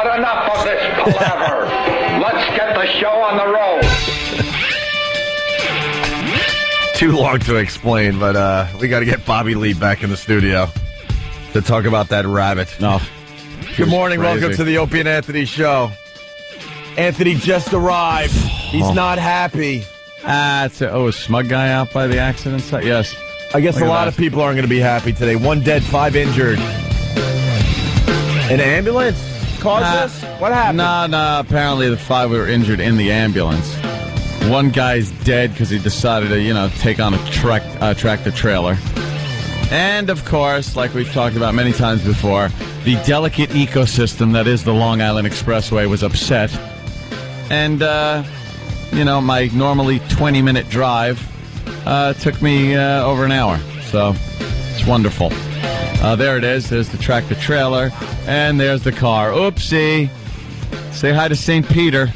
But enough of this palaver. Let's get the show on the road. Too long to explain, but we got to get Bobby Lee back in the studio to talk about that rabbit. No. Good morning. Welcome to the Opie and Anthony show. Anthony just arrived. He's not happy. It's a smug guy out by the accident site? Yes. I guess a lot of people aren't going to be happy today. 1 dead, 5 injured. An ambulance caused this? What happened? No. Apparently the 5 were injured in the ambulance. One guy's dead because he decided to, take on a tractor trailer. And, of course, like we've talked about many times before, the delicate ecosystem that is the Long Island Expressway was upset. And, my normally 20-minute drive took me over an hour. So, it's wonderful. There it is. There's the tractor trailer. And there's the car. Oopsie. Say hi to St. Peter.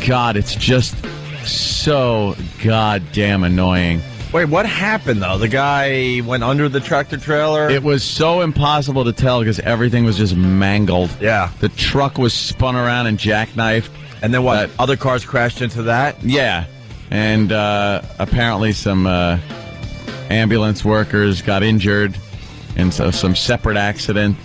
God, it's just so goddamn annoying. Wait, what happened, though? The guy went under the tractor trailer? It was so impossible to tell because everything was just mangled. Yeah. The truck was spun around and jackknifed. And then what? Other cars crashed into that? Yeah. And apparently some ambulance workers got injured in some separate accident.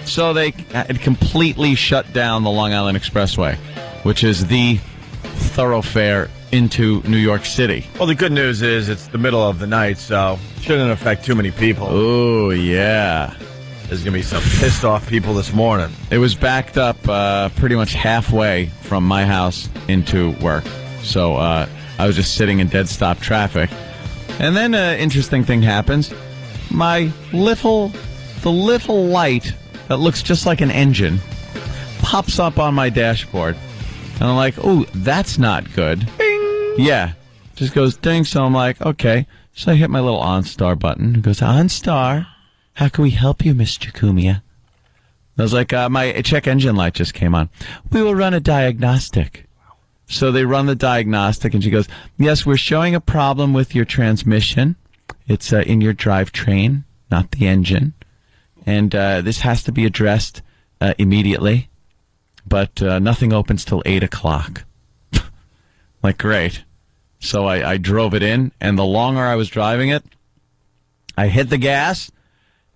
So they completely shut down the Long Island Expressway, which is the thoroughfare into New York City. Well, the good news is it's the middle of the night, so it shouldn't affect too many people. Oh, yeah. There's going to be some pissed off people this morning. It was backed up pretty much halfway from my house into work. So I was just sitting in dead stop traffic. And then an interesting thing happens. The little light that looks just like an engine pops up on my dashboard. And I'm like, oh, that's not good. Bing! Yeah. Just goes ding. So I'm like, okay. So I hit my little OnStar button. It goes, OnStar, how can we help you, Mr. Cumia? I was like, my check engine light just came on. We will run a diagnostic. So they run the diagnostic, and she goes, yes, we're showing a problem with your transmission. It's in your drivetrain, not the engine. And this has to be addressed immediately. But nothing opens till 8 o'clock. Like, great. So I drove it in, and the longer I was driving it, I hit the gas,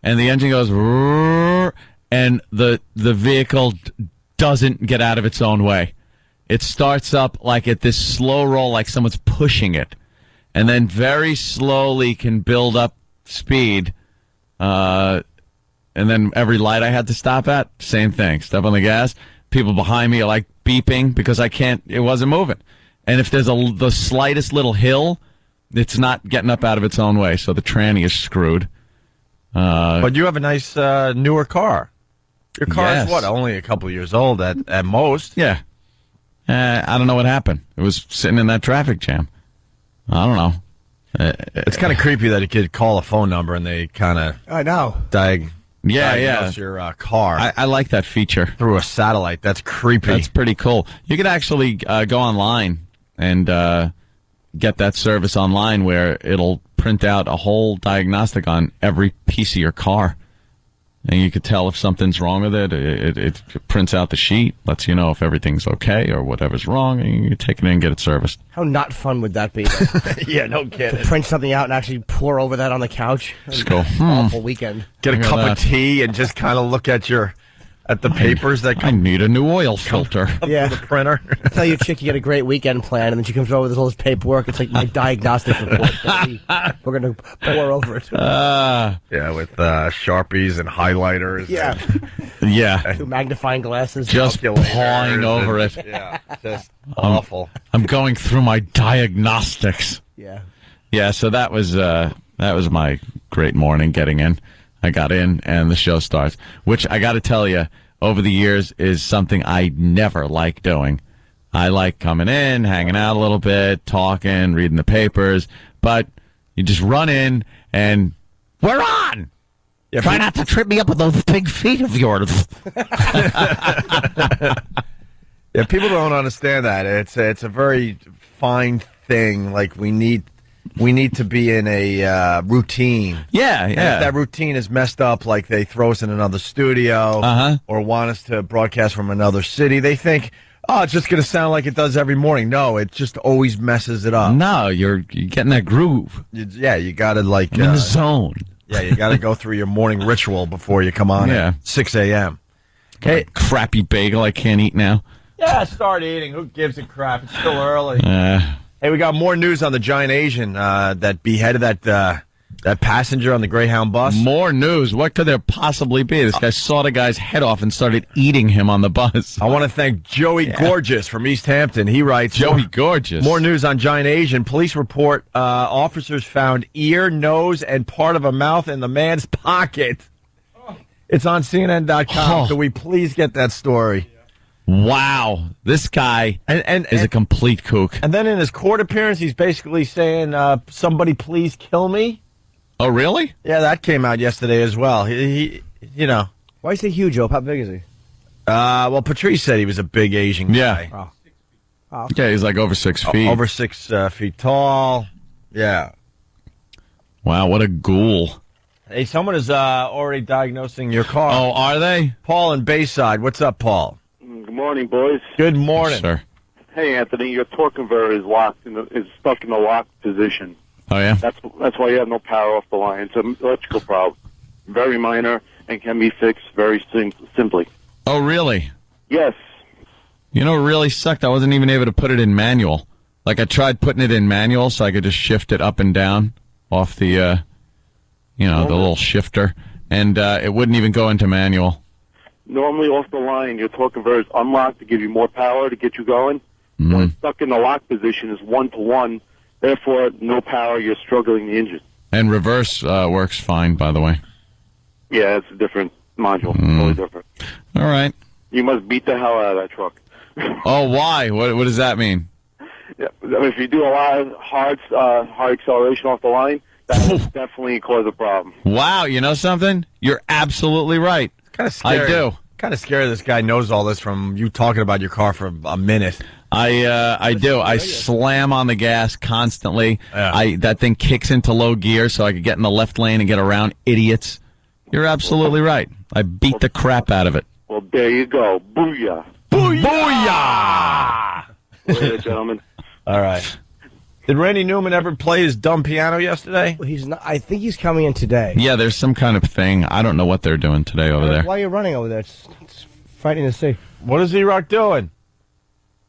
and the engine goes, and the vehicle doesn't get out of its own way. It starts up like at this slow roll, like someone's pushing it, and then very slowly can build up speed. And then every light I had to stop at, same thing. Step on the gas. People behind me are like beeping because it wasn't moving. And if there's the slightest little hill, it's not getting up out of its own way. So the tranny is screwed. But you have a nice newer car. Your car Yes. is what? Only a couple years old at most. Yeah. I don't know what happened. It was sitting in that traffic jam. I don't know. It's kind of creepy that you could call a phone number and they kind of I know. diagnose your car. I like that feature. Through a satellite. That's creepy. That's pretty cool. You can actually go online and get that service online where it'll print out a whole diagnostic on every piece of your car. And you could tell if something's wrong with it. It prints out the sheet, lets you know if everything's okay or whatever's wrong, and you take it in and get it serviced. How not fun would that be? Yeah, no kidding. To print something out and actually pour over that on the couch. Just go, Awful weekend. Get a Look at cup that. of tea and just kind of look at the papers that I come need a new oil filter. Yeah. from the printer. Tell your chick you get a great weekend plan, and then she comes over with all this paperwork. It's like my diagnostic report. We're going to pour over it. Yeah, with Sharpies and highlighters. Yeah. Yeah. Two magnifying glasses. Just Calculators pawing over it. Yeah, just awful. I'm going through my diagnostics. Yeah. Yeah, so that was my great morning getting in. I got in, and the show starts, which I got to tell you, over the years is something I never like doing. I like coming in, hanging out a little bit, talking, reading the papers, but you just run in, and we're on! Yeah, Try not to trip me up with those big feet of yours. Yeah, people don't understand that. It's a very fine thing. Like, we need we need to be in a routine. Yeah, And if yeah. that routine is messed up, like they throw us in another studio or want us to broadcast from another city, they think, oh, it's just going to sound like it does every morning. No, it just always messes it up. No, you're getting that groove. You got to like... I'm in the zone. Yeah, you got to go through your morning ritual before you come on at 6 a.m. Hey, crappy bagel I can't eat now. Yeah, start eating. Who gives a crap? It's still early. Hey, we got more news on the giant Asian that beheaded that passenger on the Greyhound bus. More news. What could there possibly be? This guy saw the guy's head off and started eating him on the bus. I want to thank Joey Gorgeous from East Hampton. He writes, Joey Gorgeous. More news on giant Asian. Police report officers found ear, nose, and part of a mouth in the man's pocket. It's on CNN.com. Could we please get that story? Wow. This guy is a complete kook. And then in his court appearance, he's basically saying, somebody please kill me. Oh, really? Yeah, that came out yesterday as well. He you know. Why is he huge, Joe? How big is he? Well, Patrice said he was a big Asian guy. Yeah. Yeah, he's like over 6 feet. Over 6 feet tall. Yeah. Wow, what a ghoul. Hey, someone is already diagnosing your car. Oh, are they? Paul in Bayside. What's up, Paul? Good morning, boys. Good morning. Yes, sir. Hey, Anthony, your torque converter is is stuck in the locked position. Oh, yeah? That's why you have no power off the line. It's an electrical problem, very minor, and can be fixed very simply. Oh, really? Yes. You know, it really sucked. I wasn't even able to put it in manual. Like, I tried putting it in manual so I could just shift it up and down off the, the little shifter, and it wouldn't even go into manual. Normally, off the line, your torque converter is unlocked to give you more power to get you going. When it's stuck in the lock position, is 1-to-1. Therefore, no power. You're struggling the engine. And reverse works fine, by the way. Yeah, it's a different module. Totally different. All right. You must beat the hell out of that truck. Oh, why? What does that mean? Yeah, if you do a lot of hard acceleration off the line, that will definitely cause a problem. Wow, you know something? You're absolutely right. Kind of scary. I do. Kind of scary this guy knows all this from you talking about your car for a minute. I do. I slam on the gas constantly. Yeah. That thing kicks into low gear so I could get in the left lane and get around idiots. You're absolutely right. I beat the crap out of it. Well, there you go. Booyah. Booyah! Ladies and gentlemen. All right. Did Randy Newman ever play his dumb piano yesterday? Well, he's not. I think he's coming in today. Yeah, there's some kind of thing. I don't know what they're doing today over there. Why are you running over there? It's frightening to see. What is E-Rock doing?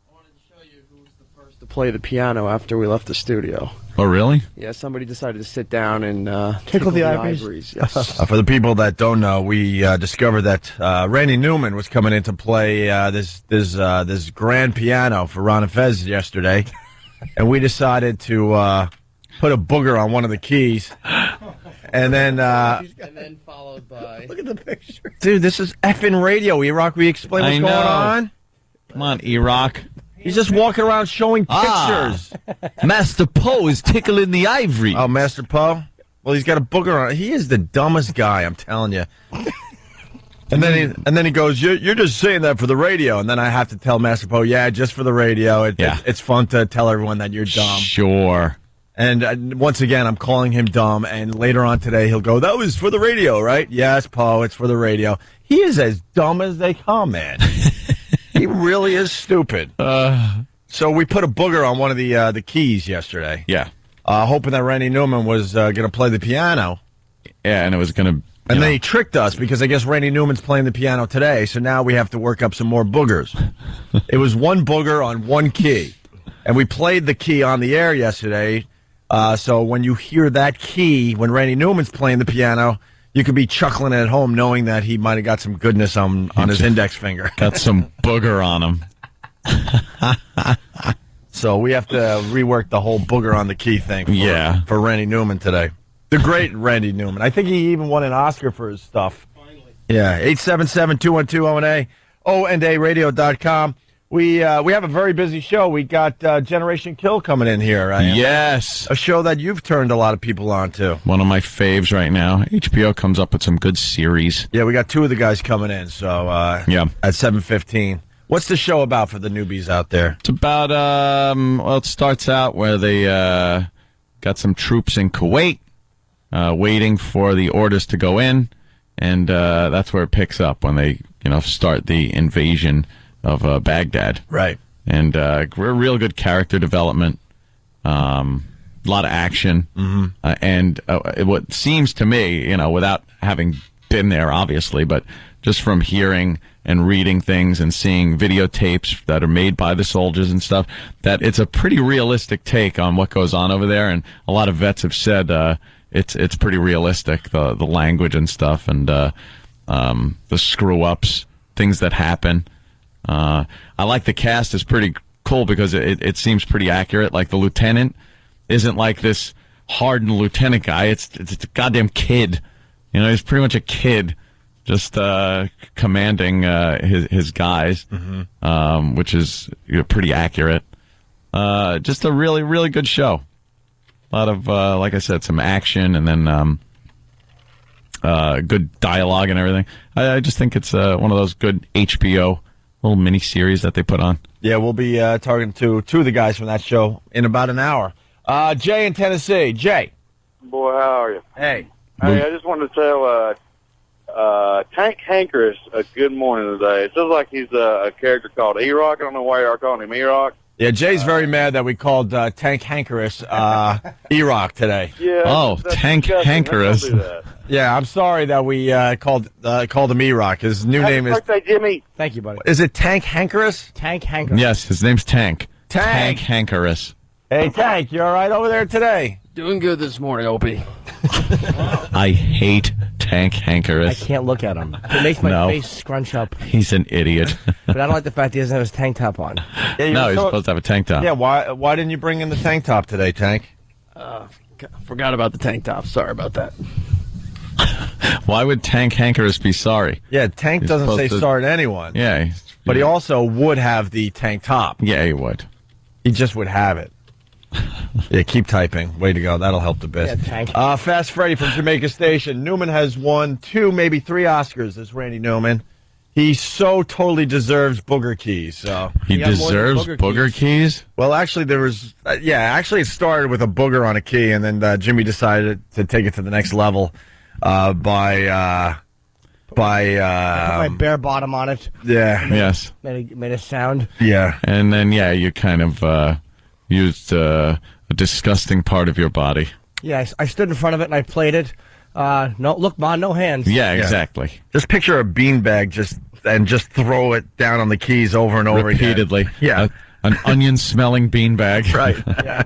I wanted to show you who was the first to play the piano after we left the studio. Oh, really? Yeah, somebody decided to sit down and Tickle the ivories. Yes. For the people that don't know, we discovered that Randy Newman was coming in to play this grand piano for Ron and Fez yesterday, and we decided to put a booger on one of the keys, and then followed by... Look at the picture. dude, this is effing radio. E-Rock, we explain what's I going know. on. Come on, E-Rock. He's just walking around showing pictures. Master Poe is tickling the ivory. Oh, Master Poe? Well, he's got a booger on it. He is the dumbest guy, I'm telling you. And then he goes, you're just saying that for the radio. And then I have to tell Master Poe, yeah, just for the radio. It's fun to tell everyone that you're dumb. Sure. And once again, I'm calling him dumb. And later on today, he'll go, that was for the radio, right? Yes, Poe, it's for the radio. He is as dumb as they come, man. He really is stupid. So we put a booger on one of the keys yesterday. Yeah. Hoping that Randy Newman was going to play the piano. Yeah, and it was going to... And then he tricked us because I guess Randy Newman's playing the piano today, so now we have to work up some more boogers. It was one booger on one key. And we played the key on the air yesterday, so when you hear that key, when Randy Newman's playing the piano, you could be chuckling at home knowing that he might have got some goodness on his index finger. Got some booger on him. So we have to rework the whole booger on the key thing for Randy Newman today. The great Randy Newman. I think he even won an Oscar for his stuff. Finally. Yeah, 877-212-ONA, ONDARadio.com. We have a very busy show. We got Generation Kill coming in here. Yes. A show that you've turned a lot of people on to. One of my faves right now. HBO comes up with some good series. Yeah, we got two of the guys coming in, so at 7:15. What's the show about for the newbies out there? It's about, it starts out where they got some troops in Kuwait waiting for the orders to go in, and that's where it picks up when they start the invasion of Baghdad. Right. And real good character development, a lot of action, and what seems to me, without having been there, obviously, but just from hearing and reading things and seeing videotapes that are made by the soldiers and stuff, that it's a pretty realistic take on what goes on over there. And a lot of vets have said it's pretty realistic, the language and stuff, and the screw ups, things that happen. I like the cast is pretty cool because it seems pretty accurate. Like the lieutenant isn't like this hardened lieutenant guy. It's a goddamn kid. He's pretty much a kid, just commanding his guys, which is pretty accurate. Just a really, really good show. A lot of, like I said, some action and then good dialogue and everything. I just think it's one of those good HBO little mini series that they put on. Yeah, we'll be talking to two of the guys from that show in about an hour. Jay in Tennessee. Jay. Boy, how are you? Hey. Hey, I just wanted to tell Tank Hankerus a good morning today. It feels like he's a character called E-Rock. I don't know why you are calling him E-Rock. Yeah, Jay's very mad that we called Tank Hankerus E-Rock today. Yeah. That's Tank Hankerus. Yeah, I'm sorry that we called him E-Rock. His new name is... Happy birthday, Jimmy. Thank you, buddy. Is it Tank Hankerus? Tank Hankerus. Yes, his name's Tank. Tank. Hankerus. Hey, Tank, you all right over there today? Doing good this morning, Opie. I hate Tank Hankerus. I can't look at him. It makes my face scrunch up. He's an idiot. But I don't like the fact he doesn't have his tank top on. Yeah, No, he's supposed to have a tank top. Yeah, why didn't you bring in the tank top today, Tank? Forgot about the tank top. Sorry about that. Why would Tank Hankerus be sorry? Yeah, Tank He's doesn't say supposed to- sorry to anyone. Yeah. But he also would have the tank top. Yeah, he would. He just would have it. Yeah, keep typing. Way to go. That'll help the bit. Yeah, Tank. Fast Freddy from Jamaica Station. Newman has won 2, maybe 3 Oscars, this Randy Newman. He so totally deserves Booger Keys. So He got more than deserves Booger booger keys? Well, actually, there was... actually, it started with a booger on a key, and then Jimmy decided to take it to the next level by Put my bare bottom on it. Yeah. Yes. Made a sound. Yeah. And then, you kind of used a disgusting part of your body. Yeah, I stood in front of it and I played it. No, look, Ma, no hands. Yeah, exactly. Just picture a beanbag just throw it down on the keys over and over Repeatedly. again. Yeah. An onion-smelling beanbag. Right. Yeah.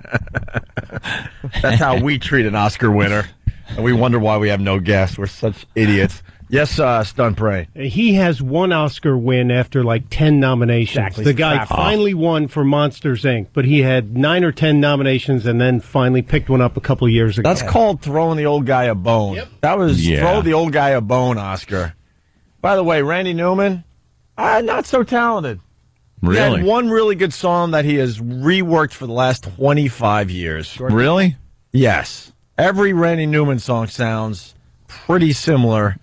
That's how we treat an Oscar winner. And we wonder why we have no guests. We're such idiots. Yes, Stunt Brain. He has one Oscar win after like 10 nominations. Exactly. The guy Crap. finally won for Monsters, Inc., but he had 9 or 10 nominations and then finally picked one up a couple years ago. That's called throwing the old guy a bone. Yep. That was throw the old guy a bone, Oscar. By the way, Randy Newman, not so talented. He Really? had one really good song that he has reworked for the last 25 years. Really? Yes. Every Randy Newman song sounds pretty similar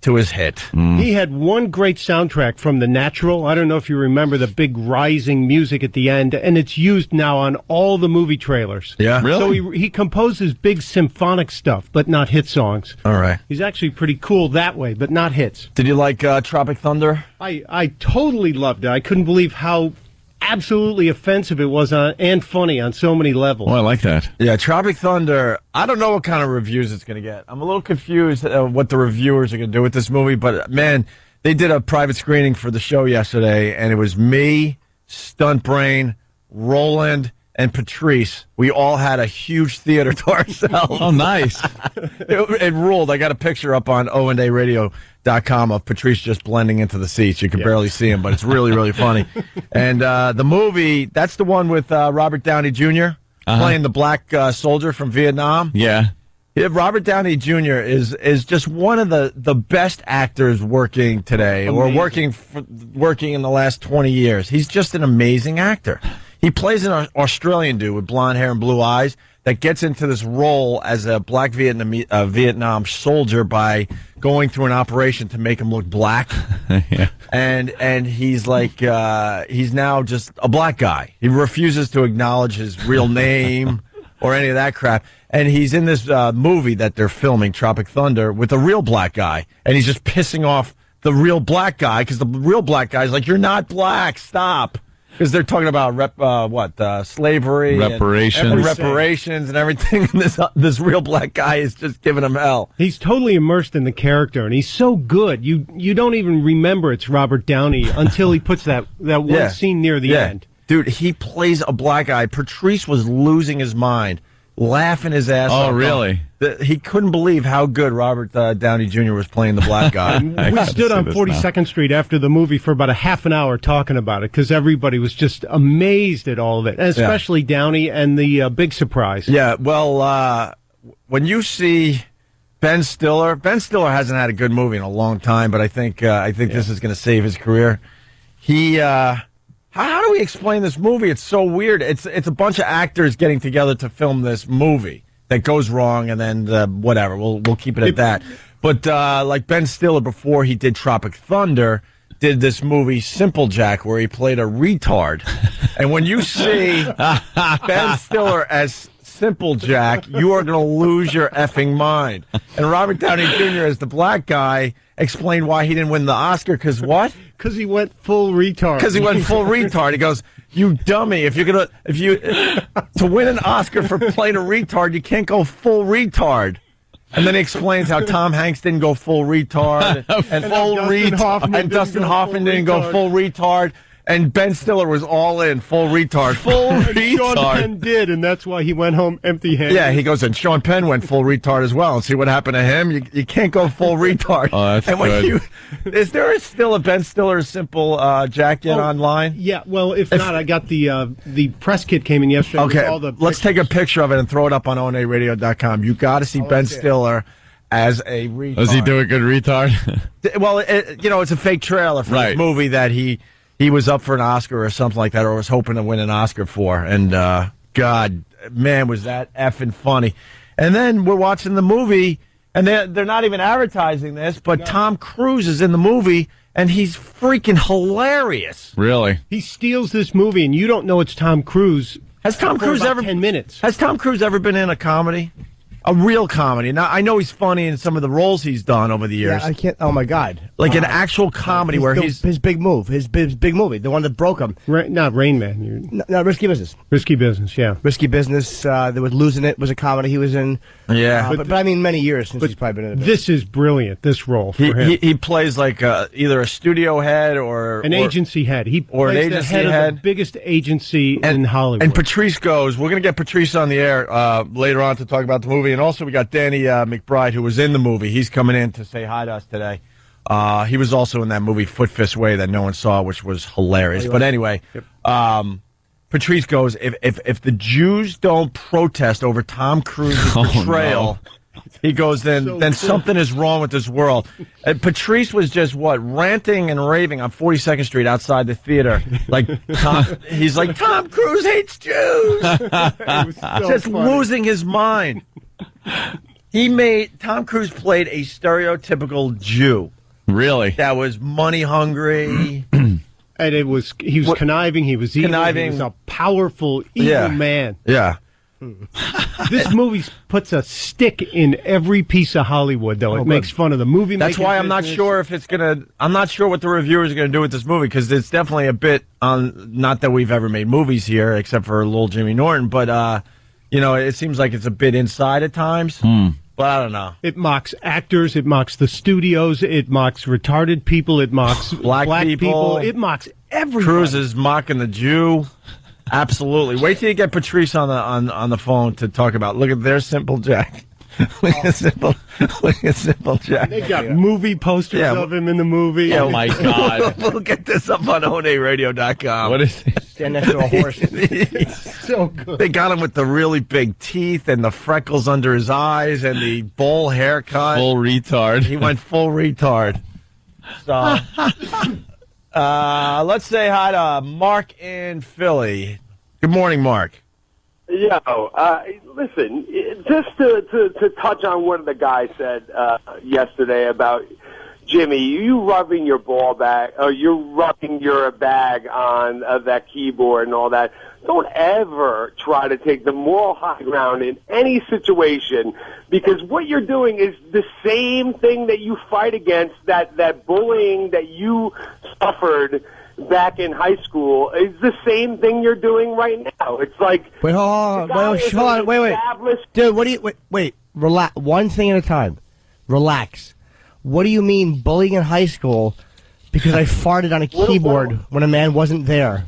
to his hit. He had one great soundtrack from The Natural. I don't know if you remember the big rising music at the end, and it's used now on all the movie trailers. Yeah. Really? So he composes big symphonic stuff, but not hit songs. All right. He's actually pretty cool that way, but not hits. Did you like Tropic Thunder? I totally loved it. I couldn't believe how absolutely offensive it was and funny on so many levels. Oh, I like that. Yeah, Tropic Thunder, I don't know what kind of reviews it's going to get. I'm a little confused what the reviewers are going to do with this movie, but man, they did a private screening for the show yesterday, and it was me, Stunt Brain, Roland, and Patrice. We all had a huge theater to ourselves. Oh, nice. It ruled. I got a picture up on OandARadio.com of Patrice just blending into the seats. You can barely see him, but it's really, really funny. And the movie, that's the one with Robert Downey Jr. Playing the black soldier from Vietnam. Yeah. Yeah, Robert Downey Jr. is just one of the best actors working today, or working in the last 20 years. He's just an amazing actor. He plays an Australian dude with blonde hair and blue eyes that gets into this role as a black Vietnam soldier by going through an operation to make him look black. Yeah. And he's like he's now just a black guy. He refuses to acknowledge his real name or any of that crap. And he's in this movie that they're filming, Tropic Thunder, with a real black guy. And he's just pissing off the real black guy because the real black guy's like, "You're not black, stop." Because they're talking about slavery, reparations, and reparations, and everything. And this real black guy is just giving him hell. He's totally immersed in the character, and he's so good. You don't even remember it's Robert Downey until he puts that one scene near the end. Dude, he plays a black guy. Patrice was losing his mind, laughing his ass off. Oh, really? He couldn't believe how good Robert Downey Jr. was playing the black guy. We stood on 42nd Street after the movie for about a half an hour talking about it because everybody was just amazed at all of it, and especially Downey and the big surprise. Yeah, well, when you see Ben Stiller hasn't had a good movie in a long time, but I think this is going to save his career. How do we explain this movie? It's so weird. It's a bunch of actors getting together to film this movie that goes wrong, and then whatever. We'll keep it at that. But like Ben Stiller, before he did Tropic Thunder, did this movie Simple Jack, where he played a retard. And when you see Ben Stiller as Simple Jack, you are going to lose your effing mind. And Robert Downey Jr. as the black guy explained why he didn't win the Oscar. Because what? Because he went full retard. Because he went full retard. He goes, "You dummy! To win an Oscar for playing a retard, you can't go full retard." And then he explains how Tom Hanks didn't go full retard, and Dustin Hoffman didn't go full retard. And Ben Stiller was all in, full retard. Full retard. Sean Penn did, and that's why he went home empty-handed. Yeah, he goes, and Sean Penn went full retard as well. And see what happened to him? You can't go full retard. Oh, that's good. Is there still a Ben Stiller Simple Jack yet online? Yeah, well, if not, I got the press kit came in yesterday. Okay, with all the let's take a picture of it and throw it up on onaradio.com. You got to see Ben Stiller as a retard. Does he do a good retard? Well, it's a fake trailer for this movie that he was up for an Oscar or something like that, or was hoping to win an Oscar for. And, God, man, was that effing funny. And then we're watching the movie, and they're not even advertising this, but Tom Cruise is in the movie, and he's freaking hilarious. Really? He steals this movie, and you don't know it's Tom Cruise. Has Tom Cruise ever 10 minutes? Has Tom Cruise ever been in a comedy? A real comedy. Now, I know he's funny in some of the roles he's done over the years. Yeah, I can't. Oh my God! Like an actual comedy where his big move, his big movie, the one that broke him. Not Rain Man. No, Risky Business. Risky Business, yeah. Risky Business. There was Losing It was a comedy he was in. Yeah, but I mean, many years since he's probably been in it. This is brilliant. This role for him. He plays like either a studio head or an agency head. He plays the head of the biggest agency in Hollywood. And Patrice goes. We're going to get Patrice on the air later on to talk about the movie, and also we got Danny McBride, who was in the movie. He's coming in to say hi to us today. He was also in that movie Foot Fist Way that no one saw, which was hilarious. But anyway, Patrice goes, if the Jews don't protest over Tom Cruise's betrayal, he goes, then something is wrong with this world. Patrice was just, ranting and raving on 42nd Street outside the theater. He's like, Tom Cruise hates Jews. Just losing his mind. Tom Cruise played a stereotypical Jew. Really? That was money hungry. And he was conniving, he was evil, he was a powerful, evil man. Yeah. This movie puts a stick in every piece of Hollywood, though. It makes fun of the movie. That's why I'm not sure if it's I'm not sure what the reviewers are gonna do with this movie, because it's definitely a bit on. Not that we've ever made movies here, except for little Jimmy Norton, but it seems like it's a bit inside at times. But I don't know. It mocks actors. It mocks the studios. It mocks retarded people. It mocks black people. It mocks everybody. Cruise is mocking the Jew. Absolutely. Wait till you get Patrice on the phone to talk about. Look at their Simple Jack. Look at Simple Jack. They got movie posters of him in the movie. Oh my God! We'll get this up on onaradio.com. What is it? Stand next to a horse. So good. They got him with the really big teeth and the freckles under his eyes and the bowl haircut. Full retard. He went full retard. So, let's say hi to Mark in Philly. Good morning, Mark. Listen, just to touch on what the guy said yesterday about, Jimmy, you rubbing your ball bag, or you're rubbing your bag on that keyboard and all that. Don't ever try to take the moral high ground in any situation, because what you're doing is the same thing that you fight against, that bullying that you suffered back in high school is the same thing you're doing right now. It's like... Wait, hold on. Wait. Dude, what do you... Wait, relax. One thing at a time. Relax. What do you mean bullying in high school because I farted on a keyboard when a man wasn't there?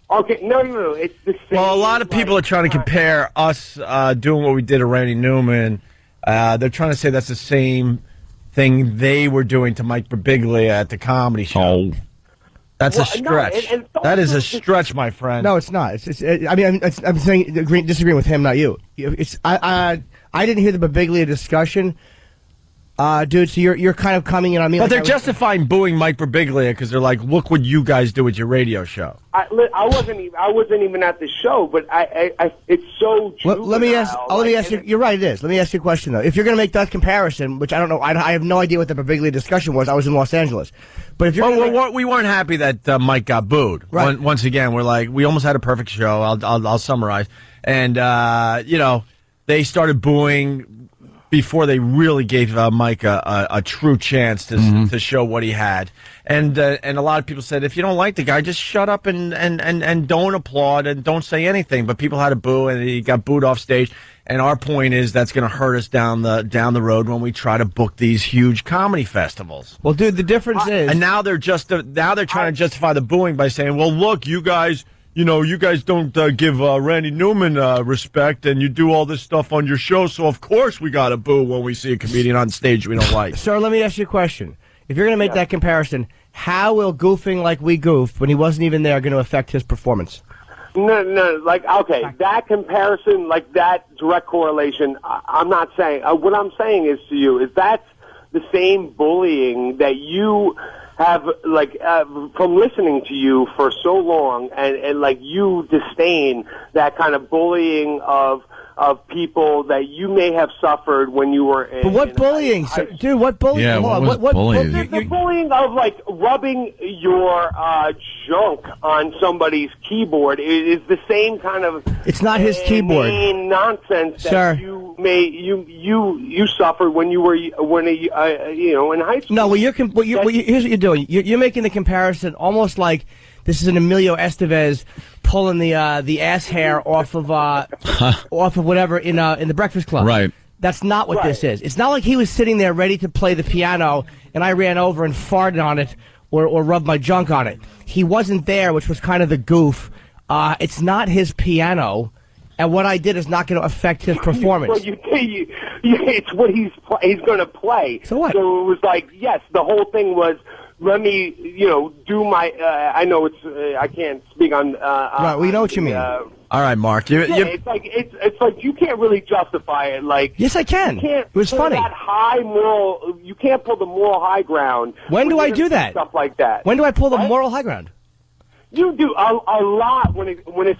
Okay, no. It's the same. Well, a lot of people are trying to compare us doing what we did to Randy Newman. They're trying to say that's the same thing they were doing to Mike Birbiglia at the comedy show. Oh. That's a stretch. No, that is a stretch, my friend. No, it's not. I'm saying disagreeing with him, not you. I didn't hear the Birbiglia discussion. Dude, so you're kind of coming in on me. But like they're justifying booing Mike Birbiglia because they're like, look what you guys do with your radio show. I wasn't even at the show, but it's so true. Let me ask you. You're right. It is. Let me ask you a question though. If you're going to make that comparison, which I don't know, I have no idea what the Birbiglia discussion was. I was in Los Angeles, but if you're we weren't happy that Mike got booed. Right. Once again, we're like, we almost had a perfect show. I'll summarize, and they started booing before they really gave Mike a true chance to show what he had. And a lot of people said, if you don't like the guy, just shut up and don't applaud and don't say anything. But people had to boo, and he got booed off stage. And our point is that's going to hurt us down the road when we try to book these huge comedy festivals. Well, dude, the difference is, and now they're trying to justify the booing by saying, well, look, you guys don't give Randy Newman respect, and you do all this stuff on your show, so of course we got to boo when we see a comedian on stage we don't like. Sir, let me ask you a question. If you're going to make that comparison, how will goofing like we goofed when he wasn't even there going to affect his performance? No, okay, that comparison, like that direct correlation, I'm not saying. What I'm saying is to you is that's the same bullying that you have, from listening to you for so long, and like you disdain that kind of bullying of people that you may have suffered when you were in. But what bullying, dude? What bullying? Yeah, what bullying? The bullying of like rubbing your junk on somebody's keyboard is the same kind of. It's not his keyboard. Nonsense that you suffered when you were in high school. No, here's what you're doing. You're making the comparison almost like this is an Emilio Estevez pulling the ass hair off of whatever in the Breakfast Club. Right. That's not what this is. It's not like he was sitting there ready to play the piano and I ran over and farted on it or rubbed my junk on it. He wasn't there, which was kind of the goof. It's not his piano, and what I did is not going to affect his performance. Well, it's what he's going to play. So what? So it was like, yes, the whole thing was, let me, do my. I know it's. I can't speak on. Right, we know what you mean. All right, Mark. It's like you can't really justify it. Like, yes, I can. You can't it was funny. That high moral. You can't pull the moral high ground. When do I do that? Stuff like that. When do I pull the moral high ground? You do a lot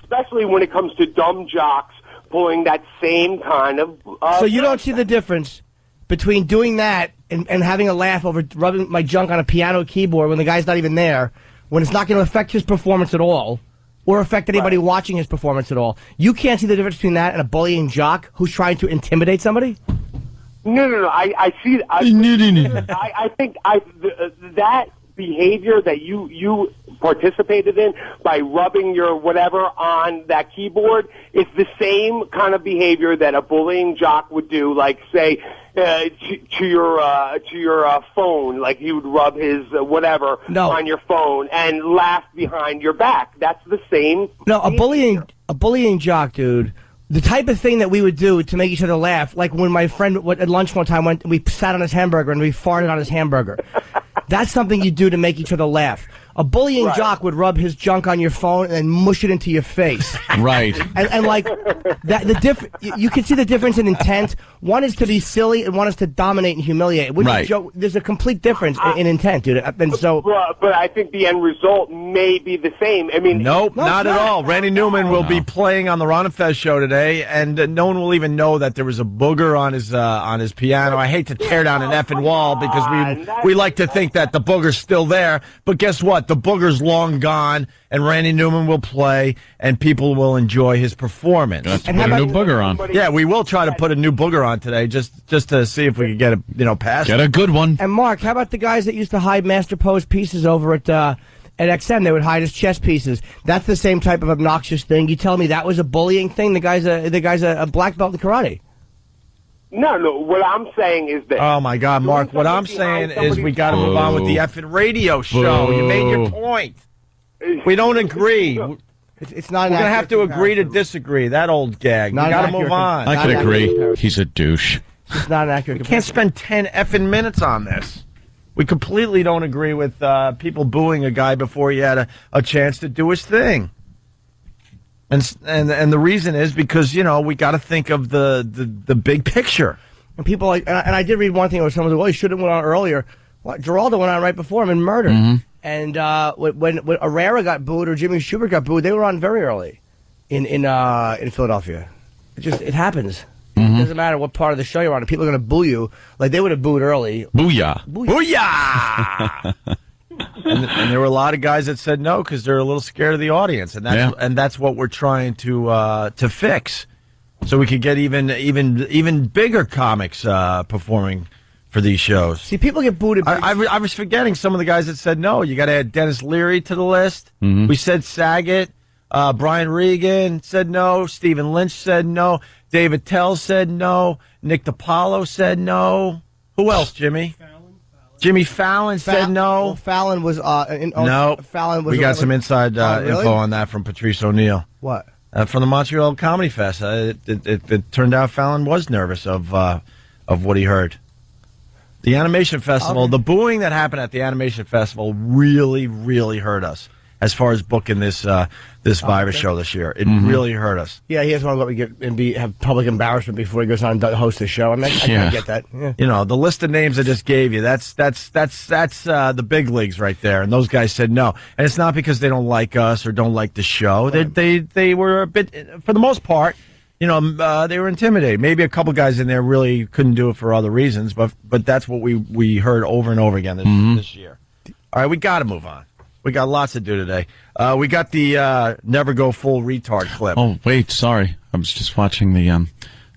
especially when it comes to dumb jocks pulling that same kind of. So you don't see the difference between doing that and having a laugh over rubbing my junk on a piano keyboard when the guy's not even there, when it's not going to affect his performance at all, or affect anybody watching his performance at all. You can't see the difference between that and a bullying jock who's trying to intimidate somebody? No. I see. I think that behavior that you participated in by rubbing your whatever on that keyboard is the same kind of behavior that a bullying jock would do, like say to your phone, like he would rub his whatever on your phone and laugh behind your back. That's the same. No, a bullying jock, dude. The type of thing that we would do to make each other laugh, like when my friend at lunch one time we sat on his hamburger and we farted on his hamburger. That's something you do to make each other laugh. A bullying jock would rub his junk on your phone and then mush it into your face. Right. And like that, you can see the difference in intent. One is to be silly, and one is to dominate and humiliate. Right. There's a complete difference in intent, dude. And so, but I think the end result may be the same. I mean, nope, not at all. Randy Newman will be playing on the Ron and Fez show today, and no one will even know that there was a booger on his piano. I hate to tear down an effing wall because we like to think that the booger's still there, but guess what? The booger's long gone, and Randy Newman will play, and people will enjoy his performance. Let's put a new booger on. Yeah, we will try to put a new booger on today, just to see if we can get it, past. Get a good one. And Mark, how about the guys that used to hide Master Po's pieces over at XM? They would hide his chess pieces. That's the same type of obnoxious thing. You tell me that was a bullying thing? The guy's a black belt in karate. No. What I'm saying is that. Oh my God, Mark! What I'm saying is we got to move on with the effing radio show. You made your point. We don't agree. It's not. We're gonna have to agree to disagree. That old gag. We got to move on. I can agree. He's a douche. It's not an accurate. We can't spend 10 effing minutes on this. We completely don't agree with people booing a guy before he had a chance to do his thing. And the reason is because we got to think of the big picture. And people and I did read one thing where someone said, "Well, he should have went on earlier." Well, Geraldo went on right before him in Murder. Mm-hmm. And when Herrera got booed or Jimmy Schubert got booed, they were on very early in Philadelphia. It happens. Mm-hmm. It doesn't matter what part of the show you're on. If people are going to boo you, like they would have booed early. Booyah! Booyah! and there were a lot of guys that said no because they're a little scared of the audience, and that's what we're trying to fix, so we could get even bigger comics performing for these shows. See, people get booed. I was forgetting some of the guys that said no. You got to add Dennis Leary to the list. Mm-hmm. We said Saget. Brian Regan said no. Stephen Lynch said no. David Tell said no. Nick DiPaolo said no. Who else, Jimmy? Jimmy Fallon said no. Well, Fallon was no. Fallon was. We got some inside really? info on that from Patrice O'Neill. What? From the Montreal Comedy Fest. It turned out Fallon was nervous of what he heard. The Animation Festival, the booing that happened at the Animation Festival really, really hurt us as far as booking this virus show this year. It really hurt us. Yeah, he doesn't want to let me get have public embarrassment before he goes on to host the show. I mean, I get that. Yeah. The list of names I just gave you, that's the big leagues right there. And those guys said no. And it's not because they don't like us or don't like the show. They were a bit, for the most part, they were intimidated. Maybe a couple guys in there really couldn't do it for other reasons, but that's what we heard over and over again this year. All right, we got to move on. We got lots to do today. We got the Never Go Full Retard clip. Oh, wait, sorry. I was just watching the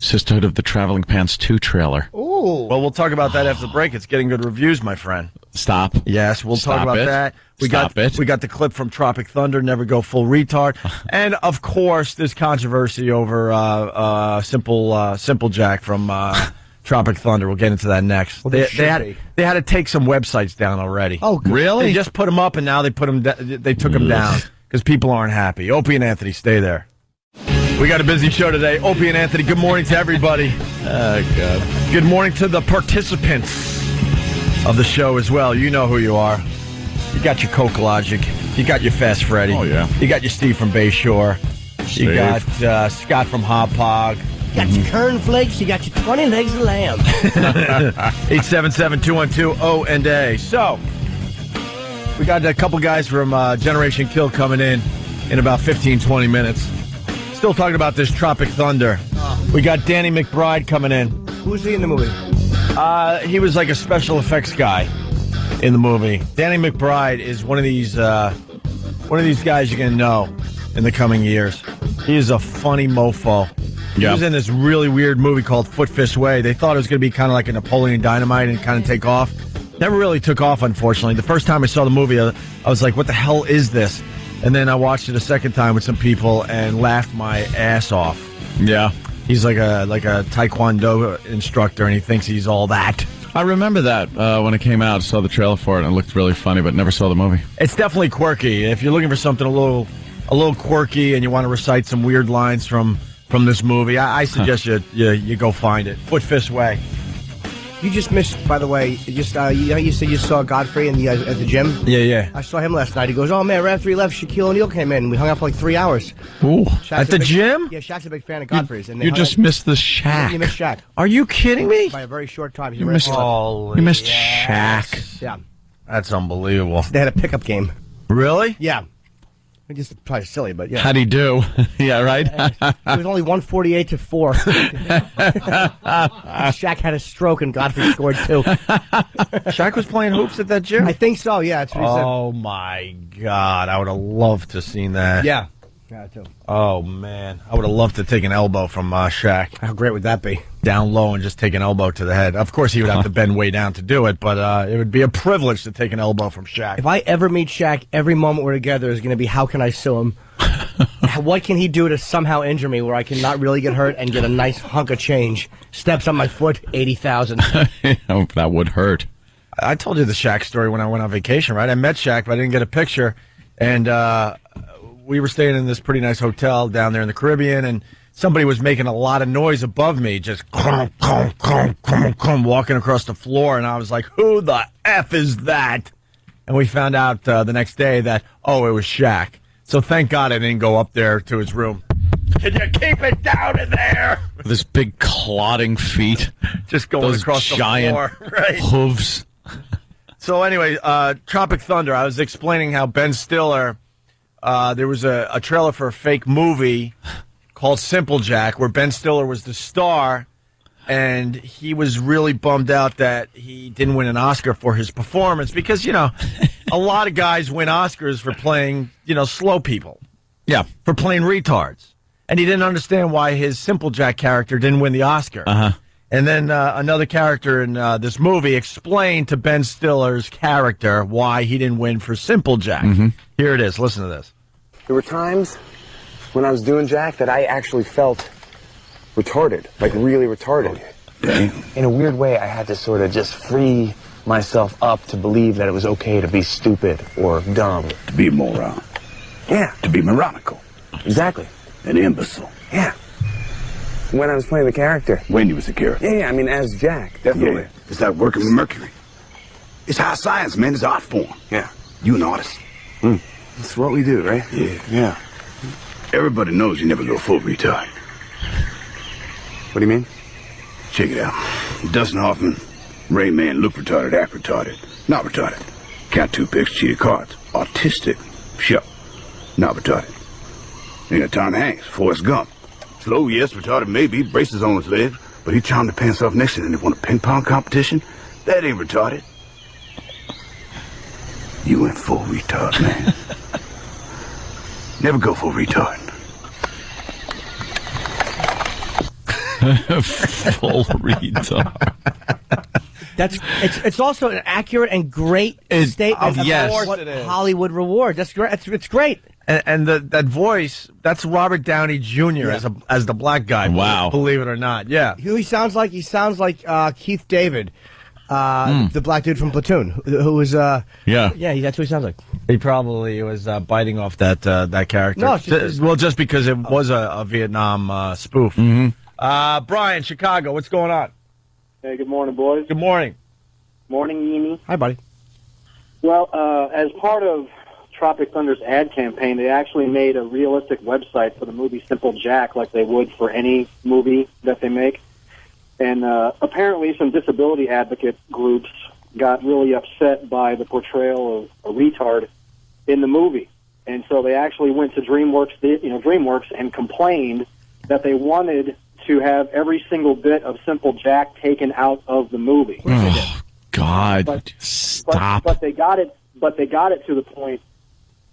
Sisterhood of the Traveling Pants 2 trailer. Ooh. Well, we'll talk about that after the break. It's getting good reviews, my friend. Stop. Yes, we'll talk about that. We got the clip from Tropic Thunder, Never Go Full Retard. And, of course, there's controversy over Simple Jack from Tropic Thunder. We'll get into that next. Well, they had to take some websites down already. Oh, good. Really? They just put them up, and now they took them down because people aren't happy. Opie and Anthony, stay there. We got a busy show today. Opie and Anthony, good morning to everybody. Oh, God. Good morning to the participants of the show as well. You know who you are. You got your Coke Logic. You got your Fast Freddy. Oh, yeah. You got your Steve from Bayshore. You got Scott from Hop Hog. You got your Kern Flakes. You got your 20 legs of lamb. 877-212-O&A. So, we got a couple guys from Generation Kill coming in about 15, 20 minutes. Still talking about this Tropic Thunder. We got Danny McBride coming in. Who's he in the movie? He was like a special effects guy in the movie. Danny McBride is one of these guys you're going to know in the coming years. He is a funny mofo. He was in this really weird movie called Foot Fist Way. They thought it was going to be kind of like a Napoleon Dynamite and kind of take off. Never really took off, unfortunately. The first time I saw the movie, I was like, what the hell is this? And then I watched it a second time with some people and laughed my ass off. Yeah. He's like a Taekwondo instructor, and he thinks he's all that. I remember that when it came out. I saw the trailer for it, and it looked really funny, but never saw the movie. It's definitely quirky. If you're looking for something a little quirky and you want to recite some weird lines from this movie, I suggest you go find it. Foot Fist Way. You just missed, by the way, you said you saw Godfrey at the gym? Yeah. I saw him last night. He goes, oh, man, right after he left, Shaquille O'Neal came in. We hung out for like 3 hours. Ooh. At the gym? Yeah, Shaq's a big fan of Godfrey's. And You just missed the Shaq. You missed Shaq. Are you kidding me? By a very short time. You missed Shaq. Yeah. That's unbelievable. They had a pickup game. Really? Yeah. Just probably silly, but yeah. How'd he do? Yeah, right? It was only 148 to 4. Shaq had a stroke and Godfrey scored 2. Shaq was playing hoops at that gym? I think so, yeah. That's what he said. Oh, my God. I would have loved to have seen that. Yeah. Yeah, too. Oh, man. I would have loved to take an elbow from Shaq. How great would that be? Down low and just take an elbow to the head. Of course, he would have to bend way down to do it, but it would be a privilege to take an elbow from Shaq. If I ever meet Shaq, every moment we're together is going to be, how can I sue him? What can he do to somehow injure me where I can not really get hurt and get a nice hunk of change? Steps on my foot, 80,000. That would hurt. I told you the Shaq story when I went on vacation, right? I met Shaq, but I didn't get a picture, and we were staying in this pretty nice hotel down there in the Caribbean, and somebody was making a lot of noise above me, just walking across the floor, and I was like, who the F is that? And we found out the next day that, it was Shaq. So thank God I didn't go up there to his room. Can you keep it down in there? With his big clotting feet. Just going Those across giant the floor. Right. hooves. So anyway, Tropic Thunder, I was explaining how Ben Stiller, there was a trailer for a fake movie called Simple Jack, where Ben Stiller was the star, and he was really bummed out that he didn't win an Oscar for his performance because, a lot of guys win Oscars for playing, slow people. Yeah. For playing retards. And he didn't understand why his Simple Jack character didn't win the Oscar. Uh-huh. And then another character in this movie explained to Ben Stiller's character why he didn't win for Simple Jack. Mm-hmm. Here it is. Listen to this. There were times when I was doing Jack that I actually felt retarded, like really retarded. In a weird way, I had to sort of just free myself up to believe that it was okay to be stupid or dumb. To be a moron. Yeah. To be moronical. Exactly. An imbecile. Yeah. When I was playing the character. When you was a character. Yeah, I mean, as Jack, definitely. Yeah. It's like working with Mercury. It's high science, man. It's art form. Yeah. You an artist. That's what we do, right? Yeah. Everybody knows you never go full retard. What do you mean? Check it out. Dustin Hoffman, Rain Man, look retarded, act retarded. Not retarded. Count 2 picks, cheated cards. Autistic. Sure. Not retarded. You know, Tom Hanks, Forrest Gump. Slow, yes, retarded maybe, braces on his legs, but he charmed the pants off next to him and they won a ping pong competition. That ain't retarded. You went full retard, man. Never go full retard. Full retard. It's also an accurate and great statement yes. of what Hollywood rewards. That's great. It's great. And that voice, that's Robert Downey Jr. as the black guy. Wow. Believe it or not. Yeah. Who he sounds like? He sounds like Keith David, the black dude from Platoon, who was that's what he sounds like. He probably was biting off that character. No, just because it was a Vietnam spoof. Mm-hmm. Brian, Chicago, what's going on? Hey, good morning, boys. Good morning. Morning, Yini. Hi, buddy. Well, as part of Tropic Thunder's ad campaign, they actually made a realistic website for the movie Simple Jack, like they would for any movie that they make. And apparently some disability advocate groups got really upset by the portrayal of a retard in the movie. And so they actually went to DreamWorks and complained that they wanted to have every single bit of Simple Jack taken out of the movie. Oh, God. Stop. But they got it to the point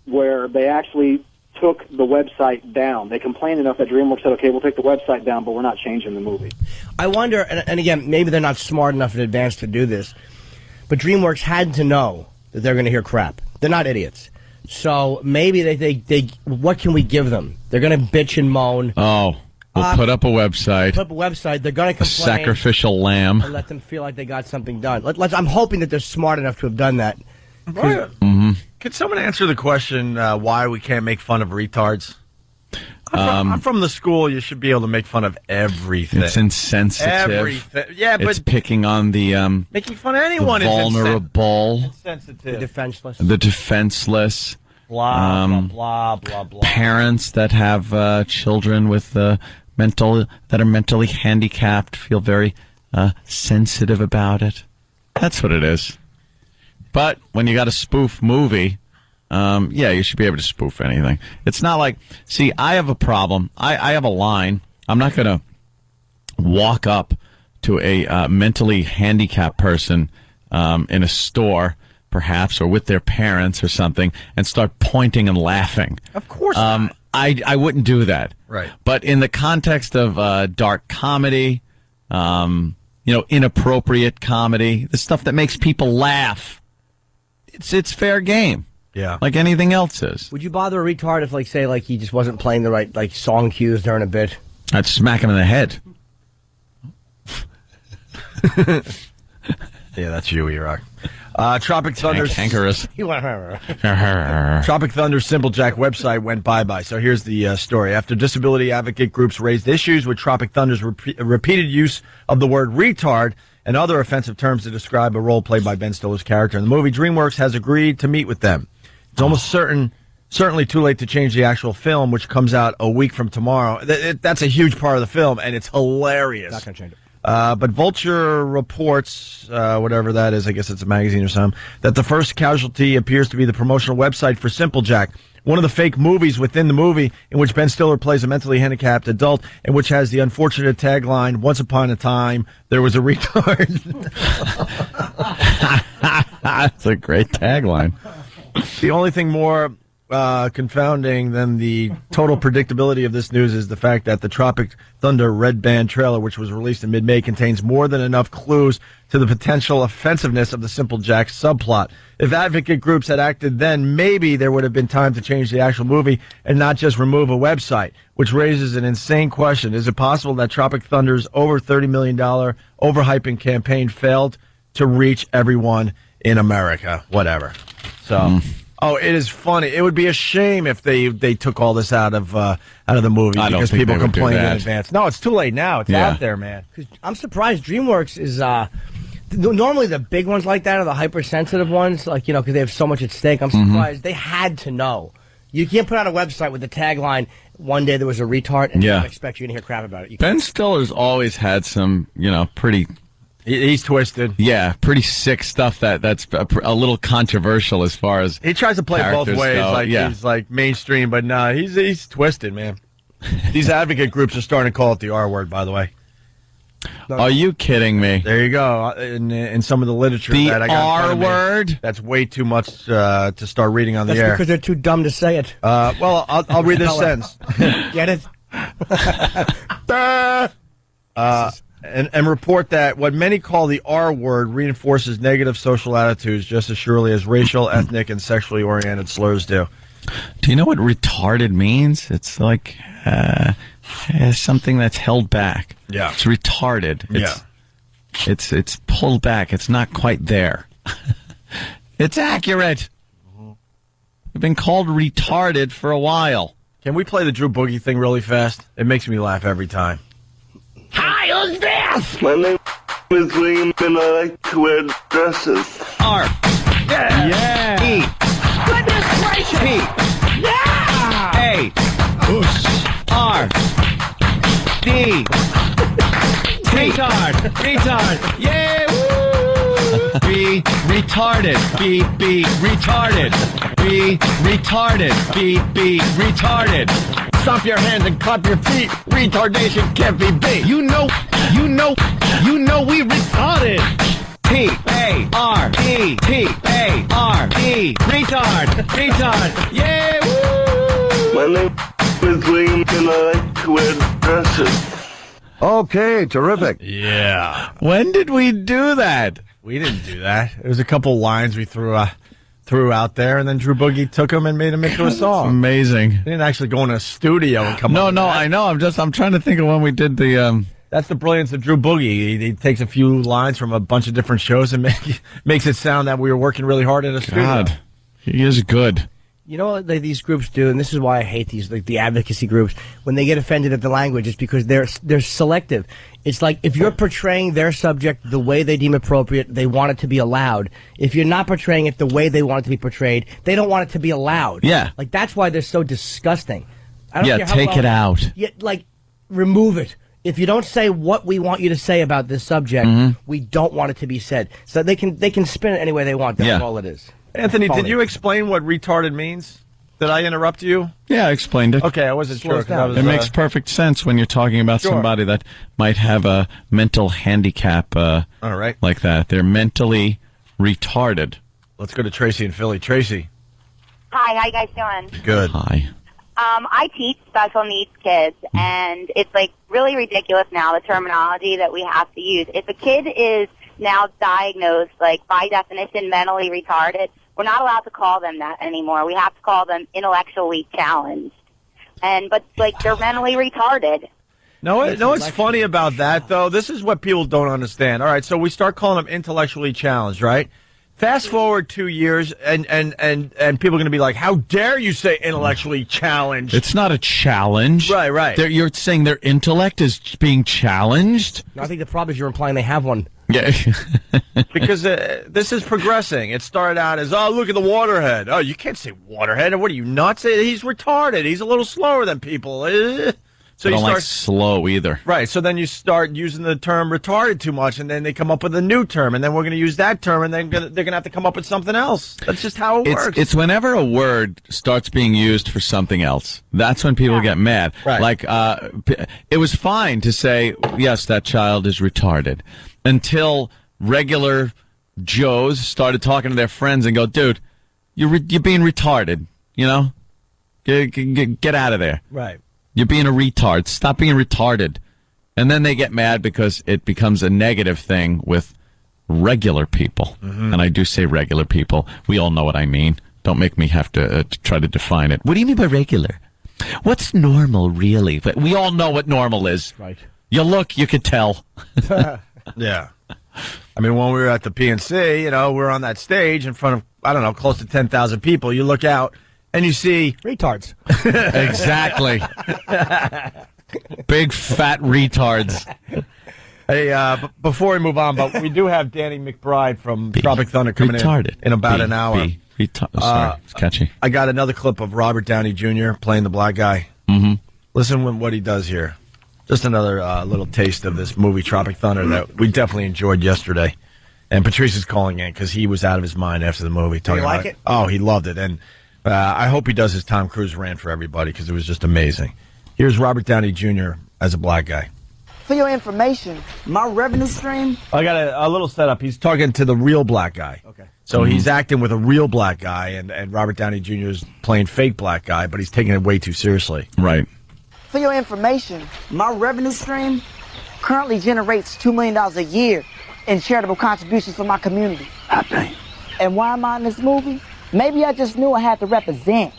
where they actually took the website down. They complained enough that DreamWorks said, okay, we'll take the website down, but we're not changing the movie. I wonder, and again, maybe they're not smart enough in advance to do this, but DreamWorks had to know that they're going to hear crap. They're not idiots. So maybe they what can we give them? They're going to bitch and moan. Oh, we'll put up a website. Put up a website. They're going to complain. A sacrificial lamb. And let them feel like they got something done. I'm hoping that they're smart enough to have done that. Mm-hmm. Could someone answer the question why we can't make fun of retards? I'm from the school. You should be able to make fun of everything. It's insensitive. Everything. Yeah, but it's picking on the making fun of anyone the vulnerable, is insensitive. The defenseless, blah blah blah. Parents that have children with that are mentally handicapped feel very sensitive about it. That's what it is. But when you got a spoof movie, you should be able to spoof anything. It's not like, see, I have a problem. I have a line. I'm not going to walk up to a mentally handicapped person in a store, perhaps, or with their parents or something, and start pointing and laughing. Of course not. I wouldn't do that. Right. But in the context of dark comedy, inappropriate comedy, the stuff that makes people laugh, it's fair game. Yeah. Like anything else is. Would you bother a retard if, say, he just wasn't playing the right, song cues during a bit? I'd smack him in the head. Yeah, that's you, E-Rock. Tropic Thunder's Cankerous. Tropic Thunder's Simple Jack website went bye-bye. So here's the story. After disability advocate groups raised issues with Tropic Thunder's repeated use of the word retard and other offensive terms to describe a role played by Ben Stiller's character in the movie, DreamWorks has agreed to meet with them. It's almost certainly too late to change the actual film, which comes out a week from tomorrow. That's a huge part of the film, and it's hilarious. Not going to change it. But Vulture reports, whatever that is, I guess it's a magazine or something, that the first casualty appears to be the promotional website for Simple Jack, one of the fake movies within the movie in which Ben Stiller plays a mentally handicapped adult and which has the unfortunate tagline, "Once upon a time, there was a retard." That's a great tagline. The only thing more confounding than the total predictability of this news is the fact that the Tropic Thunder Red Band trailer, which was released in mid-May, contains more than enough clues to the potential offensiveness of the Simple Jack subplot. If advocate groups had acted then, maybe there would have been time to change the actual movie and not just remove a website, which raises an insane question. Is it possible that Tropic Thunder's over $30 million overhyping campaign failed to reach everyone in America? Whatever. So... Oh, it is funny. It would be a shame if they took all this out of the movie because people complained in advance. No, it's too late now. It's out there, man. I'm surprised. DreamWorks is normally the big ones like that are the hypersensitive ones, because they have so much at stake. I'm surprised they had to know. You can't put out a website with the tagline, "One day there was a retard," and I expect you to hear crap about it. Ben Stiller's always had some, pretty. He's twisted. Yeah, pretty sick stuff that's a little controversial as far as he tries to play both ways. Go. He's like mainstream, but no, he's twisted, man. These advocate groups are starting to call it the R word, by the way. Are you kidding me? There you go. In some of the literature, the that I got R word. That's way too much to start reading on the air. That's because they're too dumb to say it. Well, I'll read this sentence. Get it? And report that what many call the R word reinforces negative social attitudes just as surely as racial, ethnic, and sexually oriented slurs do. Do you know what retarded means? It's like something that's held back. Yeah. It's retarded. It's pulled back. It's not quite there. It's accurate. We've been called retarded for a while. Can we play the Drew Boogie thing really fast? It makes me laugh every time. Hi, who's this? My name is William and I like to wear dresses. R. Yeah. E. Goodness gracious. P. Yeah. A. Oosh. R. D. Retard. Yeah, woo. B. Retarded. B. Retarded. B. Retarded. B. Retarded. Stomp your hands and clap your feet. Retardation can't be beat. You know we retarded. T-A-R-E. T-A-R-E. Retard. Yeah, woo. My name is William and I like to wear dresses. Okay, terrific. Yeah. When did we do that? We didn't do that. It was a couple lines we threw out there, and then Drew Boogie took them and made them into a song. Amazing. They didn't actually go in a studio and come up with that. I know. I'm trying to think of when we did the... That's the brilliance of Drew Boogie. He takes a few lines from a bunch of different shows and makes it sound that we were working really hard in a studio. God, he is good. You know what these groups do, and this is why I hate these, like the advocacy groups. When they get offended at the language, it's because they're selective. It's like if you're portraying their subject the way they deem appropriate, they want it to be allowed. If you're not portraying it the way they want it to be portrayed, they don't want it to be allowed. Yeah. Like that's why they're so disgusting. I don't care how take it out. Yeah, like remove it. If you don't say what we want you to say about this subject, we don't want it to be said. So they can spin it any way they want. That's all it is. Anthony, did you explain what retarded means? Did I interrupt you? Yeah, I explained it. Okay, I wasn't sure. 'Cause I was, it makes perfect sense when you're talking about somebody that might have a mental handicap all right. like that. They're mentally retarded. Let's go to Tracy in Philly. Tracy. Hi, how you guys doing? Good. Hi. I teach special needs kids, and it's like really ridiculous now, the terminology that we have to use. If a kid is now diagnosed, like by definition, mentally retarded, we're not allowed to call them that anymore. We have to call them intellectually challenged. But like they're mentally retarded. No, what's funny about that, though? This is what people don't understand. All right, so we start calling them intellectually challenged, right? Fast forward 2 years, and people are going to be like, how dare you say intellectually challenged? It's not a challenge. Right. You're saying their intellect is being challenged? No, I think the problem is you're implying they have one. Yeah. Because this is progressing. It started out as, oh, look at the waterhead. Oh, you can't say waterhead. What are you, nuts? He's retarded. He's a little slower than people. So I don't you start like slow either. Right. So then you start using the term retarded too much, and then they come up with a new term, and then we're going to use that term, and then they're going to have to come up with something else. That's just how it works. It's whenever a word starts being used for something else. That's when people get mad. Right. Like, it was fine to say, yes, that child is retarded, until regular Joes started talking to their friends and go, dude, you're being retarded, you know? Get out of there. Right. You're being a retard. Stop being retarded. And then they get mad because it becomes a negative thing with regular people. And I do say regular people. We all know what I mean. Don't make me have to try to define it. What do you mean by regular? What's normal, really? But we all know what normal is. Right. You look, you could tell. Yeah. I mean, when we were at the PNC, we're on that stage in front of, I don't know, close to 10,000 people. You look out and you see retards. Exactly. Big fat retards. Hey, before we move on, but we do have Danny McBride from Tropic Thunder coming in about an hour. Sorry, it's catchy. I got another clip of Robert Downey Jr. playing the black guy. Listen to what he does here. Just another little taste of this movie, Tropic Thunder, that we definitely enjoyed yesterday. And Patrice is calling in because he was out of his mind after the movie. Did you like it? Oh, he loved it. And I hope he does his Tom Cruise rant for everybody because it was just amazing. Here's Robert Downey Jr. as a black guy. For your information, my revenue stream... I got a little setup. He's talking to the real black guy. Okay. So he's acting with a real black guy, and Robert Downey Jr. is playing fake black guy, but he's taking it way too seriously. Right. For your information, my revenue stream currently generates $2 million a year in charitable contributions for my community. And why am I in this movie? Maybe I just knew I had to represent.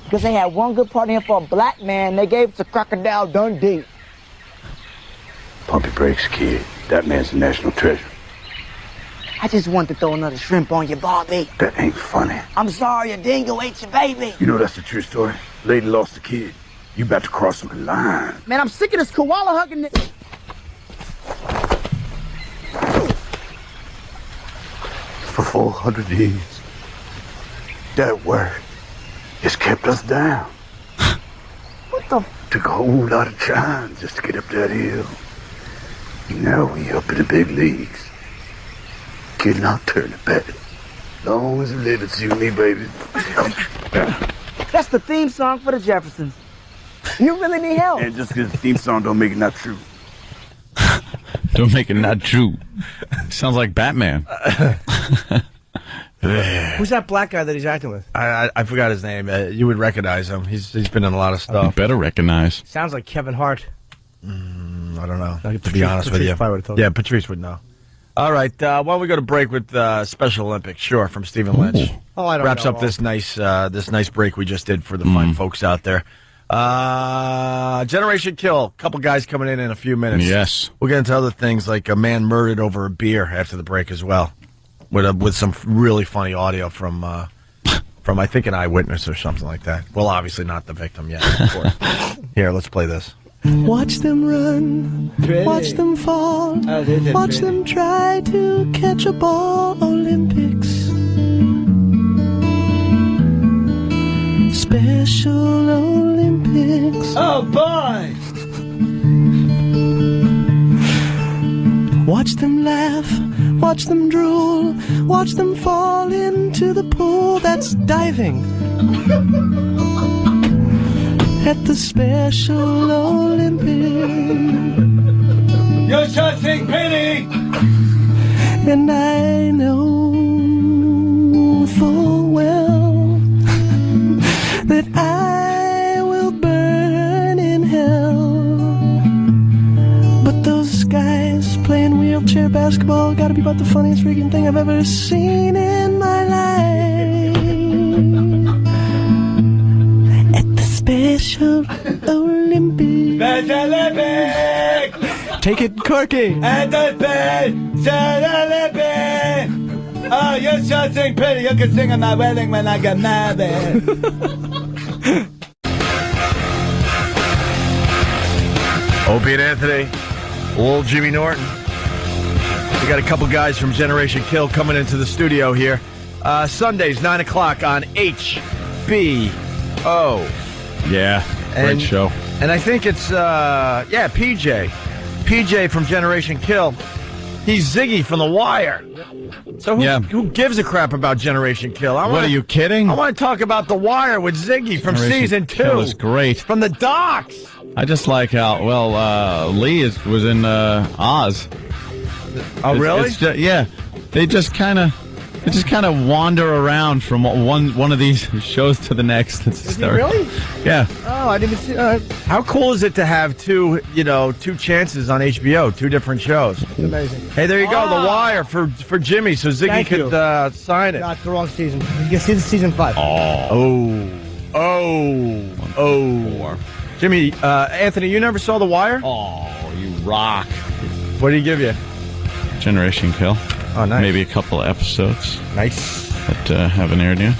Because they had one good part in for a black man, they gave it to Crocodile Dundee. Pump your brakes, kid. That man's a national treasure. I just wanted to throw another shrimp on you, Bobby. That ain't funny. I'm sorry, a dingo ate your baby. You know that's the true story. Lady lost a kid. You about to cross some line. Man, I'm sick of this koala hugging this. For 400 years, that word has kept us down. What the? Took a whole lot of time just to get up that hill. Now we up in the big leagues. Kid, I'll turn it back. Long as we live, it's you and me, baby. That's the theme song for the Jeffersons. You really need help. And just because the theme song don't make it not true. Don't make it not true. Sounds like Batman. Who's that black guy that he's acting with? I forgot his name. You would recognize him. He's been in a lot of stuff. You better recognize. Sounds like Kevin Hart. I don't know. No, to be honest with you. probably would've told you. Yeah, Patrice would know. All right. Why don't we go to break with Special Olympics? Sure, from Stephen Lynch. Oh, I don't Wraps know. up this nice break we just did for the fine folks out there. Generation Kill. Couple guys coming in a few minutes. Yes. We'll get into other things like a man murdered over a beer after the break as well, with some really funny audio from from, I think, an eyewitness or something like that. Well, obviously not the victim yet, of course. Here, let's play this. Watch them run, watch them fall, watch them try to catch a ball. Olympics, Special Olympics. Oh, boy! Watch them laugh, watch them drool, watch them fall into the pool. That's diving. At the Special Olympics. You should sing pity! And I know full well that I will burn in hell. But those guys playing wheelchair basketball gotta be about the funniest freaking thing I've ever seen in my life. At the Special Olympics. Special Olympics! Take it, Corky. At the Special Olympics! Oh, you should sing pretty. You can sing at my wedding when I get married. Opie and Anthony, old Jimmy Norton. We got a couple guys from Generation Kill coming into the studio here. Sundays, 9 o'clock on HBO. Yeah, great show. And I think it's, PJ. PJ from Generation Kill. He's Ziggy from The Wire. So who gives a crap about Generation Kill? What, are you kidding? I want to talk about The Wire with Ziggy from Generation season 2. Kill is great. From the docks. I just like how, Lee was in Oz. Oh, really? Yeah. They just kind of wander around from one of these shows to the next. Is he really? Yeah. Oh, I didn't see. How cool is it to have two chances on HBO, two different shows? It's amazing. Hey, there you go, The Wire for Jimmy, so Ziggy could sign it. Not the wrong season. You get season 5. Oh. Jimmy, Anthony, you never saw The Wire? Oh, you rock. What did he give you? Generation Kill. Oh, nice. Maybe a couple of episodes. Nice. That haven't aired yet.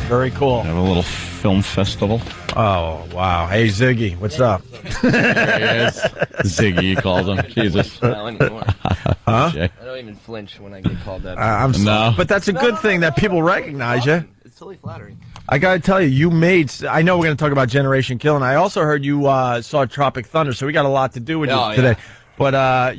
Very cool. Have a little film festival. Oh, wow. Hey, Ziggy, what's up? There he is. Ziggy, you called him. Jesus. Not anymore. Huh? I don't even flinch when I get called that. I'm sorry. No. But that's a good thing that people recognize you. It's totally flattering. I got to tell you, I know we're going to talk about Generation Kill, and I also heard you saw Tropic Thunder, so we got a lot to do with you today. Yeah. But I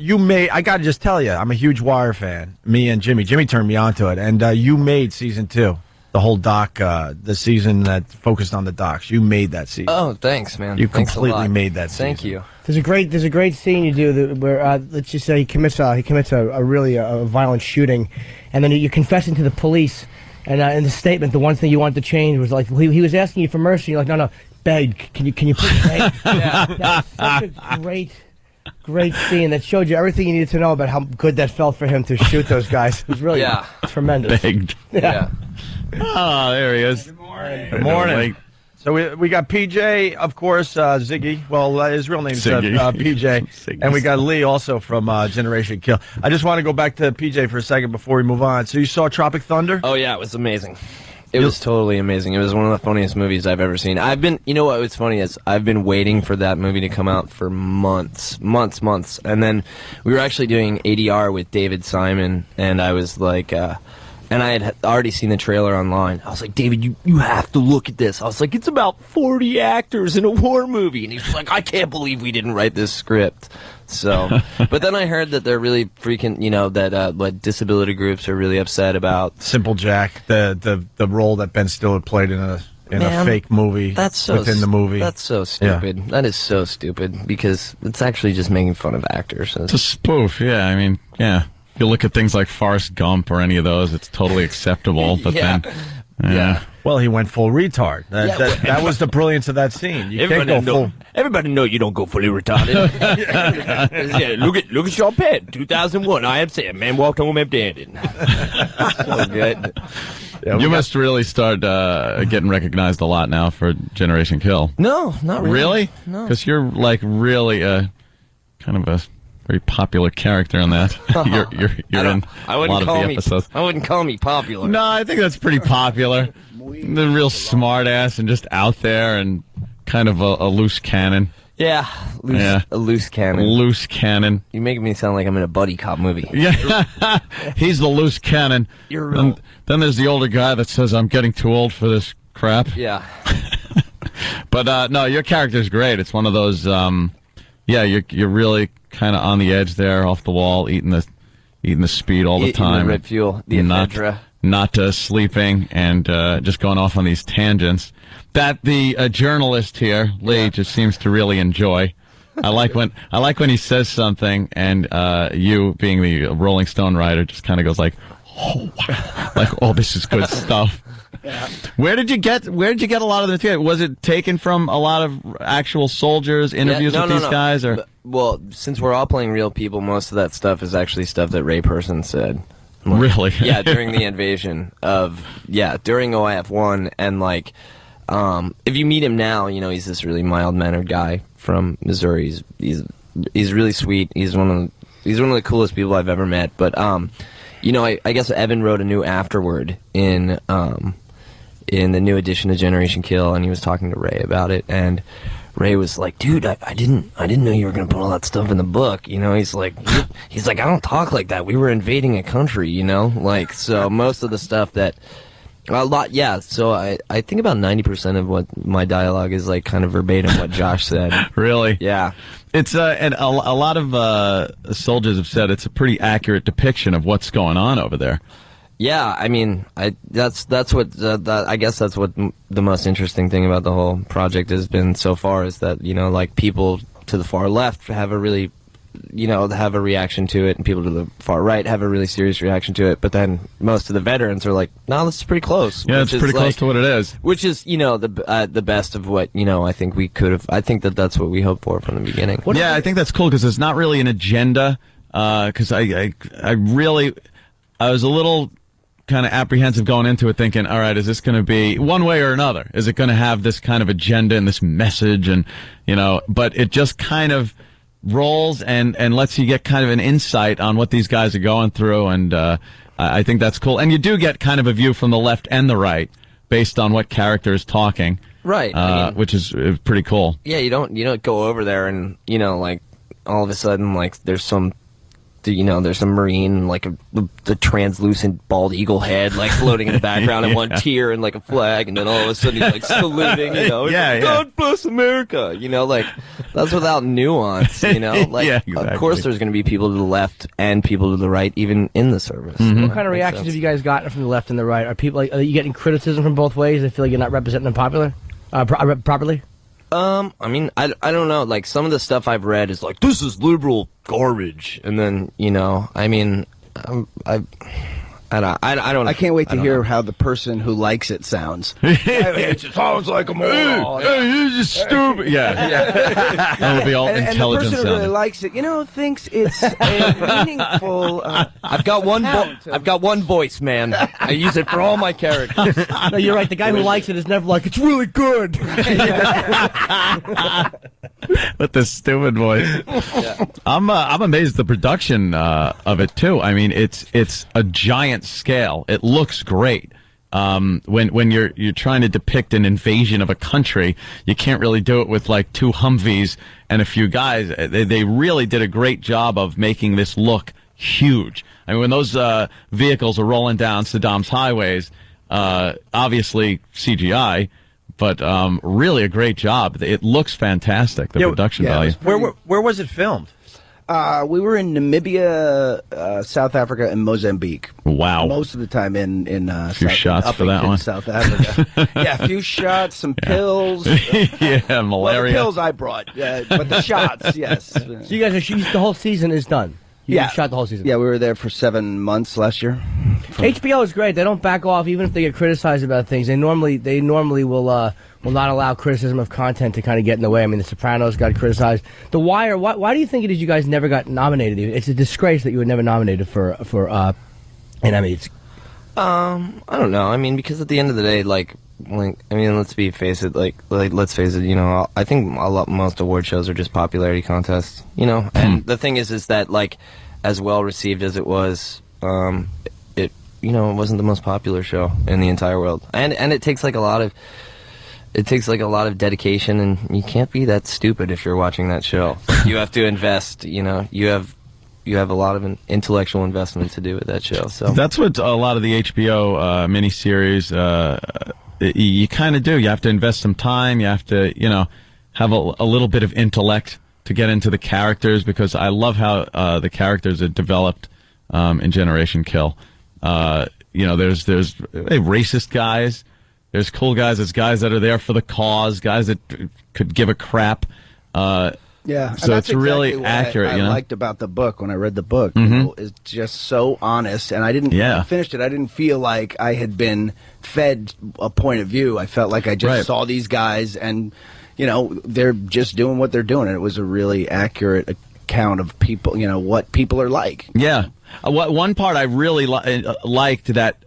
got to just tell you, I'm a huge Wire fan. Me and Jimmy. Jimmy turned me on to it, and you made season 2. The whole doc, the season that focused on the docs. You made that season. Oh, thanks, man. You Thanks completely a lot. made that season. Thank you. There's a great scene you do where let's just say he commits a really violent shooting, and then you're confessing to the police. And in the statement, the one thing you wanted to change was like he was asking you for mercy. You're like, no, beg. Can you please beg? That was such a great scene that showed you everything you needed to know about how good that felt for him to shoot those guys. It was really tremendous. Begged. Yeah. Oh, there he is. Good morning. So we got PJ, of course, Ziggy. Well, his real name's PJ. Ziggy. And we got Lee also from Generation Kill. I just want to go back to PJ for a second before we move on. So you saw Tropic Thunder? Oh, yeah, it was amazing. It was totally amazing. It was one of the funniest movies I've ever seen. You know what was funny is I've been waiting for that movie to come out for months. And then we were actually doing ADR with David Simon, and I was like, and I had already seen the trailer online. I was like, David, you have to look at this. I was like, it's about 40 actors in a war movie. And he was like, I can't believe we didn't write this script. So, but then I heard that they're really freaking, that disability groups are really upset about Simple Jack, the role that Ben Stiller played in a fake movie within the movie. That's so stupid. Yeah. That is so stupid because it's actually just making fun of actors. It's a spoof, yeah. I mean, yeah. You look at things like Forrest Gump or any of those, it's totally acceptable. But then, well, he went full retard. That was the brilliance of that scene. You can't go full. Everybody know you don't go fully retarded. Look at Sean Penn, 2001. I am saying, man walked home empty-handed. So good. Yeah, you must really start getting recognized a lot now for Generation Kill. No, not really. Really? No. Because you're like really kind of a very popular character in that. You're in a lot of the episodes. I wouldn't call me popular. No, I think that's pretty popular. The real smart ass and just out there and kind of a loose cannon. Yeah, a loose cannon. Loose cannon. You make me sound like I'm in a buddy cop movie. Yeah, he's the loose cannon. You're real. Then there's the older guy that says, I'm getting too old for this crap. Yeah. But no, your character's great. It's one of those, you're really kind of on the edge there, off the wall, eating the speed all the time. The red fuel, the ephedra. Not sleeping and just going off on these tangents that the journalist here, Lee, just seems to really enjoy. I like when he says something and you, being the Rolling Stone writer, just kind of goes like, oh, wow. Like, oh, this is good stuff. Yeah. Where did you get a lot of the material? Was it taken from a lot of actual soldiers, interviews with these guys, or? Well, since we're all playing real people, most of that stuff is actually stuff that Ray Person said. Really? Yeah, during the invasion during OIF1, and if you meet him now, he's this really mild-mannered guy from Missouri. He's really sweet. He's one of the coolest people I've ever met. But I guess Evan wrote a new afterword in the new edition of Generation Kill, and he was talking to Ray about it, and Ray was like, dude, I didn't know you were going to put all that stuff in the book. He's like, I don't talk like that. We were invading a country, so most of the stuff that, a lot, yeah. So I think about 90% of what my dialogue is like kind of verbatim what Josh said. Really? Yeah. It's, and a lot of soldiers have said it's a pretty accurate depiction of what's going on over there. Yeah, I mean, that's what I guess that's what the most interesting thing about the whole project has been so far is that people to the far left have a really have a reaction to it, and people to the far right have a really serious reaction to it. But then most of the veterans are like, "No, this is pretty close." Yeah, it's pretty close to what it is. Which is the best of what I think we could have. I think that's what we hoped for from the beginning. Yeah, I think that's cool because it's not really an agenda. Because I was a little kind of apprehensive going into it, thinking, all right, is this going to be one way or another? Is it going to have this kind of agenda and this message? And but it just kind of rolls and lets you get kind of an insight on what these guys are going through, and I think that's cool. And you do get kind of a view from the left and the right based on what character is talking, right? Which is pretty cool. Yeah, you don't go over there and all of a sudden there's some. There's some Marine, the translucent bald eagle head, floating in the background, and one tear and a flag, and then all of a sudden he's saluting, God bless America, that's without nuance, exactly. Of course there's going to be people to the left and people to the right, even in the service. Mm-hmm. What kind of reactions have you guys gotten from the left and the right? Are you getting criticism from both ways? They feel like you're not representing them properly? I mean, I don't know. Some of the stuff I've read is this is liberal garbage, and then I mean, I don't. I can't wait to hear how the person who likes it sounds. It sounds like a moron. Hey, you're just stupid. Yeah. That'll be all intelligent and the person who really sounding. likes it, thinks it's a meaningful. I've got one voice, man. I use it for all my characters. No, you're right. The guy who likes it is never like, it's really good. With the stupid voice. Yeah. I'm amazed at the production of it too. I mean, it's a giant scale. It looks great. When you're trying to depict an invasion of a country, you can't really do it with two Humvees and a few guys. They really did a great job of making this look huge. I mean, when those vehicles are rolling down Saddam's highways, obviously CGI, but really a great job. It looks fantastic, the production value. Where was it filmed? We were in Namibia, South Africa, and Mozambique. Wow! Most of the time in a few shots for that one. South Africa. Yeah, a few shots, some pills. Yeah, malaria. Well, the pills I brought, but the shots, yes. So you guys the whole season is done. You shot the whole season. Yeah, we were there for 7 months last year. HBO is great. They don't back off even if they get criticized about things. They normally will not allow criticism of content to kind of get in the way. I mean, The Sopranos got criticized. The Wire. Why do you think it is you guys never got nominated? It's a disgrace that you were never nominated for an Emmy. I don't know. I mean, because at the end of the day, like, I mean, let's face it, let's face it, you know, I think most award shows are just popularity contests, you know, and the thing is that, like, as well received as it was, it wasn't the most popular show in the entire world, and it takes like a lot of dedication, and you can't be that stupid if you're watching that show. You have to invest, you know, you have a lot of an intellectual investment to do with that show. So that's what a lot of the HBO miniseries you kind of do. You have to invest some time. You have to, you know, have a little bit of intellect to get into the characters, because I love how the characters are developed in Generation Kill. You know, there's racist guys. There's cool guys. There's guys that are there for the cause. Guys that could give a crap. Yeah, so it's really exactly accurate. I liked about the book when I read the book. You know, it's just so honest, and I didn't. When I finished it, I didn't feel like I had been fed a point of view. I felt like I just saw these guys, and you know, they're just doing what they're doing, and it was a really accurate account of people. You know, what people are like. Yeah, one part I really liked that.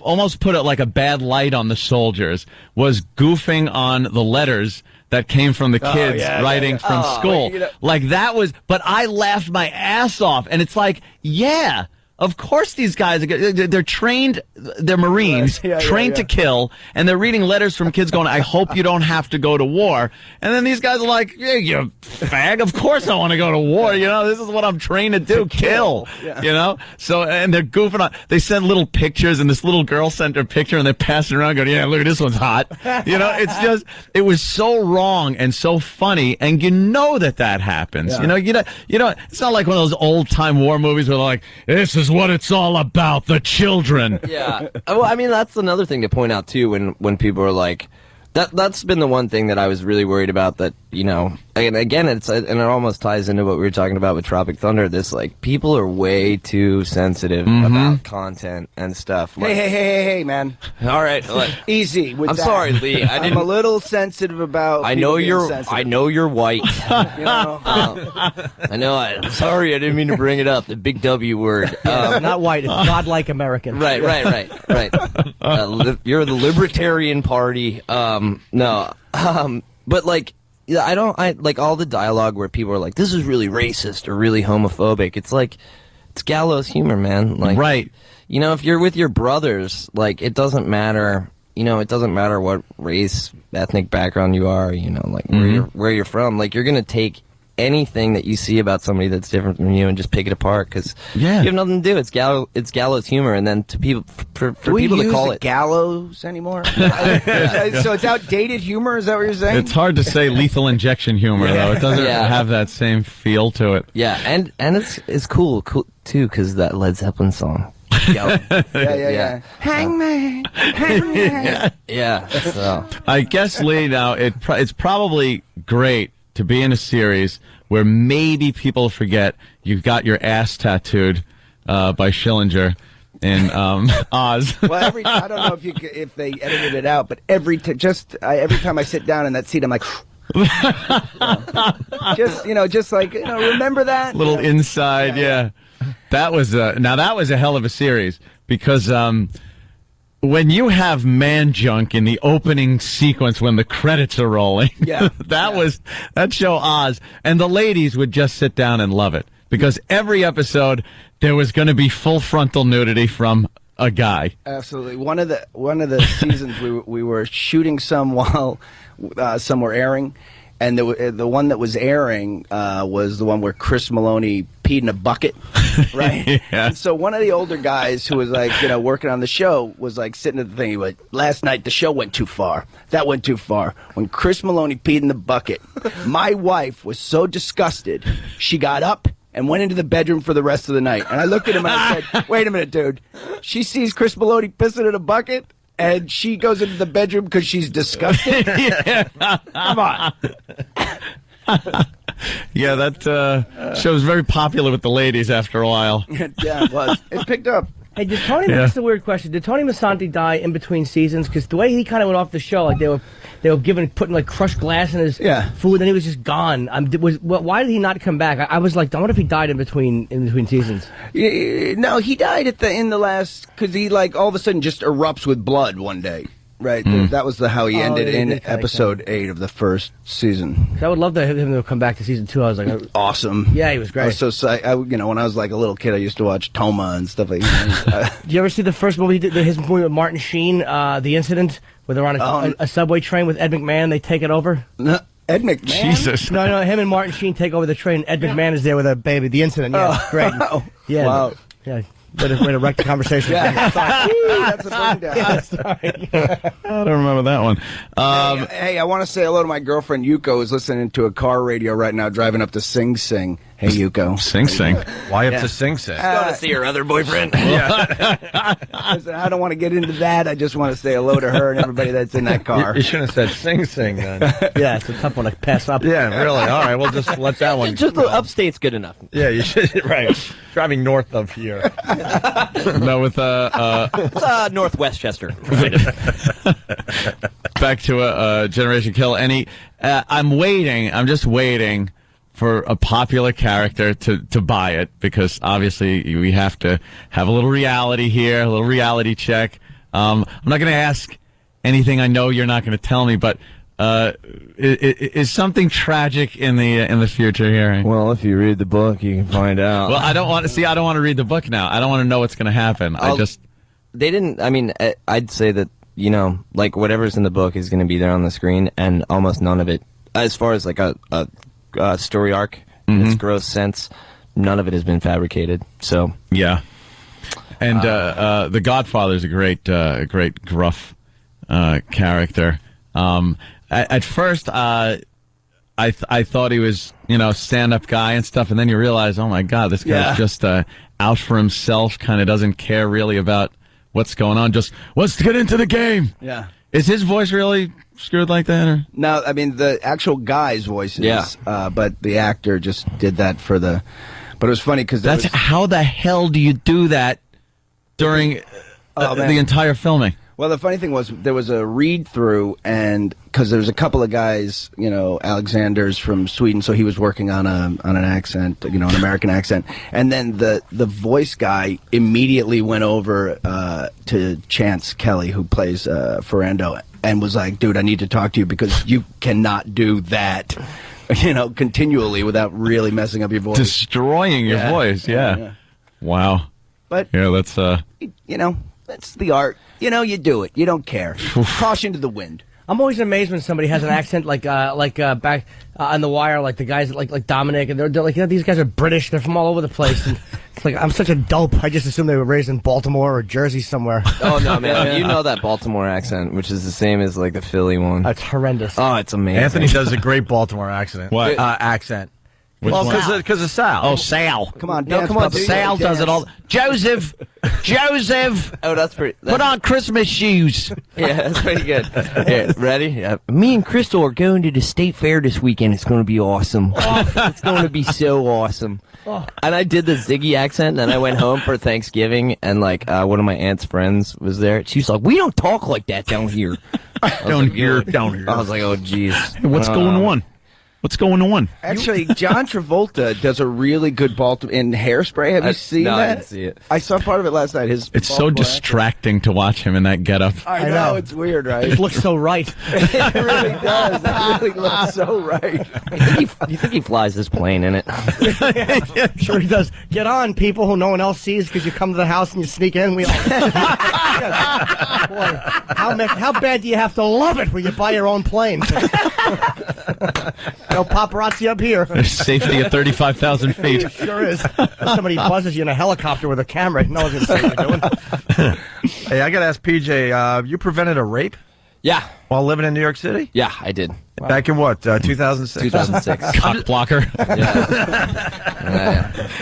Almost put it like a bad light on the soldiers was goofing on the letters that came from the kids writing from school. You know, like that was, but I laughed my ass off, and it's like, yeah, of course these guys, they're trained, they're Marines, trained to kill, and they're reading letters from kids going, I hope you don't have to go to war. And then these guys are like, yeah, you fag, of course I want to go to war, you know, this is what I'm trained to do, kill. You know? So, and they're goofing on, they send little pictures, and this little girl sent her picture, and they're passing around going, yeah, look at this one's hot. You know, it's just, it was so wrong and so funny, and you know that happens. You know, it's not like one of those old-time war movies where they're like, this is what it's all about, the children. Yeah. Well, I mean, that's another thing to point out, too, when people are like, that's been the one thing that I was really worried about, that, you know, and again, and it almost ties into what we were talking about with Tropic Thunder, this, like, people are way too sensitive about content and stuff. Like, hey, man. All right. Easy with I'm that. sorry, Lee. I'm a little sensitive about I know you're white. You know? I know. I'm sorry, I didn't mean to bring it up. The big W word. Not white. It's godlike American. Right. You're the Libertarian Party. No. But like, I like all the dialogue where people are like, this is really racist or really homophobic. It's like, it's gallows humor, man. Like, right. You know, if you're with your brothers, like, it doesn't matter. You know, it doesn't matter what race, ethnic background you are. You know, like where you're from. Like, you're gonna take anything that you see about somebody that's different from you and just pick it apart, because you have nothing to do. It's gallows humor, and then to people, for people to call it gallows anymore. So it's outdated humor. Is that what you're saying? It's hard to say lethal injection humor though. It doesn't have that same feel to it. Yeah, and it's cool too, because that Led Zeppelin song. Yeah. Hangman. Yeah. So I guess, Lee, now it's probably great to be in a series where maybe people forget you got your ass tattooed by Schillinger in Oz. Well, I don't know if they edited it out, but every time I sit down in that seat, I'm like, just like, remember that little inside, yeah. That was a hell of a series, because when you have man junk in the opening sequence when the credits are rolling, that show Oz, and the ladies would just sit down and love it, because every episode there was going to be full frontal nudity from a guy. Absolutely. One of the seasons we were shooting some while some were airing, and the one that was airing was the one where Chris Maloney peed in a bucket, right? And so one of the older guys who was like, working on the show was like sitting at the thing. He went, last night the show went too far. That went too far. When Chris Maloney peed in the bucket, my wife was so disgusted, she got up and went into the bedroom for the rest of the night. And I looked at him and I said, wait a minute, dude. She sees Chris Maloney pissing in a bucket, and she goes into the bedroom because she's disgusted? Come on. Yeah, that show was very popular with the ladies after a while. Yeah, it was. It picked up. Hey, did Tony? This is a weird question. Did Tony Masanti die in between seasons? Because the way he kind of went off the show, like they were putting like crushed glass in his food, and he was just gone. Why did he not come back? I was like, I wonder if he died in between seasons. No, he died in the last, because he like all of a sudden just erupts with blood one day. Right. That was how he ended in episode 8 of the first season. I would love to have him to come back to season 2. I was like, awesome. Yeah, he was great. I was so psyched. When I was like a little kid, I used to watch Toma and stuff like that. Did you ever see the first movie, his movie with Martin Sheen, The Incident, where they're on a subway train with Ed McMahon? They take it over. No, Ed McMahon. Jesus. No, him and Martin Sheen take over the train. Ed McMahon is there with a baby. The Incident. Yeah, great. Yeah. Wow. Yeah. Way to wreck the conversation. Yeah. That's a bring down. Yeah, sorry. I don't remember that one. Hey, I want to say hello to my girlfriend Yuko, who's listening to a car radio right now, driving up to Sing Sing. Hey, Yuko. Sing Sing. Why up to Sing Sing? Go to see your other boyfriend. Listen, I don't want to get into that. I just want to say hello to her and everybody that's in that car. You shouldn't have said Sing Sing then. Yeah, it's a tough one to pass up. Yeah, really. All right, we'll just let that one. Just the upstate's good enough. Yeah, you should. Right. Driving north of here. No, with It's North Westchester. back to Generation Kill. I'm just waiting for a popular character to buy it, because obviously we have to have a little reality here, a little reality check. I'm not going to ask anything I know you're not going to tell me, but is something tragic in the future here? Well, if you read the book, you can find out. Well, I don't want to read the book now. I don't want to know what's going to happen. They didn't. I mean, I'd say that like whatever's in the book is going to be there on the screen, and almost none of it, as far as like a story arc in its gross sense, none of it has been fabricated. So yeah, and the Godfather is a great gruff character. At first, I thought he was stand-up guy and stuff, and then you realize, oh my God, this guy's just out for himself. Kind of doesn't care really about what's going on. Just wants to get into the game. Yeah. Is his voice really screwed like that? Or? No, I mean, the actual guy's voice is, but the actor just did that for the... But it was funny because... How the hell do you do that during the entire filming? Well, the funny thing was there was a read-through, and because there's a couple of guys, Alexander's from Sweden, so he was working on an accent, an American accent, and then the voice guy immediately went over to Chance Kelly, who plays Ferrando, and was like, "Dude, I need to talk to you because you cannot do that, continually without really messing up your voice, destroying your voice." Yeah. Wow. But that's that's the art. You do it. You don't care. Caution to the wind. I'm always amazed when somebody has an accent like back on The Wire, like the guys like Dominic, and they're like, these guys are British. They're from all over the place. And it's like, I'm such a dope. I just assumed they were raised in Baltimore or Jersey somewhere. Oh no, man! You know that Baltimore accent, which is the same as like the Philly one. It's horrendous. Oh, it's amazing. Anthony does a great Baltimore accent. What accent? Well, because of Sal. Oh, Sal. Come on, no, come on. Sal does it all. Joseph. Oh, that's pretty. Put on Christmas shoes. Yeah, that's pretty good. Yeah, ready? Yeah. Me and Crystal are going to the state fair this weekend. It's going to be awesome. It's going to be so awesome. And I did the Ziggy accent, and I went home for Thanksgiving, and like one of my aunt's friends was there. She's like, "We don't talk like that down here." Down here. I was like, "Oh, geez, what's going on?" What's going on? Actually, John Travolta does a really good Baltimore in Hairspray. Have you seen that? I didn't see it. I saw part of it last night. It's so distracting to watch him in that getup. I know, it's weird, right? It looks so right. It really does. It really looks so right. You think he flies this plane in it? Sure he does. Get on, people who no one else sees because you come to the house and you sneak in. We all... Boy, how bad do you have to love it when you buy your own plane? No paparazzi up here. There's safety at 35,000 feet. Sure is. Somebody buzzes you in a helicopter with a camera. No one's going to see what you're doing. Hey, I got to ask PJ, you prevented a rape? Yeah. While living in New York City? Yeah, I did. Wow. Back in what, 2006? 2006. Cock blocker.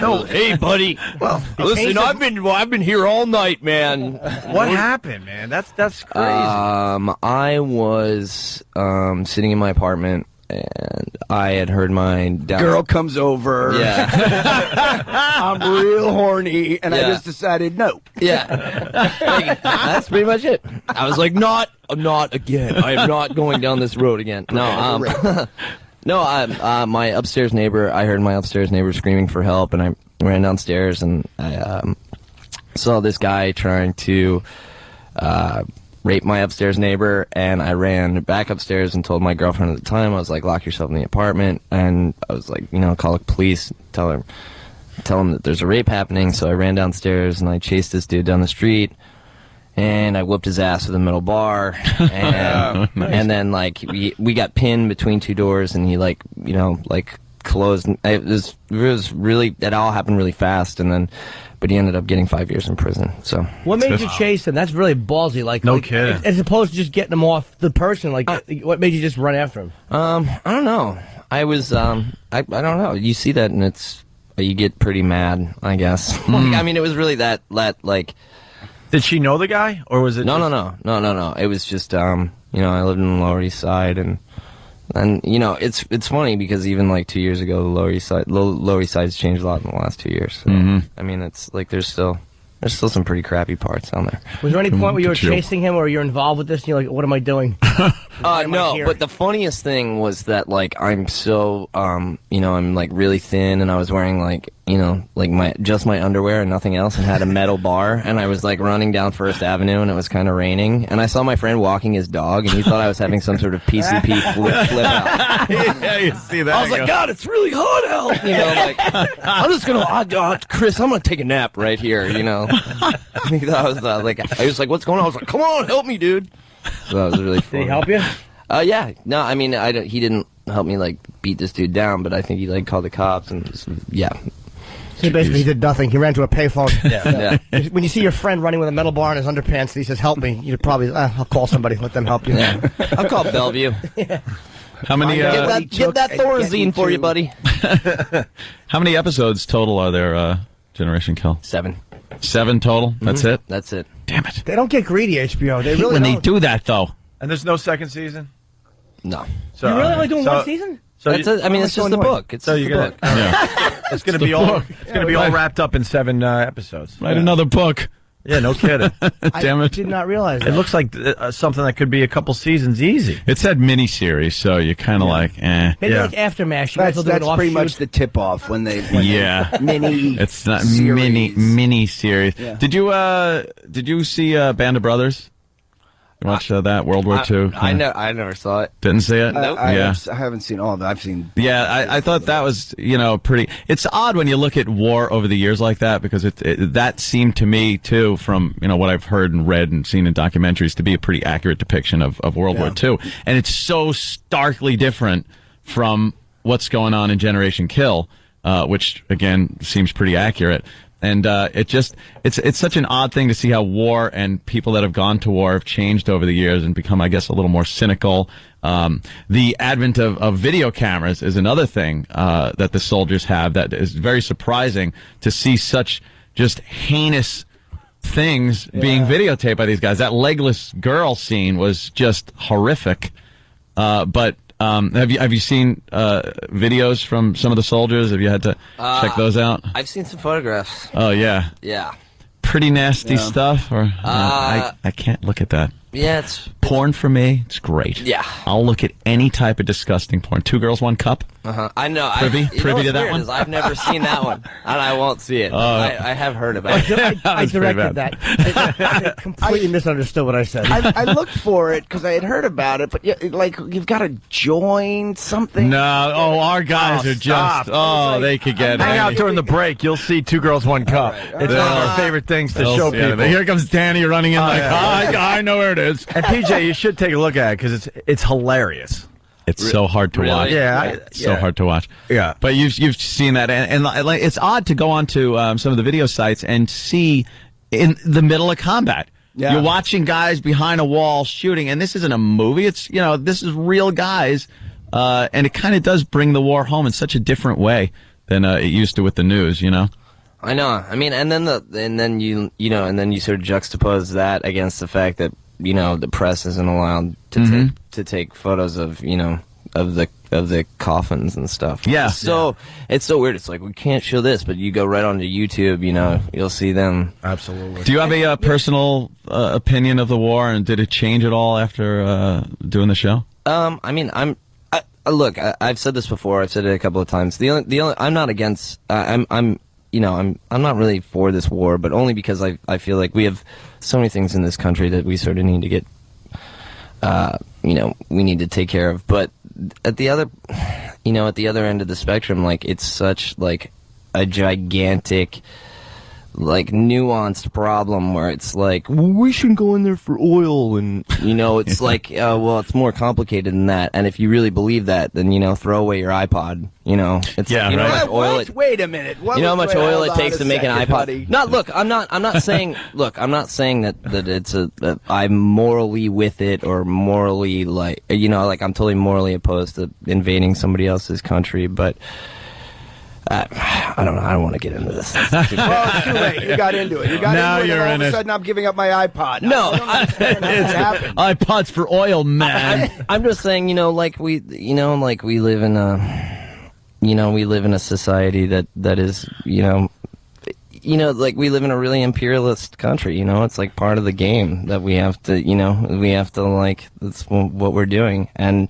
No, hey, buddy. Well, listen, I've been here all night, man. What happened, man? That's crazy. I was sitting in my apartment, and I had heard my girl comes over. Yeah. I'm real horny, and I just decided no. Yeah. That's pretty much it. I was like, not again. I am not going down this road again. No, my upstairs neighbor, I heard my upstairs neighbor screaming for help, and I ran downstairs, and I saw this guy trying to raped my upstairs neighbor, and I ran back upstairs and told my girlfriend at the time, I was like, lock yourself in the apartment, and I was like, call the police, tell them that there's a rape happening. So I ran downstairs and I chased this dude down the street, and I whooped his ass with a metal bar, and and then like we got pinned between two doors, and he closed. It was really, it all happened really fast, but he ended up getting 5 years in prison. So what made you chase him? That's really ballsy. No kidding. As opposed to just getting him off the person. What made you just run after him? I don't know. I was I don't know. You see that, and you get pretty mad, I guess. It was really that like. Did she know the guy, or was it? No. It was just I lived in the Lower East Side, and it's funny because even like 2 years ago, the Lower East Side's changed a lot in the last 2 years. So, it's like there's still some pretty crappy parts down there. Was there any point where you were chasing him, or you're involved with this, and you're like, what am I doing? No, but the funniest thing was that like I'm so I'm like really thin, and I was wearing like my underwear and nothing else, and had a metal bar, and I was like running down First Avenue, and it was kind of raining, and I saw my friend walking his dog, and he thought I was having some sort of PCP flip out. Yeah, you see that. I was like, God, it's really hot out. I'm just gonna, Chris, I'm gonna take a nap right here. I was like, what's going on? I was like, come on, help me, dude. So that was really fun. Did he help you? Yeah. No, he didn't help me like beat this dude down, but I think he like called the cops and just, yeah. So basically he did nothing. He ran to a payphone. Yeah. When you see your friend running with a metal bar in his underpants and he says, help me, you'd probably, I'll call somebody, let them help you. Yeah. I'll call Bellevue. How many? Get that Thorazine for you, buddy. How many episodes total are there? Generation Kill. 7. 7 total. That's it. That's it. Damn it! They don't get greedy, HBO. They really when don't. they do that though. And there's no second season. No. So, you're really only doing one season? So it's just the book. It's just the book. Yeah. It's going to be all. It's going to be all wrapped up in 7 episodes. Write another book. Yeah, no kidding. Damn it! I did not realize that. It looks like something that could be a couple seasons easy. It said mini-series, so you're kind of like, eh. Maybe like Aftermath. That's pretty much the tip-off when they mini. It's not series. mini series. Yeah. Did you see Band of Brothers? You watch that World War II? I never saw it. Didn't see it? Nope. I haven't seen all of it. I've seen. Yeah, I thought that was pretty. It's odd when you look at war over the years like that, because that seemed to me too, from what I've heard and read and seen in documentaries, to be a pretty accurate depiction of World War II, and it's so starkly different from what's going on in Generation Kill, which again seems pretty accurate. And it's such an odd thing to see how war and people that have gone to war have changed over the years and become, I guess, a little more cynical. The advent of video cameras is another thing that the soldiers have that is very surprising to see such just heinous things being videotaped by these guys. That legless girl scene was just horrific. But have you seen videos from some of the soldiers? Have you had to check those out? I've seen some photographs. Oh yeah. Yeah. Pretty nasty stuff. Or I can't look at that. Yeah, it's porn for me. It's great. Yeah. I'll look at any type of disgusting porn. 2 Girls, 1 Cup. I know. Privy to that one? I've never seen that one, and I won't see it. I have heard about it. I directed that. I completely misunderstood what I said. I looked for it because I had heard about it, but you've got to join something. No, our guys are just. They could get. Hang out during the break. You'll see 2 Girls, 1 Cup. It's one of our favorite things to show people. Here comes Danny running in I know where it is. And PJ, you should take a look at it because it's hilarious. It's so hard to watch. Yeah, so hard to watch. Yeah, but you've seen that, and it's odd to go onto some of the video sites and see in the middle of combat. Yeah. You're watching guys behind a wall shooting, and this isn't a movie. It's this is real guys, and it kind of does bring the war home in such a different way than it used to with the news. I know. I mean, and then you sort of juxtapose that against the fact that the press isn't allowed to take photos of the coffins and stuff. Yeah. It's so weird. It's like we can't show this, but you go right onto YouTube, you'll see them. Absolutely. Do you have a personal opinion of the war, and did it change at all after doing the show? I mean, I've said this before. I've said it a couple of times. I'm not against. I'm I'm not really for this war, but only because I feel like we have so many things in this country that we sort of need to get, we need to take care of. But at the other end of the spectrum, like, it's such like a gigantic, like, nuanced problem where it's like, we shouldn't go in there for oil, and it's like, well, it's more complicated than that. And if you really believe that, then throw away your iPod. It's how much oil Wait a minute. how much oil it takes to make an iPod. Buddy. No, look, I'm not saying that it's that I'm morally with it or morally like I'm totally morally opposed to invading somebody else's country, but. I don't know. I don't want to get into this. Well, it's too late. You got into it. Now into it, you're and all in of a it. sudden I'm giving up my iPod. No, iPods for oil, man. I'm just saying, we live in a society that is, like, we live in a really imperialist country. It's like part of the game that we have to, like, that's what we're doing. And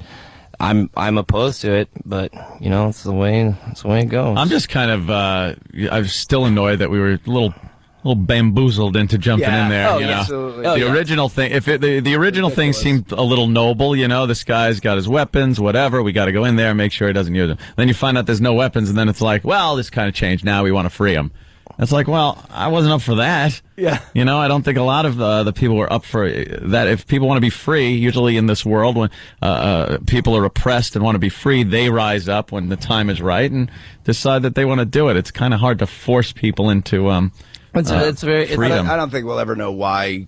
I'm opposed to it, but it's the way it goes. I'm just kind of I'm still annoyed that we were a little bamboozled into jumping in there. Absolutely. The original thing, the original thing seemed a little noble. This guy's got his weapons, whatever. We got to go in there and make sure he doesn't use them. Then you find out there's no weapons, and then it's like, well, this kind of changed. Now we want to free him. It's like, well, I wasn't up for that. Yeah. I don't think a lot of the people were up for that. If people want to be free, usually in this world, when people are oppressed and want to be free, they rise up when the time is right and decide that they want to do it. It's kind of hard to force people into it's very freedom. I don't think we'll ever know why.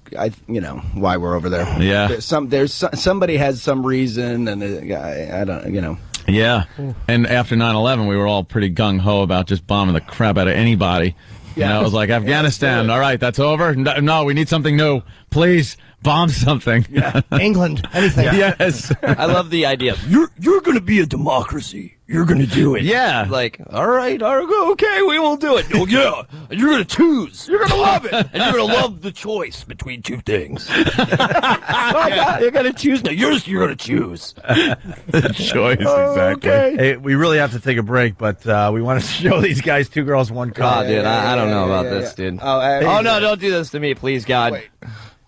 Why we're over there. Yeah. Somebody has some reason, and I don't. Yeah. And after 9/11, we were all pretty gung-ho about just bombing the crap out of anybody. Yeah. It was like, Afghanistan, all right, that's over? No, we need something new. Please, bomb something. Yeah. England, anything. Yes. I love the idea. You're going to be a democracy. You're going to do it. Yeah. Like, all right, okay, we won't do it. Oh, yeah. And you're going to choose. You're going to love it. And you're going to love the choice between two things. You're going to choose. No, you're going to choose. The choice, exactly. Okay. Hey, we really have to take a break, but we wanted to show these guys 2 Girls, 1 Cup. Oh, dude, I don't know about this, dude. Oh, no, don't do this to me, please, God. Wait.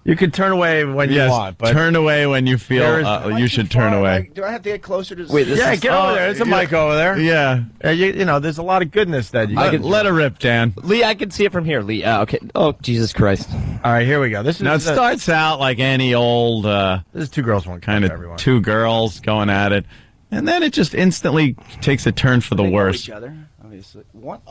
You can turn away when you want, but turn away when you feel you should turn away. Do I have to get closer to? Wait, get over there. There's a mic over there. Yeah. There's a lot of goodness that you can let her rip, Dan. Lee, I can see it from here. Lee, okay. Oh, Jesus Christ. All right, here we go. This is Now, it starts out like any old this is 2 Girls, 1 Cup. kind everyone. of 2 girls going at it, and then it just instantly takes a turn for the They know worse. each other, obviously. What?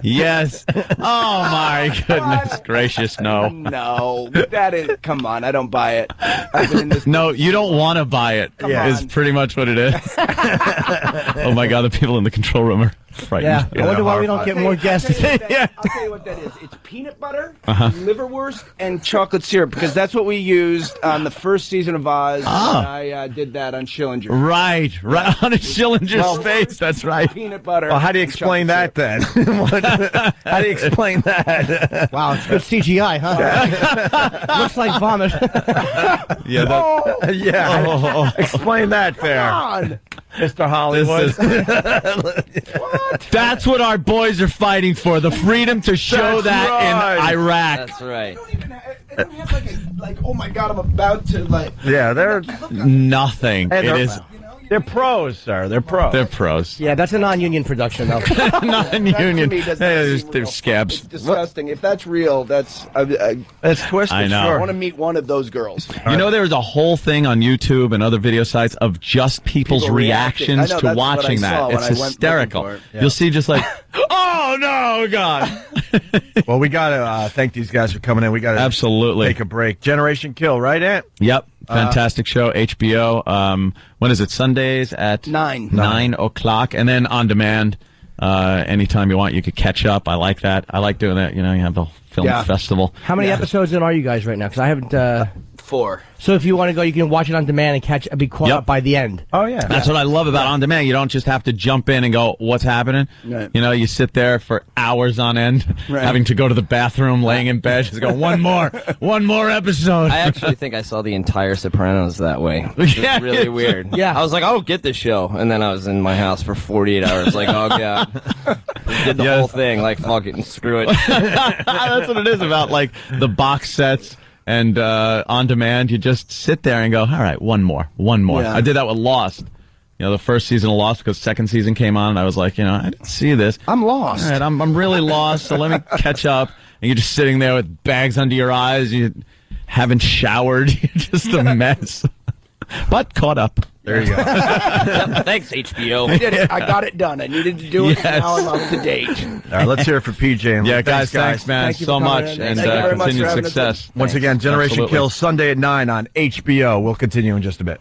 Yes. Oh my goodness gracious, no. No, that is. Come on, I don't buy it. I've been in this. No, you don't want to buy it. Is pretty much what it is. Oh my God, the people in the control room are frightened. Yeah, I wonder why we don't get more guests. I'll tell you what that is. It's peanut butter, liverwurst, and chocolate syrup, because that's what we used on the first season of Oz. Ah. I did that on Schillinger. Right on a Schillinger's face. That's right. Peanut butter. Well, how do you explain that then? How do you explain that? Wow, it's good CGI, huh? Looks like vomit. Yeah. Explain that there, Mr. Hollywood. That's what our boys are fighting for, the freedom to show that in Iraq. That's right. They don't have like, oh my God, I'm about to Yeah, they're Nothing. And It is. they're pros, sir. They're pros. They're pros. Yeah, that's a non-union production, though. Non-union. That to me does not seem They're real. scabs. It's disgusting. If that's real, that's twisted. I know. I want to meet one of those girls. You know, there's a whole thing on YouTube and other video sites of just people's People reacting. reactions I know, to that's what watching I saw that. when It's I went hysterical. looking for it. You'll see just like, oh no, God. Well, we got to thank these guys for coming in. We got to Absolutely take a break. Generation Kill, right, Ant? Yep. Fantastic show, HBO. When is it? Sundays at 9 o'clock, and then on demand. Anytime you want, you could catch up. I like that. I like doing that. You know, you have the film festival. How many episodes in are you guys right now? Because I haven't. 4. So if you want to go, you can watch it on demand and be caught up by the end. Oh, yeah. That's what I love about on demand. You don't just have to jump in and go, what's happening? Right. You know, you sit there for hours on end, having to go to the bathroom, laying in bed, just go, one more episode. I actually think I saw the entire Sopranos that way. It's really weird. Yeah. I was like, I'll get this show. And then I was in my house for 48 hours, like, oh, God. Did the whole thing, like, fuck it and screw it. That's what it is about, like, the box sets. And on demand, you just sit there and go, all right, one more. Yeah. I did that with Lost. You know, the first season of Lost, because second season came on, and I was like, you know, I didn't see this. I'm lost. All right, I'm really lost, so let me catch up. And you're just sitting there with bags under your eyes. You haven't showered. You're just a mess. But caught up. There you go. Yep, thanks, HBO. I did it. I got it done. I needed to do it. Yes. And now I'm up to date. All right, let's hear it for PJ. And Yeah, Lee. thanks, man, Thank you so for coming much. in. And Thank you very much continued for having us success. in. Once again, Generation Absolutely. Kill, Sunday at 9 on HBO. We'll continue in just a bit.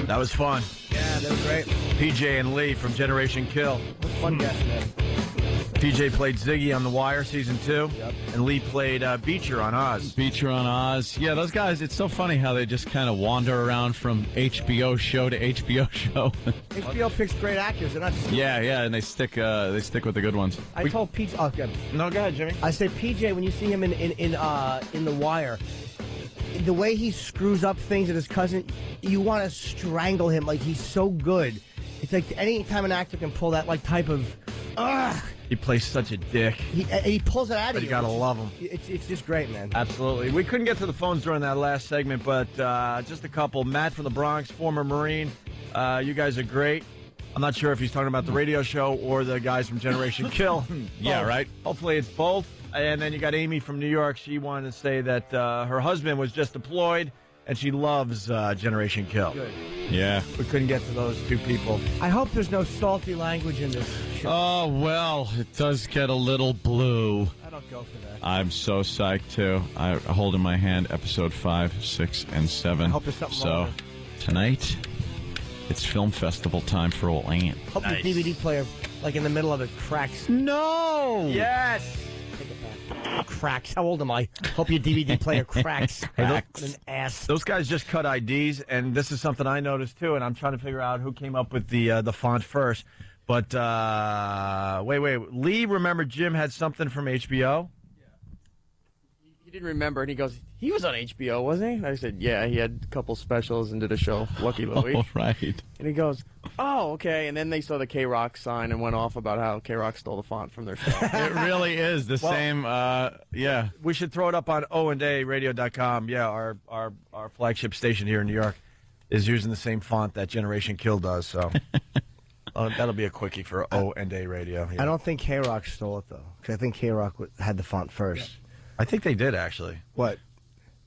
That was fun. Yeah, that was great. PJ and Lee from Generation Kill. Fun guest, man. PJ played Ziggy on The Wire, Season 2. Yep. And Lee played Beecher on Oz. Beecher on Oz. Yeah, those guys, it's so funny how they just kind of wander around from HBO show to HBO show. HBO picks great actors. They're not. yeah, and they stick with the good ones. I told PJ. Oh, good. No, go ahead, Jimmy. I say PJ when you see him in The Wire, the way he screws up things with his cousin, you want to strangle him. Like he's so good. It's like any time an actor can pull that type of, He plays such a dick. he pulls it out of But you. you gotta love him. It's just great, man. Absolutely. We couldn't get to the phones during that last segment, but just a couple. Matt from the Bronx, former Marine. You guys are great. I'm not sure if he's talking about the radio show or the guys from Generation Kill. Yeah, Both. right. Hopefully it's both. And then you got Amy from New York. She wanted to say that her husband was just deployed, and she loves Generation Kill. Good. Yeah. We couldn't get to those two people. I hope there's no salty language in this show. Oh, well, it does get a little blue. I don't go for that. I'm so psyched, too. I hold in my hand episode 5, 6, and 7. I hope there's something so, wrong. tonight, it's film festival time for old Ann. Hope your DVD player, in the middle of it, cracks. No! Yes! Take it back. Cracks. How old am I? Hope your DVD player cracks. An ass. Those guys just cut IDs, and this is something I noticed too, and I'm trying to figure out who came up with the font first. But wait. Lee, remember Jim had something from HBO? He didn't remember, and he goes, he was on HBO, wasn't he? And I said, yeah, he had a couple specials and did a show, Lucky Louie. Oh, right. And he goes, oh, okay. And then they saw the K-Rock sign and went off about how K-Rock stole the font from their show. It really is the same, yeah. We should throw it up on oandradio.com. Yeah, our flagship station here in New York is using the same font that Generation Kill does, so that'll be a quickie for O&A Radio. Yeah. I don't think K-Rock stole it, though, because I think K-Rock had the font first. Yeah. I think they did, actually. What?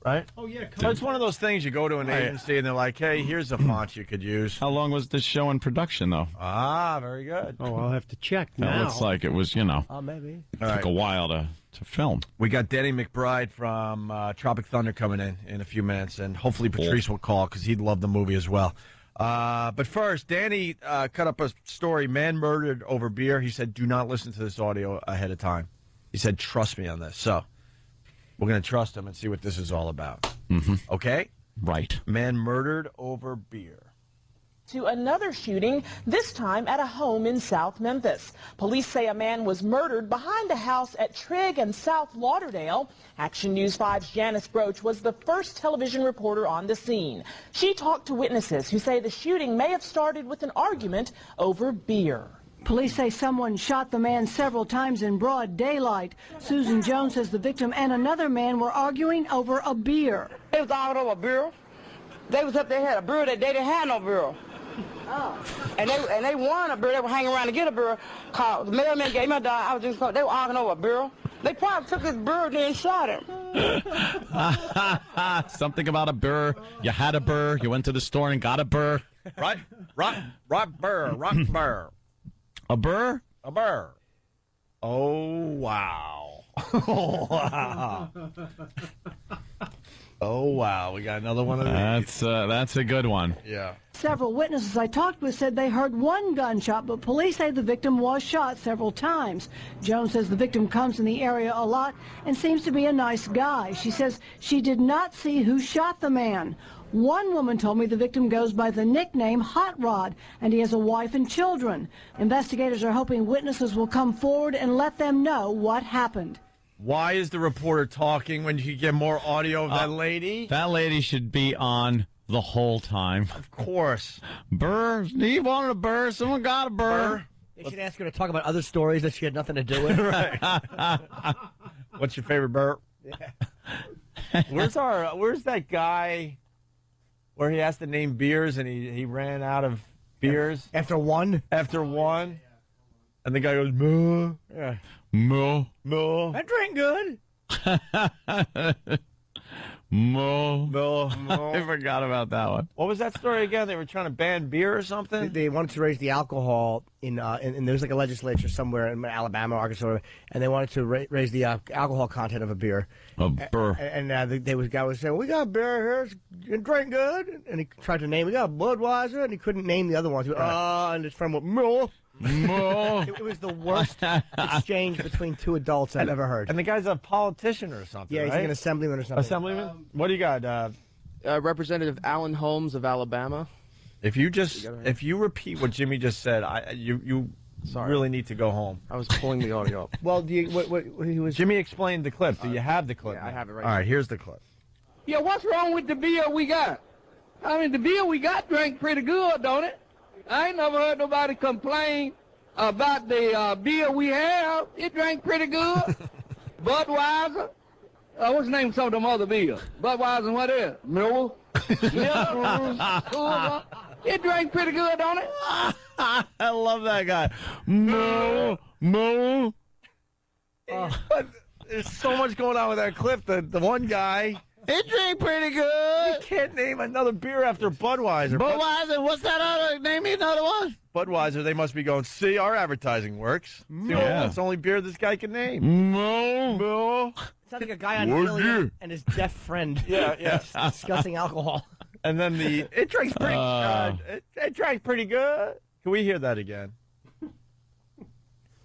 Right? Oh, yeah. So it's one of those things you go to an agency and they're like, hey, here's a font you could use. How long was this show in production, though? Ah, very good. Oh, I'll have to check It now. looks like it was, Oh, maybe. it took a while to film. We got Danny McBride from Tropic Thunder coming in a few minutes, and hopefully Patrice will call because he'd love the movie as well. But first, Danny cut up a story, man murdered over beer. He said, do not listen to this audio ahead of time. He said, trust me on this. So we're going to trust him and see what this is all about. Mm-hmm. Okay? Right. Man murdered over beer. To another shooting, this time at a home in South Memphis. Police say a man was murdered behind a house at Trigg and South Lauderdale. Action News 5's Janice Broach was the first television reporter on the scene. She talked to witnesses who say the shooting may have started with an argument over beer. Police say someone shot the man several times in broad daylight. Susan Jones says the victim and another man were arguing over a beer. They was arguing over a beer. They was up there, had a beer that they didn't have no beer. Oh. And they won a beer. They were hanging around to get a beer. Called the mailman gave me a dime. I was just they were arguing over a beer. They probably took his beer and then shot him. Something about a burr. You had a burr. You went to the store and got a burr. Right? Rock burr. A burr? A burr. Oh, wow. Wow. Oh, wow. We got another one of these. That's a good one. Yeah. Several witnesses I talked with said they heard one gunshot, but police say the victim was shot several times. Jones says the victim comes in the area a lot and seems to be a nice guy. She says she did not see who shot the man. One woman told me the victim goes by the nickname Hot Rod, and he has a wife and children. Investigators are hoping witnesses will come forward and let them know what happened. Why is the reporter talking when you get more audio of that lady? That lady should be on the whole time. Of course. Burr. Steve wanted a burr. Someone got a burr. They should ask her to talk about other stories that she had nothing to do with. What's your favorite burr? Yeah. Where's that guy where he has to name beers and he ran out of beers? After one? After one. And the guy goes, moo. Yeah. Moo. Moo. I drink good. Moo. I forgot about that one. What was that story again? They were trying to ban beer or something? They wanted to raise the alcohol in there's like a legislature somewhere in Alabama, Arkansas, and they wanted to raise the alcohol content of a beer. A beer. And the guy was saying, "We got beer here, you drink good," and he tried to name. We got Budweiser, and he couldn't name the other ones. And his friend went, "Moo." It was the worst exchange between two adults I've ever heard. And the guy's a politician or something. Yeah, he's right? like an assemblyman or something. Assemblyman? What do you got? Representative Alan Holmes of Alabama. If you repeat what Jimmy just said, you really need to go home. I was pulling the audio up. Well, he was Jimmy explained the clip. Do you have the clip? Yeah, I have it right All right, now. here's the clip. Yeah, what's wrong with the beer we got? I mean, the beer we got drank pretty good, don't it? I ain't never heard nobody complain about the beer we have. It drank pretty good. Budweiser. What's the name of some of them other beers? Budweiser and what else? Miller. It drank pretty good, don't it? I love that guy. Moo. But there's so much going on with that clip. The one guy, it drank pretty good. You can't name another beer after Budweiser. Budweiser, what's that other? Name me another one. Budweiser, they must be going, see, our advertising works. Yeah. It's the only beer this guy can name. Moo. It's like a guy on Philly and his deaf friend. Yeah. Discussing alcohol. And then it drinks pretty good. It drank pretty good. Can we hear that again?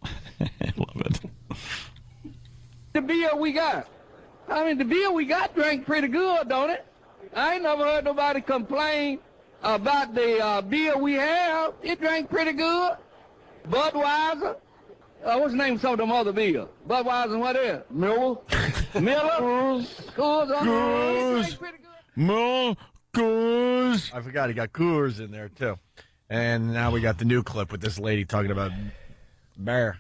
I love it. The beer we got. I mean, the beer we got drank pretty good, don't it? I ain't never heard nobody complain about the beer we have. It drank pretty good. Budweiser. What's the name of some of them other beers? Budweiser and what else? Miller. Coors. More Coors. I forgot he got Coors in there, too. And now we got the new clip with this lady talking about bear.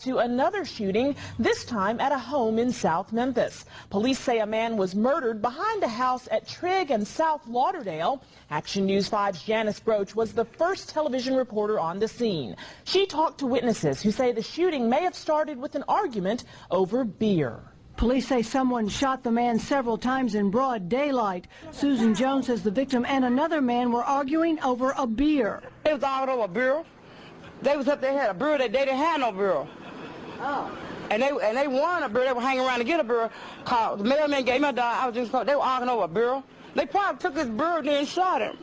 To another shooting, this time at a home in South Memphis. Police say a man was murdered behind a house at Trigg and South Lauderdale. Action News 5's Janice Broach was the first television reporter on the scene. She talked to witnesses who say the shooting may have started with an argument over beer. Police say someone shot the man several times in broad daylight. Susan Jones says the victim and another man were arguing over a beer. They was arguing over a beer. They was up there had a beer that they didn't have no beer. Oh. And they won a beer. They were hanging around to get a beer. The mailman gave me a dime. I was just they were arguing over a beer. They probably took his beer and then shot him.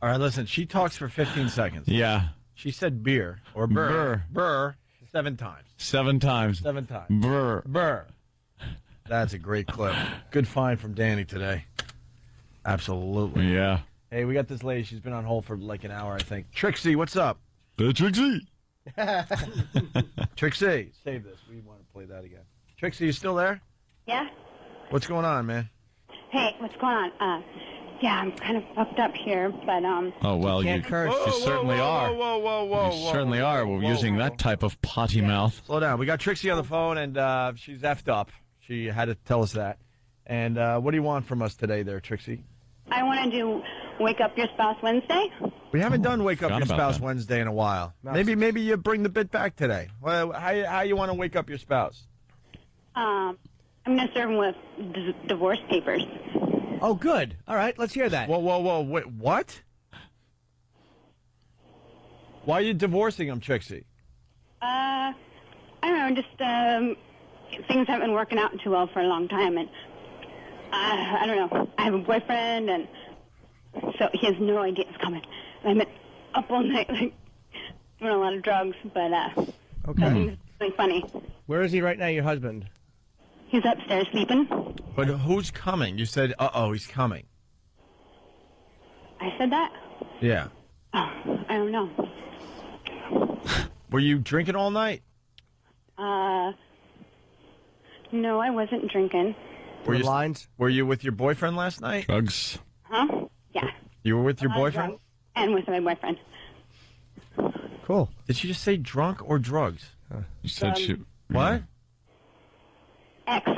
All right, listen. She talks for 15 seconds. Yeah. She said beer or burr. Burr 7 times. 7 times. 7 times. Burr. That's a great clip. Good find from Danny today. Absolutely. Yeah. Hey, we got this lady. She's been on hold for like an hour, I think. Trixie, what's up? Trixie. Trixie, save this. We want to play that again. Trixie, you still there? Yeah? What's going on, man? Hey, what's going on? Yeah, I'm kind of fucked up here, but, Oh, well, you certainly are. Whoa. You certainly are. We're using that type of potty mouth. Slow down. We got Trixie on the phone, and she's effed up. She had to tell us that. And what do you want from us today there, Trixie? I want to do Wake Up Your Spouse Wednesday. We haven't done Wake Up Your about Spouse that. Wednesday in a while. Maybe you bring the bit back today. Well, how you want to wake up your spouse? I'm going to serve him with divorce papers. Oh, good. All right, let's hear that. Whoa. Wait, what? Why are you divorcing him, Trixie? I don't know, just things haven't been working out too well for a long time, and I don't know. I have a boyfriend, and so he has no idea it's coming. I'm up all night, like, doing a lot of drugs, but nothing's really funny. Where is he right now, your husband? He's upstairs sleeping. But who's coming? You said, he's coming. I said that? Yeah. Oh, I don't know. Were you drinking all night? No, I wasn't drinking. Were you with your boyfriend last night? Drugs. Huh? Yeah. You were with your boyfriend? Drunk and with my boyfriend. Cool. Did she just say drunk or drugs? You said she... What? X.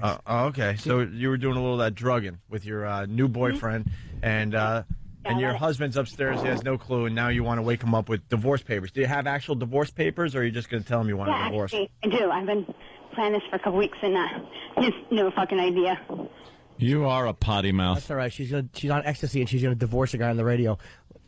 Oh, okay. So you were doing a little of that drugging with your new boyfriend, and your husband's upstairs. He has no clue, and now you want to wake him up with divorce papers. Do you have actual divorce papers, or are you just going to tell him you want a divorce? Actually, I do. I've been planning this for a couple weeks, and he has no fucking idea. You are a potty mouth. That's all right. She's on ecstasy, and she's going to divorce a guy on the radio.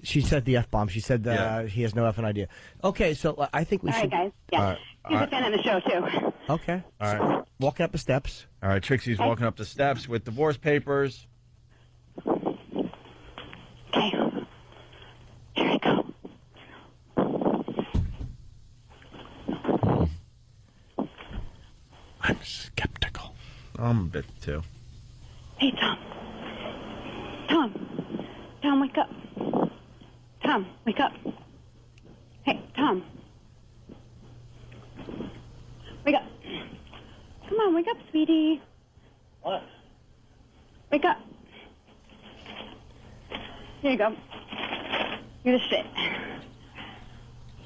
She said the F-bomb. She said he has no effing idea. Okay, so I think we should... All right, guys. Yeah. He's a fan of the show, too. Okay. All right. Walking up the steps. All right, Trixie's walking up the steps with divorce papers. Okay. Here I go. I'm skeptical. I'm a bit, too. Hey, Tom. Tom, wake up. Tom, wake up. Hey, Tom. Wake up. Come on, wake up, sweetie. What? Wake up. Here you go. You're the shit.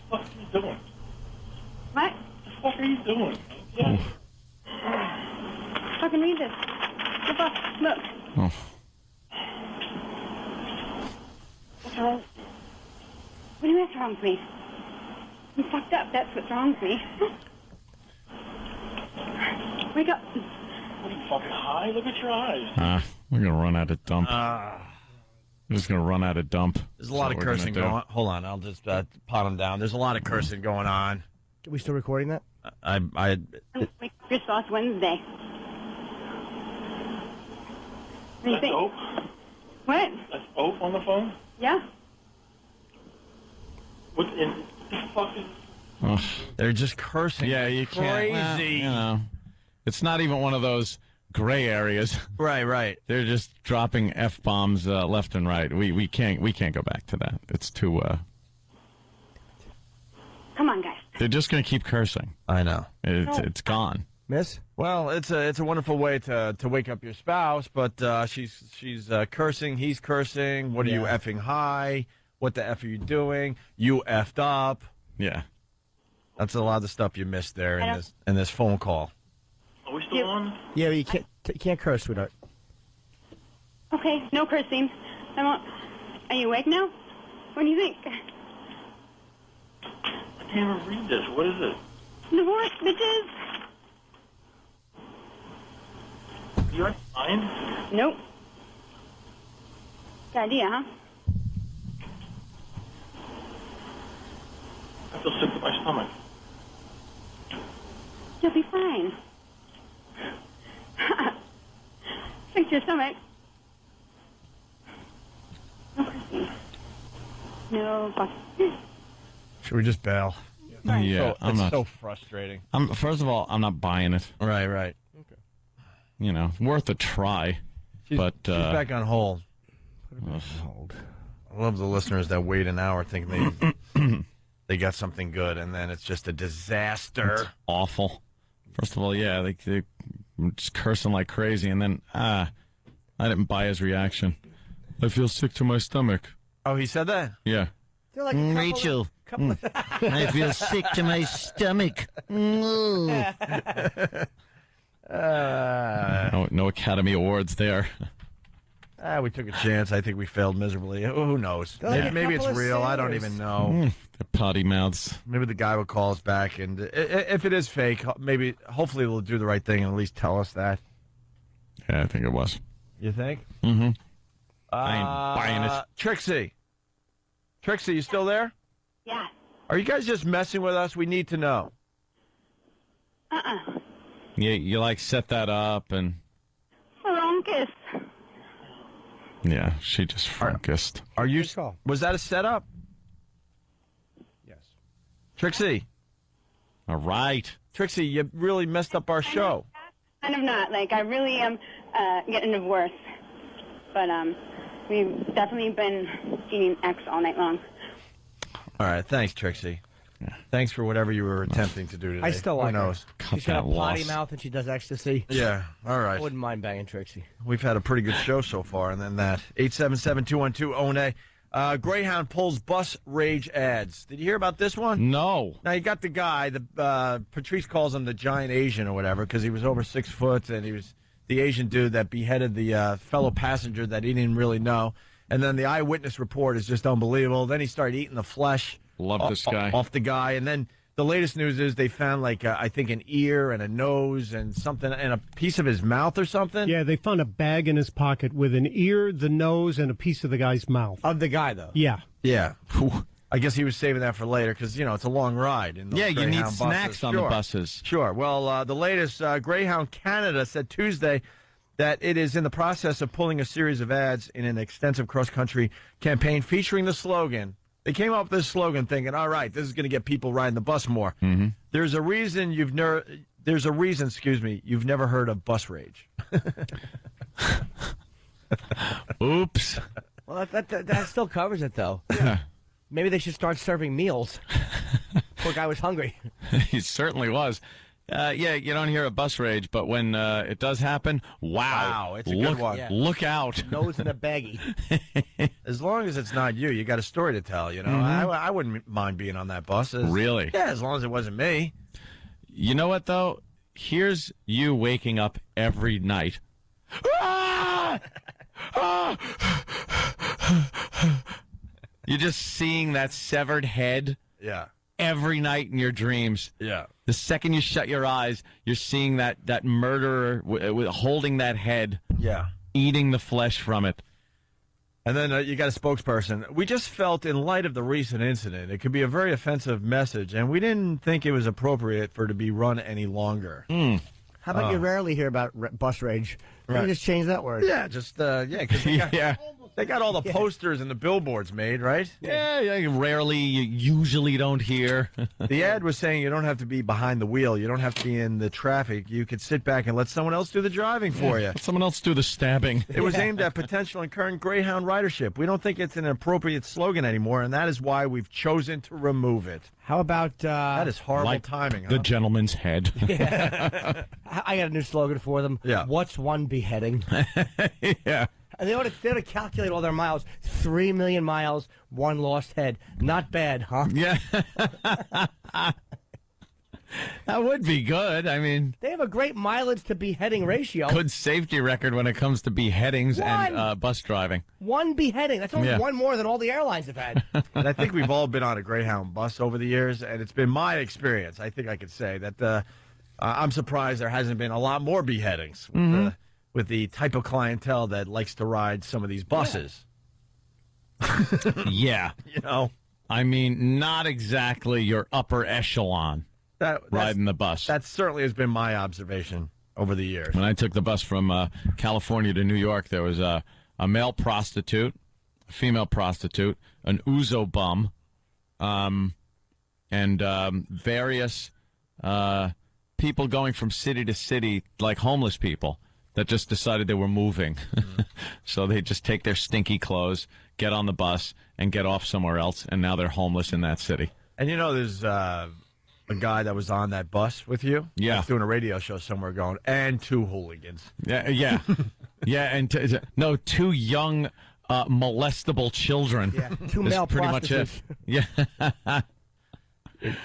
What are you doing? What? What the fuck are you doing? Yeah. Fucking read this. Look. Oh. What's wrong? What do you mean what's wrong with me? I'm fucked up. That's what's wrong with me. Wake up. What are you fucking high? Look at your eyes. We're going to run out of dump. We're just going to run out of dump. There's a lot of cursing going on. Hold on, I'll just pot him down. There's a lot of cursing going on. Are we still recording that? Wake up your sauce Wednesday. What do you think? Ope? What? That's Ope on the phone? Yeah. What in the fuck is... They're just cursing. Yeah, you can't. Crazy. Well, it's not even one of those gray areas. Right. They're just dropping F-bombs left and right. We can't go back to that. It's too... Come on, guys. They're just going to keep cursing. I know. It's gone. Miss? Well, it's a wonderful way to wake up your spouse, but she's cursing, he's cursing. What are you effing high? What the F are you doing? You effed up. Yeah. That's a lot of stuff you missed there in this phone call. Are we still on? Yeah, but you can't curse, sweetheart. Okay, no cursing. I won't. Are you awake now? What do you think? I can't even read this. What is it? Divorce, bitches. You ain't fine? Nope. Good idea, huh? I feel sick to my stomach. You'll be fine. Sick to your stomach. No cursing. No fucking. Should we just bail? Yeah, I'm it's not. so frustrating. First of all, I'm not buying it. Right. Okay. You know, worth a try. She's back on hold. Hold. I love the listeners that wait an hour thinking they got something good, and then it's just a disaster. It's awful. First of all, yeah, they just cursing like crazy, and then I didn't buy his reaction. I feel sick to my stomach. Oh, he said that? Yeah. Like Rachel, I feel sick to my stomach. No Academy Awards there. We took a chance. I think we failed miserably. Who knows? Maybe it's real. I don't even know. The potty mouths. Maybe the guy will call us back, and if it is fake, hopefully they'll do the right thing and at least tell us that. Yeah, I think it was. You think? Mm-hmm. I ain't buying it. Trixie, you still there? Yeah. Are you guys just messing with us? We need to know. You like set that up and... Frunkus. Yeah, she just frunkissed. Are you? Was that a setup? Yes. Trixie. All right. Trixie, you really messed up our show. Kind of not. Like, I really am getting divorced. But we've definitely been eating X all night long. All right, thanks, Trixie. Thanks for whatever you were attempting to do today. I still like Who her. knows? She's got a potty mouth and she does ecstasy. Yeah, all right. I wouldn't mind banging Trixie. We've had a pretty good show so far, and then that. 877-212-OWN-A. Greyhound pulls bus rage ads. Did you hear about this one? No. Now, you got the guy, Patrice calls him the giant Asian or whatever, because he was over 6 foot, and he was the Asian dude that beheaded the fellow passenger that he didn't really know. And then the eyewitness report is just unbelievable. Then he started eating the flesh. Love this guy. Off the guy. And then the latest news is they found, like, I think an ear and a nose and something, and a piece of his mouth or something. Yeah, they found a bag in his pocket with an ear, the nose, and a piece of the guy's mouth. Of the guy, though? Yeah. Yeah. I guess he was saving that for later because, it's a long ride. In those Yeah, you need Greyhound snacks buses. on the buses. Sure. Well, the latest, Greyhound Canada said Tuesday that it is in the process of pulling a series of ads in an extensive cross-country campaign featuring the slogan. They came up with this slogan thinking, all right, this is going to get people riding the bus more. Mm-hmm. There's a reason you've never heard of bus rage. Oops. Well, that still covers it, though. Yeah. Maybe they should start serving meals. Poor guy was hungry. He certainly was. Yeah, you don't hear a bus rage, but when it does happen, wow, it's a good one. Yeah. Look out. Nose in a baggie. As long as it's not you got a story to tell, I wouldn't mind being on that bus. Really? Yeah, as long as it wasn't me. You know what, though? Here's you waking up every night. You're just seeing that severed head. Yeah. Every night in your dreams. Yeah. The second you shut your eyes, you're seeing that murderer holding that head. Yeah. Eating the flesh from it. And then you got a spokesperson. We just felt, in light of the recent incident, it could be a very offensive message, and we didn't think it was appropriate for it to be run any longer. How about you rarely hear about bus rage? Right. You just change that word. Yeah, just, because they got all the posters and the billboards made, right? Yeah, rarely, you usually don't hear. The ad was saying you don't have to be behind the wheel. You don't have to be in the traffic. You could sit back and let someone else do the driving for you. Let someone else do the stabbing. It was aimed at potential and current Greyhound ridership. We don't think it's an appropriate slogan anymore, and that is why we've chosen to remove it. How about... that is horrible like timing, the gentleman's head. I got a new slogan for them. Yeah. What's one beheading? Yeah. And they ought to calculate all their miles. 3 million miles, one lost head. Not bad, huh? Yeah. That would be good. I mean, they have a great mileage to beheading ratio. Good safety record when it comes to beheadings and bus driving. One beheading. That's only one more than all the airlines have had. And I think we've all been on a Greyhound bus over the years, and it's been my experience. I think I could say that I'm surprised there hasn't been a lot more beheadings with the type of clientele that likes to ride some of these buses. Yeah. I mean, not exactly your upper echelon riding the bus. That certainly has been my observation over the years. When I took the bus from California to New York, there was a male prostitute, a female prostitute, an ouzo bum, and various people going from city to city, like homeless people, that just decided they were moving. So they just take their stinky clothes, get on the bus, and get off somewhere else, and now they're homeless in that city. And there's a guy that was on that bus with you. Yeah. He's doing a radio show somewhere going, and 2 hooligans. Yeah. Yeah, and two young molestable children. Yeah, 2 male pretty prostitutes. much it. Yeah.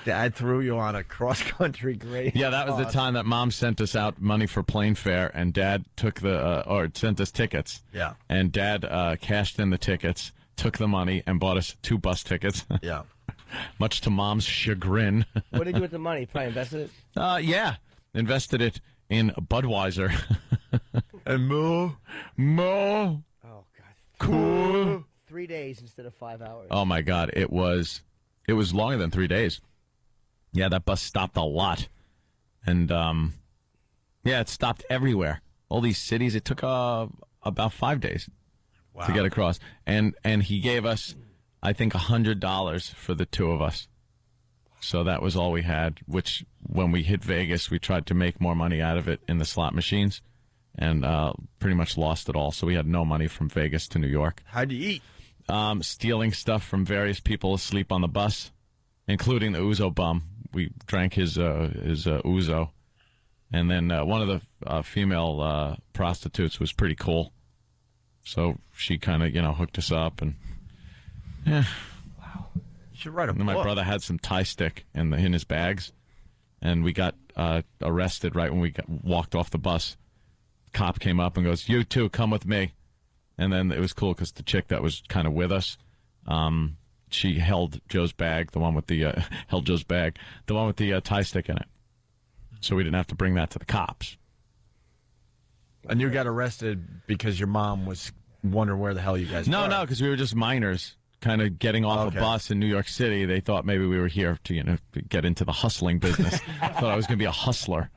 Dad threw you on a cross-country Greyhound. Yeah, that was the time that Mom sent us out money for plane fare, and Dad took sent us tickets. Yeah. And Dad cashed in the tickets, took the money, and bought us 2 bus tickets. Yeah. Much to Mom's chagrin. What did you do with the money? Probably invested it? Yeah. Invested it in Budweiser. And Mo. Oh, God. Cool. 3 days instead of 5 hours. Oh, my God. It was longer than 3 days. Yeah, that bus stopped a lot. And Yeah, it stopped everywhere. All these cities. It took about 5 days to get across. And he gave us, I think, $100 for the two of us. So that was all we had, which when we hit Vegas, we tried to make more money out of it in the slot machines and pretty much lost it all. So we had no money from Vegas to New York. How'd you eat? Stealing stuff from various people asleep on the bus, including the Ouzo bum. We drank his Ouzo. And then one of the female prostitutes was pretty cool. So she kind of, hooked us up. And yeah. Wow. You should write a book. book. My brother had some Thai stick in his bags. And we got arrested right when we walked off the bus. Cop came up and goes, "You two, come with me." And then it was cool because the chick that was kind of with us, she held Joe's bag, the one with the Thai stick in it. So we didn't have to bring that to the cops. And you got arrested because your mom was wondering where the hell you guys were. No, because we were just minors, kind of getting off a bus in New York City. They thought maybe we were here to, to get into the hustling business. Thought I was going to be a hustler.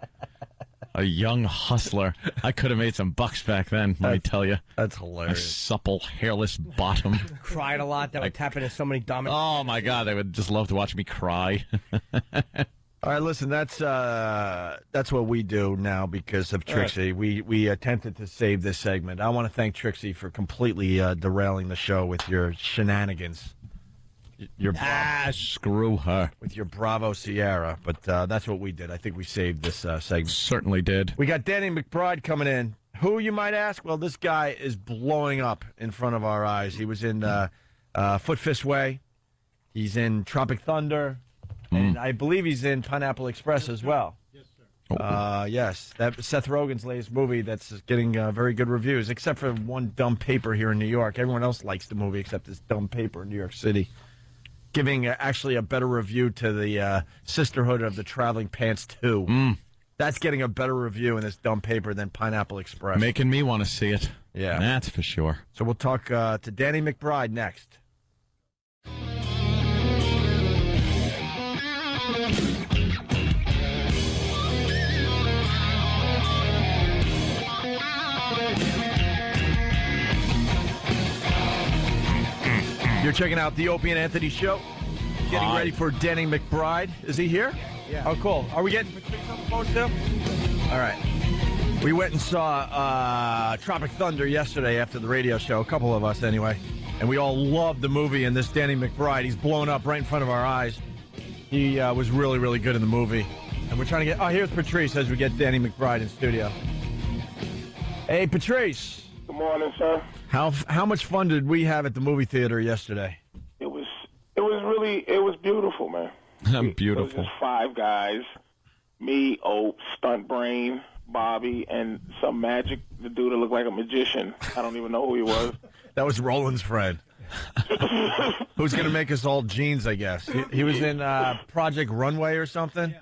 A young hustler. I could have made some bucks back then, let me tell you. That's hilarious. A supple, hairless bottom. Cried a lot. That would tap into so many dummies. Oh, my God. They would just love to watch me cry. All right, listen, that's what we do now because of Trixie. Right. We attempted to save this segment. I want to thank Trixie for completely derailing the show with your shenanigans. Screw her. With your Bravo Sierra. But that's what we did. I think we saved this segment. Certainly did. We got Danny McBride coming in. Who, you might ask? Well, this guy is blowing up in front of our eyes. He was in Foot Fist Way. He's in Tropic Thunder. And I believe he's in Pineapple Express as well. Yes, sir. Yes, that Seth Rogen's latest movie that's getting very good reviews, except for one dumb paper here in New York. Everyone else likes the movie except this dumb paper in New York City. Giving actually a better review to the Sisterhood of the Traveling Pants 2. That's getting a better review in this dumb paper than Pineapple Express. Making me want to see it. Yeah. That's for sure. So we'll talk to Danny McBride next. You're checking out the Opie and Anthony Show. Getting ready for Danny McBride. Is he here? Yeah. Oh, cool. Are we getting Patrice on the phone too? All right. We went and saw Tropic Thunder yesterday after the radio show, a couple of us anyway, and we all loved the movie. And this Danny McBride, he's blown up right in front of our eyes. He was really, really good in the movie. And we're trying to get... Oh, here's Patrice as we get Danny McBride in studio. Hey, Patrice. Good morning, sir. How much fun did we have at the movie theater yesterday? It was beautiful, man. Beautiful. It was just five guys, me, Ope, Stunt Brain, Bobby, and some magic, the dude that looked like a magician. I don't even know who he was. That was Roland's friend. Who's going to make us all jeans, I guess. He was in Project Runway or something.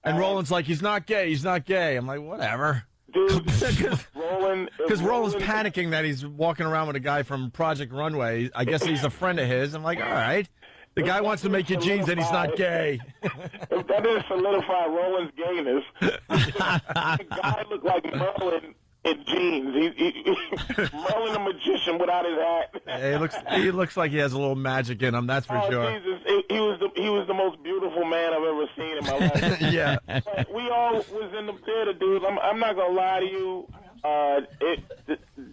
And Roland's like, he's not gay, he's not gay. I'm like, whatever. Dude, Because Roland's panicking that he's walking around with a guy from Project Runway. I guess he's a friend of his. I'm like, all right. The guy wants to make you jeans and he's not gay. If that didn't solidify Roland's gayness, the guy looked like Merlin in jeans. Merlin the magician without his hat. He looks like he has a little magic in him, that's for sure. Jesus. He was the most beautiful man I've ever seen in my life. Yeah. But we all was in the theater, dude. I'm not going to lie to you.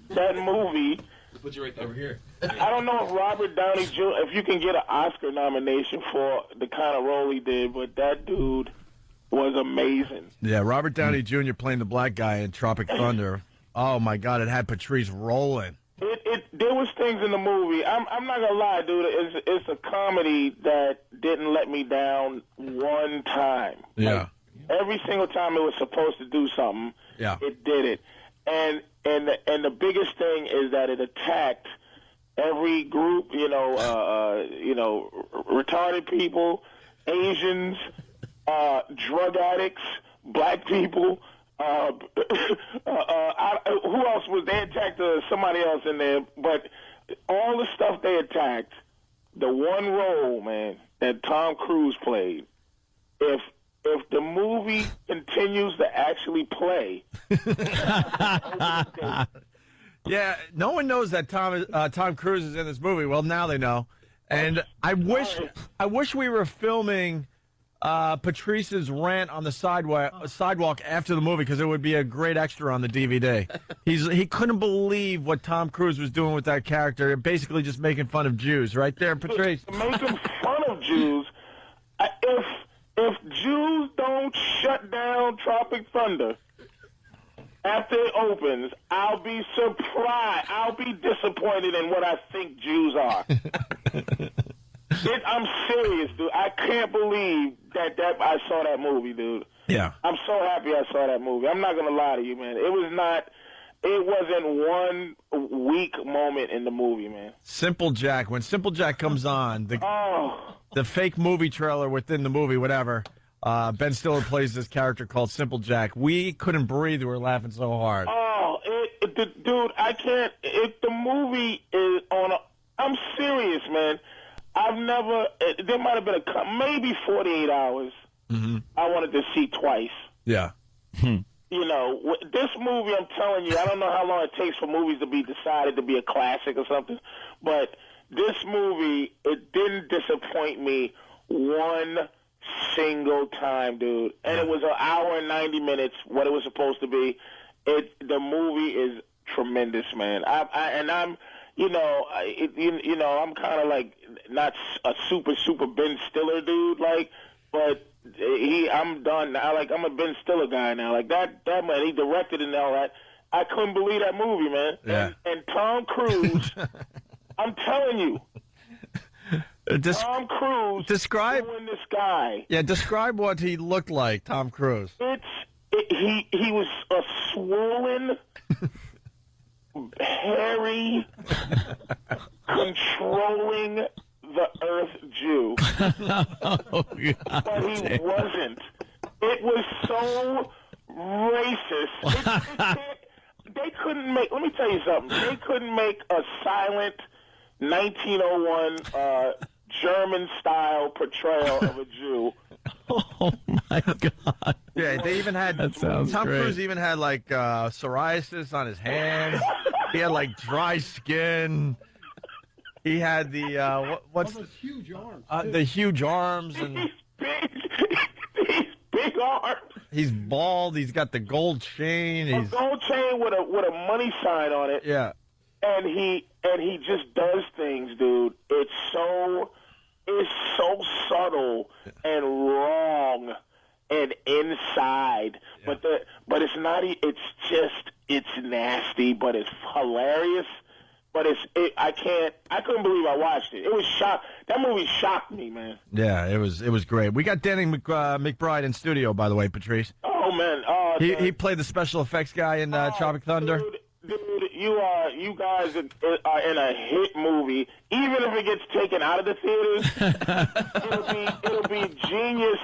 That movie... Put you right over here. I don't know if Robert Downey Jr., if you can get an Oscar nomination for the kind of role he did, but that dude was amazing. Yeah, Robert Downey Jr. playing the black guy in Tropic Thunder. Oh, my God, it had Patrice rolling. There was things in the movie. I'm not going to lie, dude. It's a comedy that didn't let me down one time. Yeah. Like, every single time it was supposed to do something, it did it. And the biggest thing is that it attacked every group, retarded people, Asians, drug addicts, black people. Who else was they attacked? Somebody else in there, but all the stuff they attacked. The one role, man, that Tom Cruise played. If if the movie continues to actually play. Yeah, no one knows that Tom Cruise is in this movie. Well, now they know. And I wish we were filming Patrice's rant on the sidewalk after the movie, because it would be a great extra on the DVD. He couldn't believe what Tom Cruise was doing with that character, basically just making fun of Jews. Right there, Patrice. Making fun of Jews. If Jews don't shut down Tropic Thunder after it opens, I'll be surprised. I'll be disappointed in what I think Jews are. I'm serious, dude. I can't believe that I saw that movie, dude. Yeah. I'm so happy I saw that movie. I'm not going to lie to you, man. It wasn't one weak moment in the movie, man. Simple Jack. When Simple Jack comes on, the fake movie trailer within the movie, whatever, Ben Stiller plays this character called Simple Jack. We couldn't breathe. We were laughing so hard. Dude, I can't. If the movie is on I'm serious, man. There might have been maybe 48 hours I wanted to see twice. Yeah. You know, this movie, I'm telling you, I don't know how long it takes for movies to be decided to be a classic or something, but this movie, it didn't disappoint me one single time, dude. And it was an hour and 90 minutes, what it was supposed to be. The movie is tremendous, man. I'm kind of like not a super Ben Stiller dude, but I'm done now. I'm a Ben Stiller guy now. That man, he directed and all that. I couldn't believe that movie, man. Yeah. And Tom Cruise, I'm telling you, Tom Cruise doing this guy. Yeah, describe what he looked like, Tom Cruise. He was a swollen, hairy, controlling the earth Jew. But he wasn't. It was so racist. They couldn't make, let me tell you something, they couldn't make a silent 1901 German-style portrayal of a Jew. Oh, my God. Yeah, they even had, that sounds Tom great. Cruise even had, psoriasis on his hands. He had, dry skin. He had the, what's those huge arms. The huge arms. And These big arms. He's bald. He's got the gold chain. A gold chain with a money sign on it. Yeah. And he just does things, dude. It's so subtle and wrong and inside. Yeah. But it's not. It's nasty, but it's hilarious. But I couldn't believe I watched it. It was shock. That movie shocked me, man. Yeah, it was great. We got Danny McBride in studio, by the way, Patrice. Oh man, he played the special effects guy in Tropic Thunder. Dude, you guys are in a hit movie. Even if it gets taken out of the theaters, it'll be genius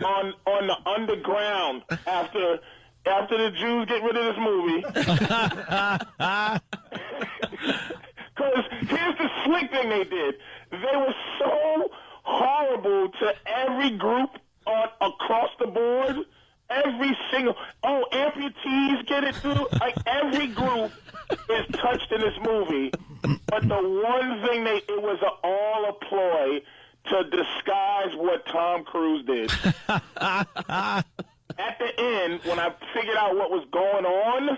on the underground after the Jews get rid of this movie. Because here's the slick thing they did. They were so horrible to every group across the board. Every single amputees get it too. Every group is touched in this movie. But the one thing it was all a ploy to disguise what Tom Cruise did. At the end, when I figured out what was going on,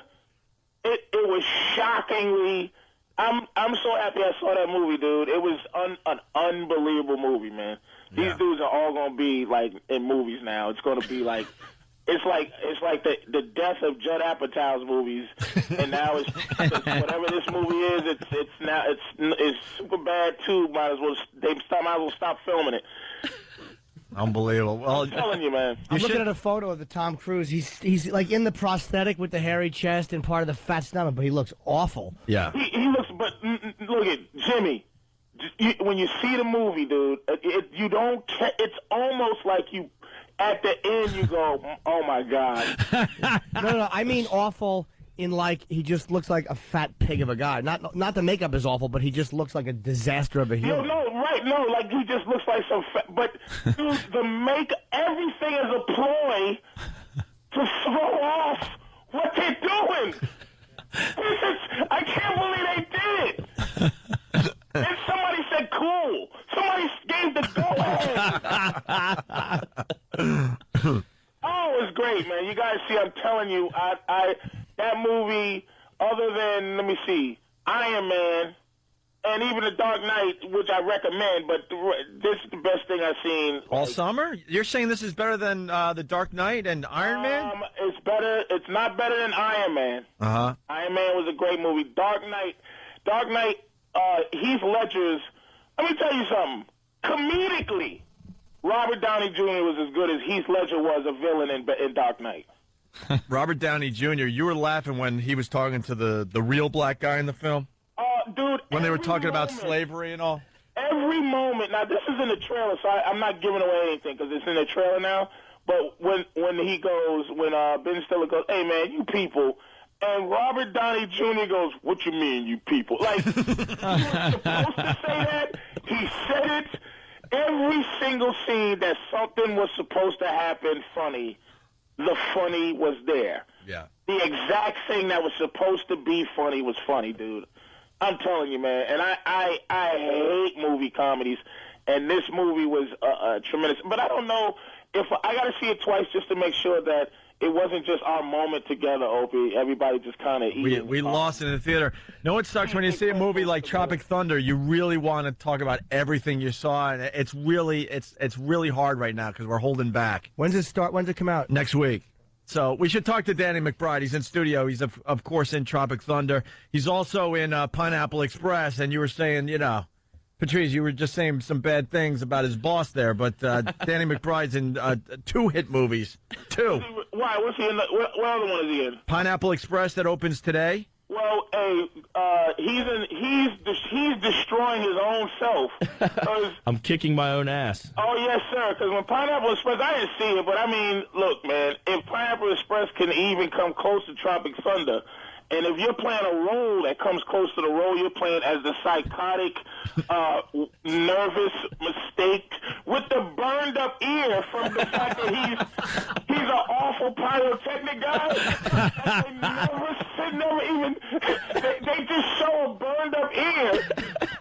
it was shockingly. I'm so happy I saw that movie, dude. It was an unbelievable movie, man. These dudes are all gonna be in movies now. It's gonna be it's like the death of Judd Apatow's movies, and now it's whatever this movie is. It's super bad too. Might as well stop filming it. Unbelievable. Well, I'm telling you, man. I'm looking at a photo of the Tom Cruise. He's in the prosthetic with the hairy chest and part of the fat stomach, but he looks awful. Yeah. He looks, but look at Jimmy. When you see the movie, dude, you don't. It's almost like you. At the end, you go, oh my God. No, I mean awful in like he just looks like a fat pig of a guy. Not the makeup is awful, but he just looks like a disaster of a human. No, like he just looks like some fat. But dude, everything is a ploy to throw off what they're doing. I can't believe they did it. And somebody said cool. Somebody gave the go ahead. Oh, it was great, man. You guys see, I'm telling you, that movie, other than, let me see, Iron Man, and even The Dark Knight, which I recommend, but this is the best thing I've seen. All summer? You're saying this is better than The Dark Knight and Iron Man? It's better. It's not better than Iron Man. Uh-huh. Iron Man was a great movie. Dark Knight, Heath Ledger's, let me tell you something. Comedically, Robert Downey Jr. was as good as Heath Ledger was a villain in Dark Knight. Robert Downey Jr., you were laughing when he was talking to the real black guy in the film? Dude. When they were talking about slavery and all? Every moment. Now, this is in the trailer, so I'm not giving away anything because it's in the trailer now. But when Ben Stiller goes, hey, man, you people, and Robert Downey Jr. goes, what you mean, you people? Like, he was supposed to say that. He said it. Every single scene that something was supposed to happen funny, the funny was there. Yeah. The exact thing that was supposed to be funny was funny, dude. I'm telling you, man. And I hate movie comedies, and this movie was tremendous. But I don't know if I got to see it twice just to make sure that it wasn't just our moment together, Opie. Everybody just kind of we lost it in the theater. Know what sucks when you see a movie like Tropic Thunder? You really want to talk about everything you saw, and it's really hard right now because we're holding back. When's it start? When's it come out? Next week. So we should talk to Danny McBride. He's in studio. He's of course in Tropic Thunder. He's also in Pineapple Express. And you were saying, Patrice, you were just saying some bad things about his boss there, but Danny McBride's in 2 hit movies. 2. Why? What's he in? What other one is he in? Pineapple Express that opens today. Well, he's destroying his own self. I'm kicking my own ass. Oh yes, sir. Because when Pineapple Express, I didn't see it, but I mean, look, man, if Pineapple Express can even come close to Tropic Thunder. And if you're playing a role that comes close to the role you're playing as the psychotic, nervous mistake with the burned up ear from the fact that he's an awful pyrotechnic guy. They just show a burned up ear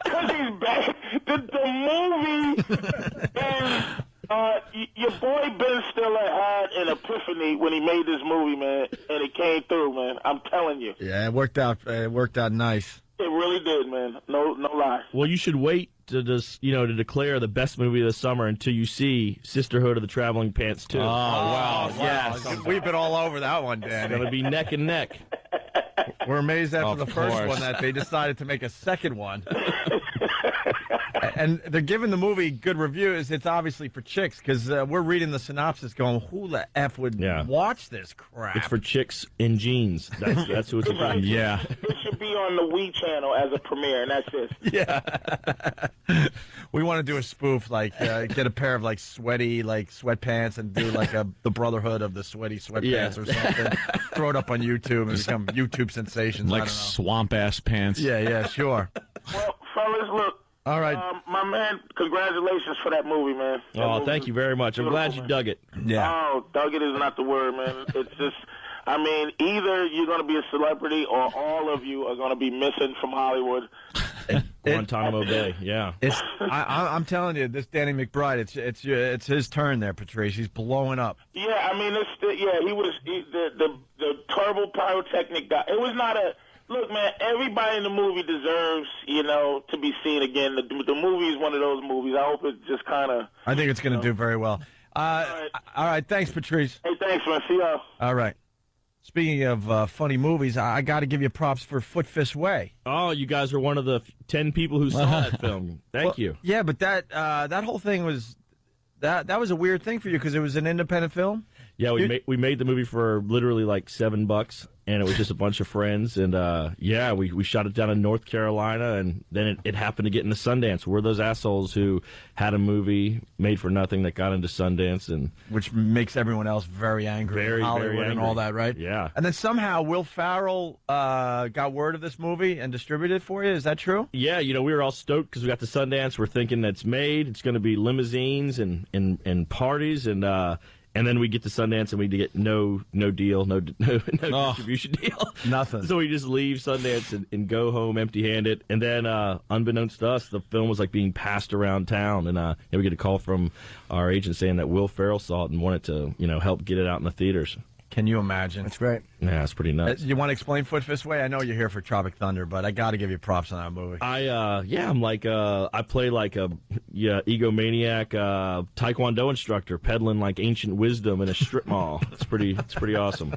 because he's bad. The movie is. Your boy Ben Stiller had an epiphany when he made this movie, man, and it came through, man. I'm telling you. Yeah, it worked out. It worked out nice. It really did, man. No lie. Well, you should wait to to declare the best movie of the summer until you see Sisterhood of the Traveling Pants 2. Oh, wow. Yes. We've been all over that one, Dan. It's going to be neck and neck. We're amazed after Of the first course. one that they decided to make a second one. And they're giving the movie good reviews. It's obviously for chicks because we're reading the synopsis going, who the F would watch this crap? It's for chicks in jeans. That's who it's about. Yeah. It should be on the Wii channel as a premiere, and that's it. Yeah. We want to do a spoof, like get a pair of like sweaty like sweatpants and do like the Brotherhood of the Sweaty Sweatpants or something. Throw it up on YouTube and become YouTube sensations. Like swamp-ass pants. Yeah, sure. Well, fellas, look. All right. My man, congratulations for that movie, man. Thank you very much. I'm glad you dug it. Yeah. Oh, dug it is not the word, man. It's just, I mean, either you're going to be a celebrity or all of you are going to be missing from Hollywood. Guantanamo Bay, yeah. I'm telling you, this Danny McBride, it's his turn there, Patrice. He's blowing up. Yeah, I mean, he was the turbo pyrotechnic guy. It was not a. Look, man, everybody in the movie deserves, to be seen again. The movie is one of those movies. I hope it just kind of... I think it's going to do very well. All right. Thanks, Patrice. Hey, thanks, man. See y'all. All right. Speaking of funny movies, I got to give you props for Foot Fist Way. Oh, you guys were one of the 10 people who saw that film. Thank you. Yeah, but that whole thing was... That was a weird thing for you because it was an independent film? Yeah, we made the movie for literally like $7, and it was just a bunch of friends. And we shot it down in North Carolina, and then it happened to get into Sundance. We're those assholes who had a movie made for nothing that got into Sundance, and which makes everyone else very angry, in Hollywood very angry. and all that, right? Yeah. And then somehow Will Ferrell got word of this movie and distributed it for you. Is that true? Yeah, we were all stoked because we got to Sundance. We're thinking that's made. It's going to be limousines and parties, and then we get to Sundance and we get no deal, no distribution deal. Nothing. So we just leave Sundance and go home empty-handed. And then, unbeknownst to us, the film was like being passed around town. And we get a call from our agent saying that Will Ferrell saw it and wanted to, help get it out in the theaters. Can you imagine? That's great. Yeah, it's pretty nuts. You want to explain Foot Fist Way? I know you're here for Tropic Thunder, but I got to give you props on that movie. I'm like, I play like a egomaniac Taekwondo instructor peddling like ancient wisdom in a strip mall. It's pretty awesome.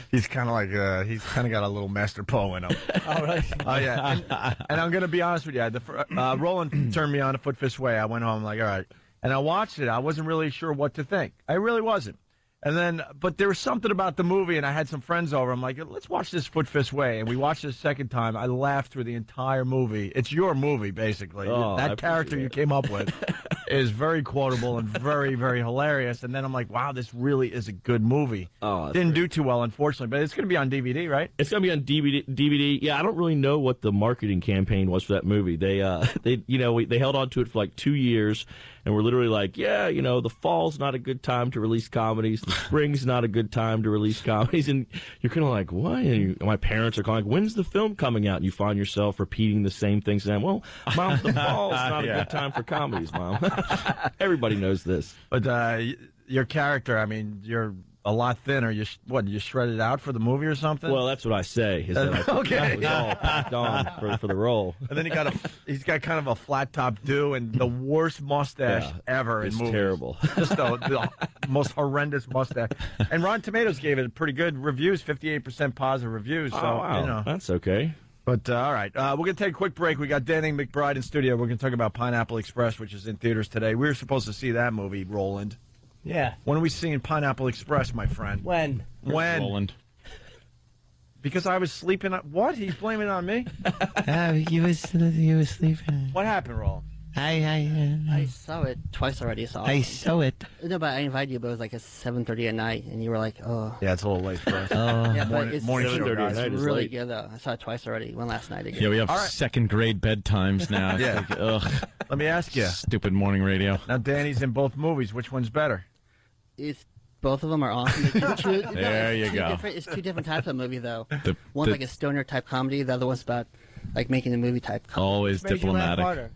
He's kind of got a little Master Poe in him. All right. Oh yeah. And I'm going to be honest with you. Roland turned me on to Foot Fist Way. I went home like, all right, and I watched it. I wasn't really sure what to think. I really wasn't. And then, but there was something about the movie, and I had some friends over. I'm like, let's watch this Foot Fist Way. And we watched it a second time. I laughed through the entire movie. It's your movie, basically. Oh, that character you came up with is very quotable and very, very hilarious. And then I'm like, wow, this really is a good movie. Oh, didn't do too well, unfortunately, but it's going to be on DVD, right? It's going to be on DVD. Yeah, I don't really know what the marketing campaign was for that movie. They held on to it for like 2 years, and we're literally like, the fall's not a good time to release comedies. The spring's not a good time to release comedies. And you're kind of like, what? And my parents are calling, when's the film coming out? And you find yourself repeating the same things. And well, Mom, the fall's not a good time for comedies, Mom. Everybody knows this. But your character, I mean, you're a lot thinner. You shredded out for the movie or something? Well, that's what I say. Is that okay. I was all packed on for the role. And then he's got kind of a flat top do and the worst mustache ever in movies. Terrible. Just the most horrendous mustache. And Rotten Tomatoes gave it pretty good reviews, 58% positive reviews. So wow. That's okay. But all right, we're going to take a quick break. We got Danny McBride in studio. We're going to talk about Pineapple Express, which is in theaters today. We were supposed to see that movie, Roland. Yeah. When are we seeing Pineapple Express, my friend? When? Roland. Because I was sleeping. What? He's blaming it on me? You was sleeping. What happened, Roland? I saw it twice already. I saw it. No, but I invited you, but it was like at 7:30 at night, and you were like, "Oh." Yeah, it's a little late for us. Yeah, but morning show, guys. It's really good though. I saw it twice already. One last night again. Yeah, we have second grade bedtimes now. Yeah. Like, ugh. Let me ask you. Stupid morning radio. Now, Danny's in both movies. Which one's better? Both of them are awesome. There you go. It's two different types of movie, though. One's like a stoner type comedy. The other one's about like making a movie type comedy. Always diplomatic.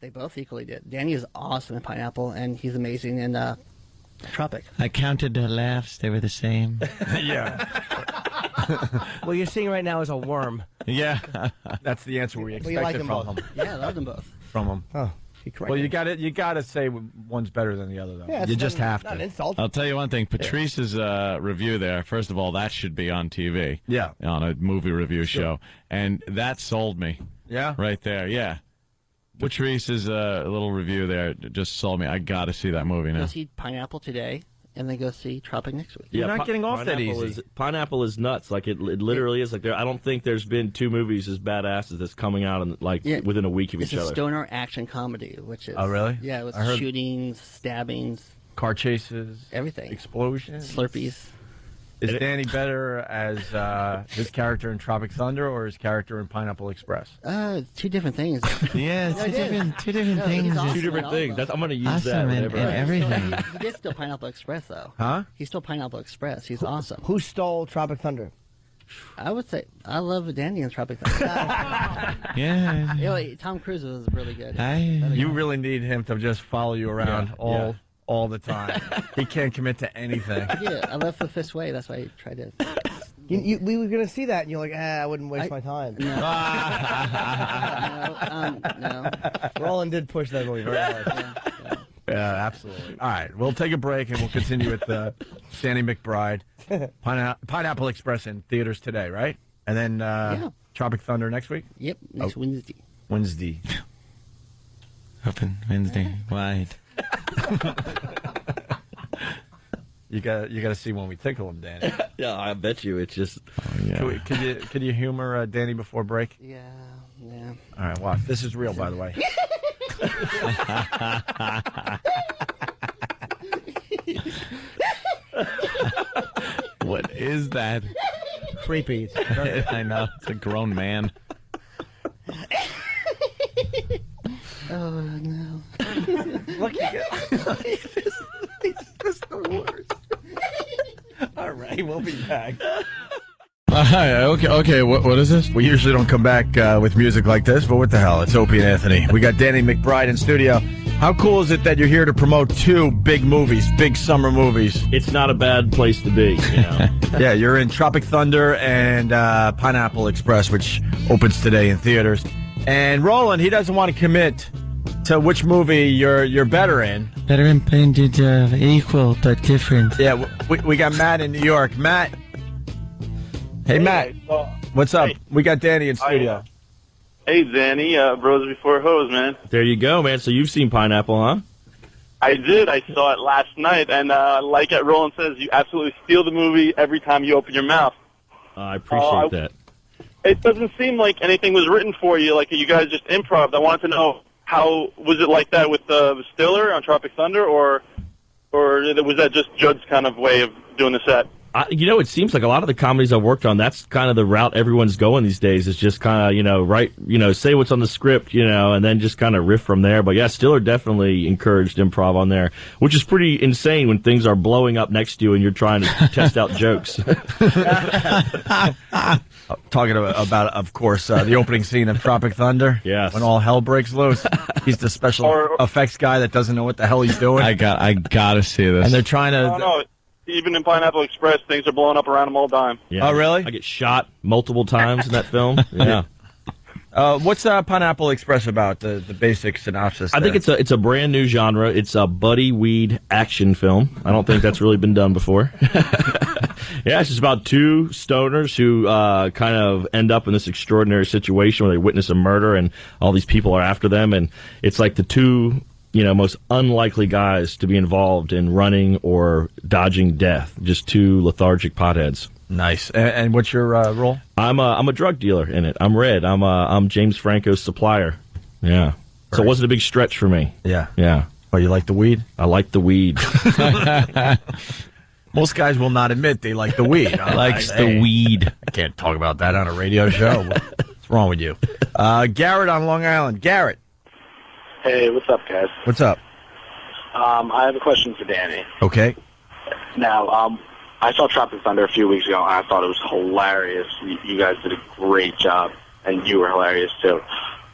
They both equally did. Danny is awesome in Pineapple, and he's amazing in Tropic. I counted the laughs. They were the same. Yeah. What you're seeing right now is a worm. Yeah. That's the answer we expected from him. Yeah, I love them both. From him. Oh. Well, you got to say one's better than the other, though. Yeah, you just have not to. an insult. I'll tell you one thing. Patrice's review there, first of all, that should be on TV. Yeah. On a movie review show. And that sold me. Yeah? Right there, yeah. Patrice's little review there just sold me. I got to see that movie now. Go see Pineapple today, and then go see Tropic next week. You're not getting off that easy. Pineapple is nuts. Like it literally is. Like I don't think there's been two movies as badass as this coming out in within a week of each It's other. a stoner action comedy, which is really? Yeah, with shootings, stabbings, car chases, everything, explosions, Slurpees. Is Danny better as his character in Tropic Thunder or his character in Pineapple Express? Two different things. Yeah, two different things. Awesome two different things. I'm going to use awesome that. in everything. He did steal Pineapple Express, though. Huh? He stole Pineapple Express. He's awesome. Who stole Tropic Thunder? I would say I love Danny in Tropic Thunder. Yeah. You know, Tom Cruise was really good. You really need him to just follow you around all the time. He can't commit to anything. Yeah, I love the Fist Way. That's why I tried to. We were going to see that, and you're like, I wouldn't waste my time. No. No. Roland did push that movie very hard. Yeah, absolutely. All right, we'll take a break, and we'll continue with Danny McBride. Pineapple Express in theaters today, right? And then Tropic Thunder next week? Yep, next Wednesday. Wednesday. Open Wednesday, wide. You got to see when we tickle him, Danny. Yeah, I bet you it's just. Can you humor Danny before break? Yeah. All right, watch. This is real, by the way. What is that? Creepy. I know. It's a grown man. Oh no! Look, he's just the worst. All right, we'll be back. Hi. Okay. What is this? We usually don't come back with music like this, but what the hell? It's Opie and Anthony. We got Danny McBride in studio. How cool is it that you're here to promote 2 big movies, big summer movies? It's not a bad place to be, you know. Yeah, you're in Tropic Thunder and Pineapple Express, which opens today in theaters. And Roland, he doesn't want to commit to which movie you're better in. Better in equal but different. Yeah, we got Matt in New York. Matt. Hey, Matt. What's up? We got Danny in studio. Hey, Danny, bros before hoes, man. There you go, man. So you've seen Pineapple, huh? I did. I saw it last night, and like Roland says, you absolutely steal the movie every time you open your mouth. I appreciate that. It doesn't seem like anything was written for you, like you guys just improv. I wanted to know, how was it like that with Stiller on Tropic Thunder, or was that just Judd's kind of way of doing the set? It seems like a lot of the comedies I've worked on, that's kind of the route everyone's going these days. Is just kind of, say what's on the script, and then just kind of riff from there. But yeah, Stiller definitely encouraged improv on there, which is pretty insane when things are blowing up next to you and you're trying to test out jokes. Talking about, of course, the opening scene of Tropic Thunder. Yes. When all hell breaks loose. He's the special effects guy that doesn't know what the hell he's doing. I gotta see this. And they're trying to... No, even in Pineapple Express, things are blowing up around him all the time. Yeah. Oh, really? I get shot multiple times in that film. Yeah. What's Pineapple Express about? The basic synopsis. I think it's a brand new genre. It's a buddy weed action film. I don't think that's really been done before. Yeah, it's just about 2 stoners who kind of end up in this extraordinary situation where they witness a murder and all these people are after them, and it's like the 2 most unlikely guys to be involved in running or dodging death. Just 2 lethargic potheads. Nice. And what's your role? I'm a drug dealer in it. I'm Red. I'm James Franco's supplier. Yeah. So it wasn't a big stretch for me. Yeah. Yeah. Oh, you like the weed? I like the weed. Most guys will not admit they like the weed. Likes the weed. I can't talk about that on a radio show. What's wrong with you? Garrett on Long Island. Garrett. Hey, what's up, guys? What's up? I have a question for Danny. Okay. Now, I saw Tropic Thunder a few weeks ago, and I thought it was hilarious. You guys did a great job, and you were hilarious, too.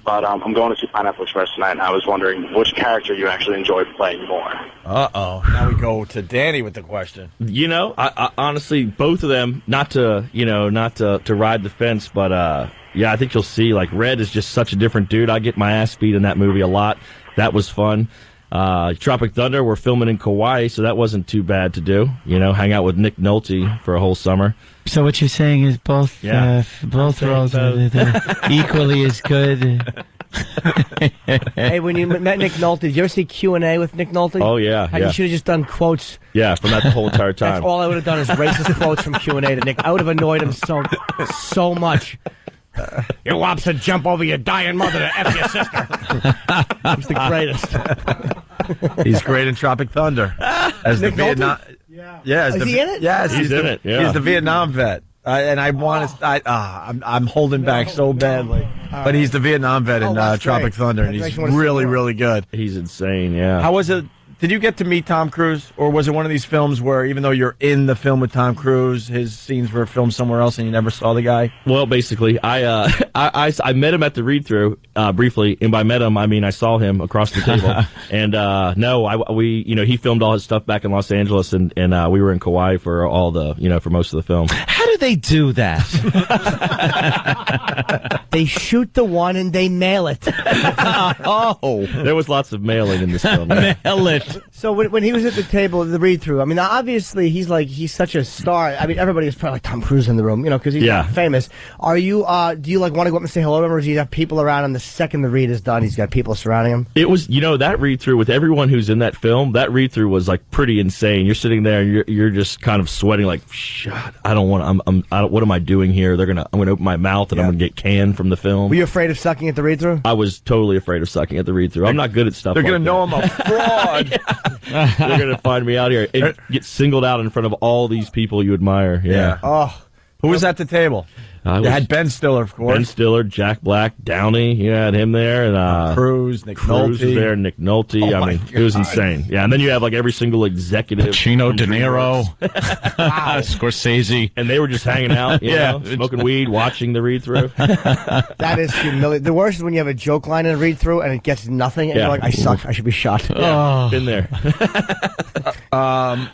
But I'm going to see Pineapple Express tonight, and I was wondering which character you actually enjoyed playing more. Uh-oh. Now we go to Danny with the question. I honestly, both of them, not to ride the fence, but, yeah, I think you'll see, like, Red is just such a different dude. I get my ass beat in that movie a lot. That was fun. Tropic Thunder, we're filming in Kauai, so that wasn't too bad to do. Hang out with Nick Nolte for a whole summer. So what you're saying is both roles are equally as good. Hey, when you met Nick Nolte, did you ever see Q&A with Nick Nolte? Oh, yeah. You should have just done quotes. Yeah, from that the whole entire time. That's all I would have done is racist quotes from Q&A to Nick. I would have annoyed him so much. You wops to jump over your dying mother to F your sister. He's the greatest. He's great in Tropic Thunder. As Nick the Vietnam. Yeah. Is he in it? Yes, he's in it. Yeah. He's the Vietnam vet. And I want to. I'm holding back so badly. But he's the Vietnam vet in Tropic Thunder, and he's really, really good. He's insane. Yeah. How was it? Did you get to meet Tom Cruise, or was it one of these films where even though you're in the film with Tom Cruise, his scenes were filmed somewhere else and you never saw the guy? Well, basically, I met him at the read-through briefly, and by met him I mean I saw him across the table. And he filmed all his stuff back in Los Angeles, and we were in Kauai for all the for most of the film. How do they do that? They shoot the one and they mail it. Oh, there was lots of mailing in this film. Mail it. So when he was at the table, the read-through, I mean, obviously he's such a star. I mean, everybody is probably like Tom Cruise in the room, because he's famous. Are you, do you want to go up and say hello to him, or do you have people around and the second the read is done, he's got people surrounding him? It was, that read-through with everyone who's in that film, that read-through was like pretty insane. You're sitting there and you're just kind of sweating like, shut, I don't want to, what am I doing here? I'm going to open my mouth and I'm going to get canned from the film. Were you afraid of sucking at the read-through? I was totally afraid of sucking at the read-through. I'm not good at stuff They're like going to know I'm a fraud. They're going to find me out here and get singled out in front of all these people you admire. Yeah. Oh. Who was at the table? You had Ben Stiller, of course. Ben Stiller, Jack Black, Downey. You had him there, and Cruz, Nick Nolte was there, Nick Nolte. Oh, it was insane. Yeah, and then you have like every single executive, Pacino, De Niro, Scorsese, and they were just hanging out, you know, smoking weed, watching the read-through. That is humiliating. The worst is when you have a joke line in a read-through and it gets nothing, and you're like, I suck. I should be shot. Yeah, been there.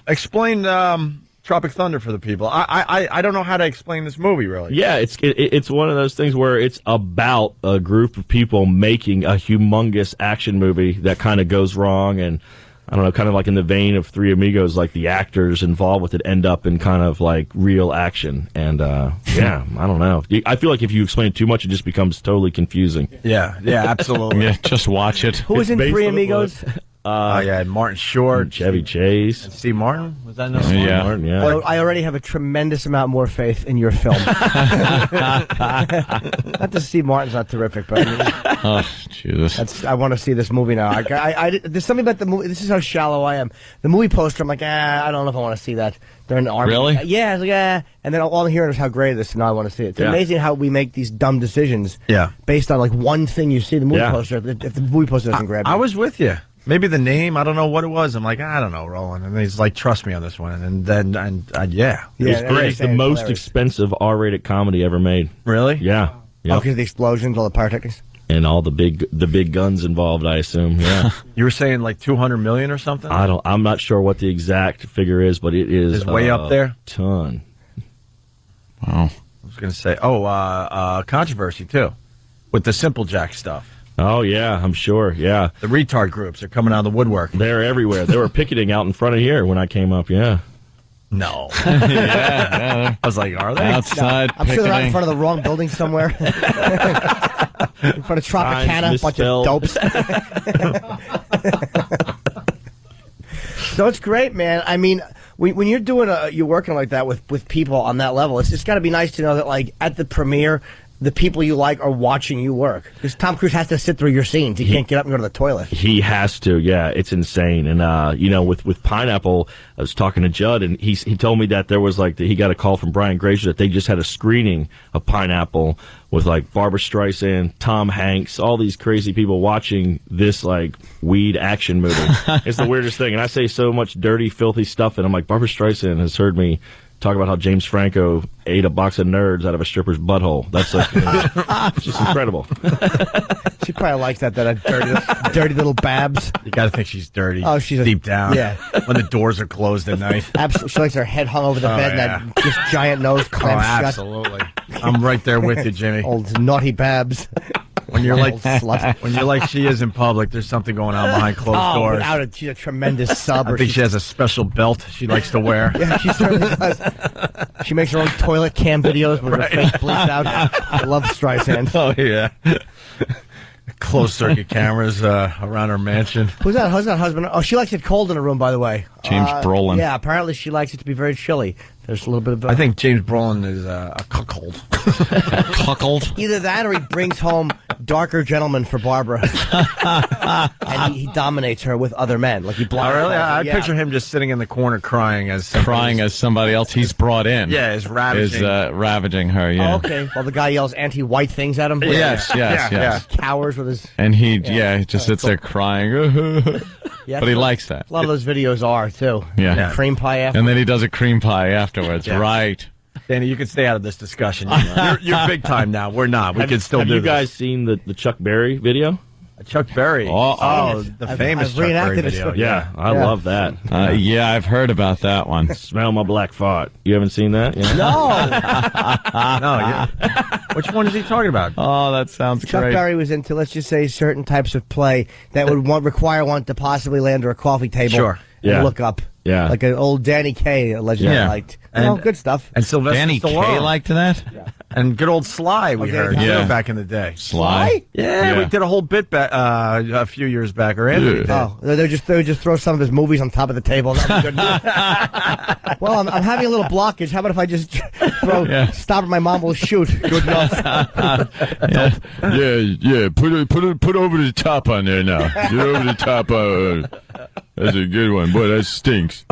Explain. Tropic Thunder for the people. I don't know how to explain this movie, really. Yeah, it's one of those things where it's about a group of people making a humongous action movie that kind of goes wrong, and I don't know, kind of like in the vein of Three Amigos, like the actors involved with it end up in kind of like real action, and yeah, I don't know. I feel like if you explain it too much, it just becomes totally confusing. Yeah, absolutely. Yeah, just watch it. Who was in Three Amigos? Martin Short, Chevy Chase, and Steve Martin. Was that no? Yeah. Martin, yeah. Well, I already have a tremendous amount more faith in your film. Not that Steve Martin's not terrific, but oh, Jesus! I want to see this movie now. There's something about the movie. This is how shallow I am. The movie poster, I'm like, I don't know if I want to see that. They're in the army. Really? Yeah, I was like, and then all I'm hearing is how great it is, and now I want to see it. It's amazing how we make these dumb decisions. Based on like one thing you see the movie poster. If the movie poster doesn't grab you. I was with you. Maybe the name, I don't know what it was. I'm like, I don't know, Roland. And he's like, trust me on this one. And then, it was great. It's the most expensive R-rated comedy ever made. Really? Yeah. Oh, because of the explosions, all the pyrotechnics? And all the big guns involved, I assume. Yeah. You were saying like 200 million or something? I'm not sure what the exact figure is, but it is way up there. Ton. Wow. I was going to say, controversy too, with the Simple Jack stuff. Oh, yeah, I'm sure, yeah. The retard groups are coming out of the woodwork. They're everywhere. They were picketing out in front of here when I came up, yeah. No. Yeah. I was like, are they? Outside I'm sure they're out in front of the wrong building somewhere. In front of Tropicana, a bunch of dopes. So it's great, man. I mean, when you're you're working like that with people on that level, it's just got to be nice to know that, like, at the premiere, the people you like are watching you work. Because Tom Cruise has to sit through your scenes. He can't get up and go to the toilet. He has to, yeah. It's insane. And, with Pineapple, I was talking to Judd, and he told me that there was, he got a call from Brian Grazer that they just had a screening of Pineapple with, Barbra Streisand, Tom Hanks, all these crazy people watching this, weed action movie. It's the weirdest thing. And I say so much dirty, filthy stuff, and I'm like, Barbra Streisand has heard me talk about how James Franco ate a box of nerds out of a stripper's butthole. That's just incredible. She probably likes that dirty little Babs. You got to think she's dirty. Oh, she's deep down. Yeah, when the doors are closed at night. Absolutely, she likes her head hung over the bed and that just giant nose clamped shut. Absolutely. I'm right there with you, Jimmy. Old naughty Babs. When you're like she is in public, there's something going on behind closed doors. She's a tremendous sub. I think she has a special belt she likes to wear. Yeah, she certainly does. She makes her own toilet cam videos with her face bleached out. I love Streisand. Oh yeah. Closed circuit cameras around her mansion. Who's that husband? Oh, she likes it cold in her room, by the way. James Brolin. Yeah, apparently she likes it to be very chilly. There's a little bit of. I think James Brolin is a cuckold. Cuckold? Either that or he brings home darker gentlemen for Barbara. And he dominates her with other men. Like he blocks. Oh, really? I picture him just sitting in the corner crying as somebody else he's brought in. Yeah, is ravaging. Ravaging her, yeah. Oh, okay. Well, the guy yells anti-white things at him. Yes. Cowers with his. And he just sits there crying. But he likes that. A lot of those videos are, too. Yeah. Cream pie after. And then he does a cream pie afterwards. Yeah. Right. Danny, you can stay out of this discussion. You're big time now. We're not. We can still do this. Have you guys seen the Chuck Berry video? Chuck Berry. The famous Chuck Berry video. Yeah, I love that. I've heard about that one. Smell my black fart. You haven't seen that? Yeah. No. No. Which one is he talking about? Oh, that sounds Chuck great. Berry was into, let's just say, certain types of play that would require one to possibly lay under a coffee table Sure. and look up. Yeah. Like an old Danny Kaye allegedly liked. Good stuff. And Sylvester Danny Stallone. Kaye liked that? And good old Sly we heard yeah. too, back in the day. Sly? Yeah, we did a whole bit a few years back. Or Anthony did. Oh, they would just throw some of his movies on top of the table. That'd be good enough. Well, I'm having a little blockage. How about if I just stop and my mom will shoot? Good enough. Yeah. Put over the top on there now. Get over the top. That's a good one. Boy, that stinks.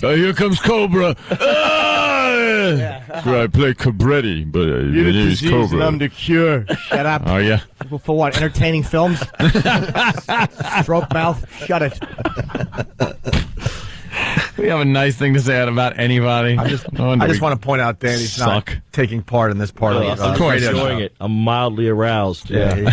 Here comes Cobra. That's where I play Cabretti, but You're my the name is disease Cobra. and I'm the cure. Shut up. Oh, yeah? For what? Entertaining films? Stroke mouth? Shut it. We have a nice thing to say about anybody. I just want to point out Danny's not taking part in this part of I'm enjoying it. I'm mildly aroused. Yeah,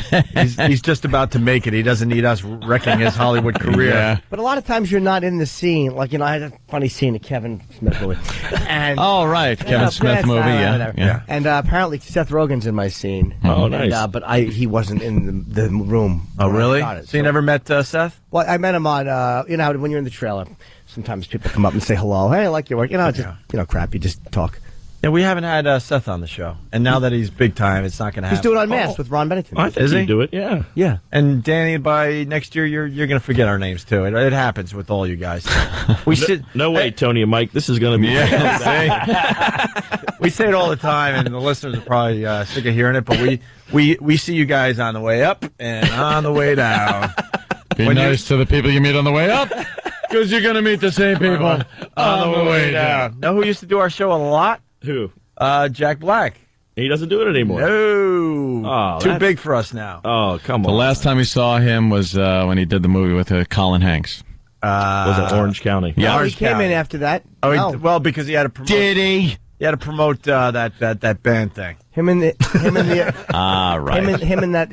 he's just about to make it. He doesn't need us wrecking his Hollywood career. Yeah. But a lot of times you're not in the scene. Like, I had a funny scene at Kevin Smith movie. And, right. Kevin Smith movie, yeah. And apparently Seth Rogen's in my scene. Oh, nice. And, but he wasn't in the room. Oh, really? So you never met Seth? Well, I met him on, when you're in the trailer, sometimes people come up and say hello. Hey, I like your work. Crap. You just talk. Yeah, we haven't had Seth on the show. And now that he's big time, it's not going to happen. He's doing Unmasked with Ron Bennington. I think he'd do it, yeah. Yeah. And Danny, by next year, you're going to forget our names, too. It happens with all you guys. No way, Tony and Mike. This is going to be... We say it all the time, and the listeners are probably sick of hearing it, but we see you guys on the way up and on the way down. Be nice to the people you meet on the way up, because you're going to meet the same people on the way down. Know who used to do our show a lot? Who? Jack Black. He doesn't do it anymore. No. Oh, Too big for us now. Oh, come on. The last time we saw him was when he did the movie with Colin Hanks. Was it Orange County? Yeah, he came in after that. Oh, well, because he had to promote. Did he? He had to promote that band thing. Him and that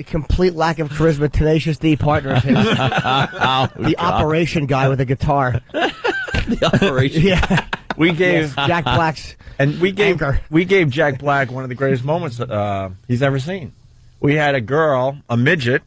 complete lack of charisma, Tenacious D partner of his, the operation guy with a guitar. The operation. Yeah, we gave Jack Black's we gave Jack Black one of the greatest moments he's ever seen. We had a girl, a midget.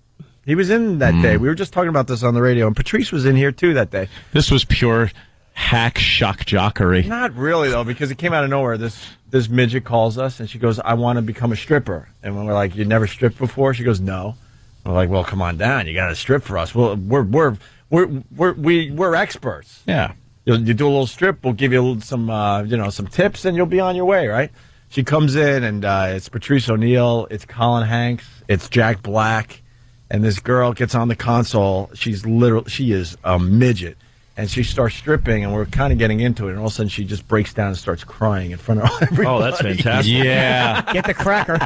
He was in that day. We were just talking about this on the radio, and Patrice was in here too that day. This was pure hack shock jockery. Not really, though, because it came out of nowhere. This midget calls us, and she goes, "I want to become a stripper." And when we're like, "You never stripped before?" She goes, "No." We're like, "Well, come on down. You got to strip for us. Well, we're experts. Yeah, you do a little strip. We'll give you some tips, and you'll be on your way, right?" She comes in, and it's Patrice O'Neal, it's Colin Hanks, it's Jack Black, and this girl gets on the console. She is a midget. And she starts stripping, and we're kind of getting into it, and all of a sudden she just breaks down and starts crying in front of everybody. Oh, that's fantastic. Yeah. Get the cracker.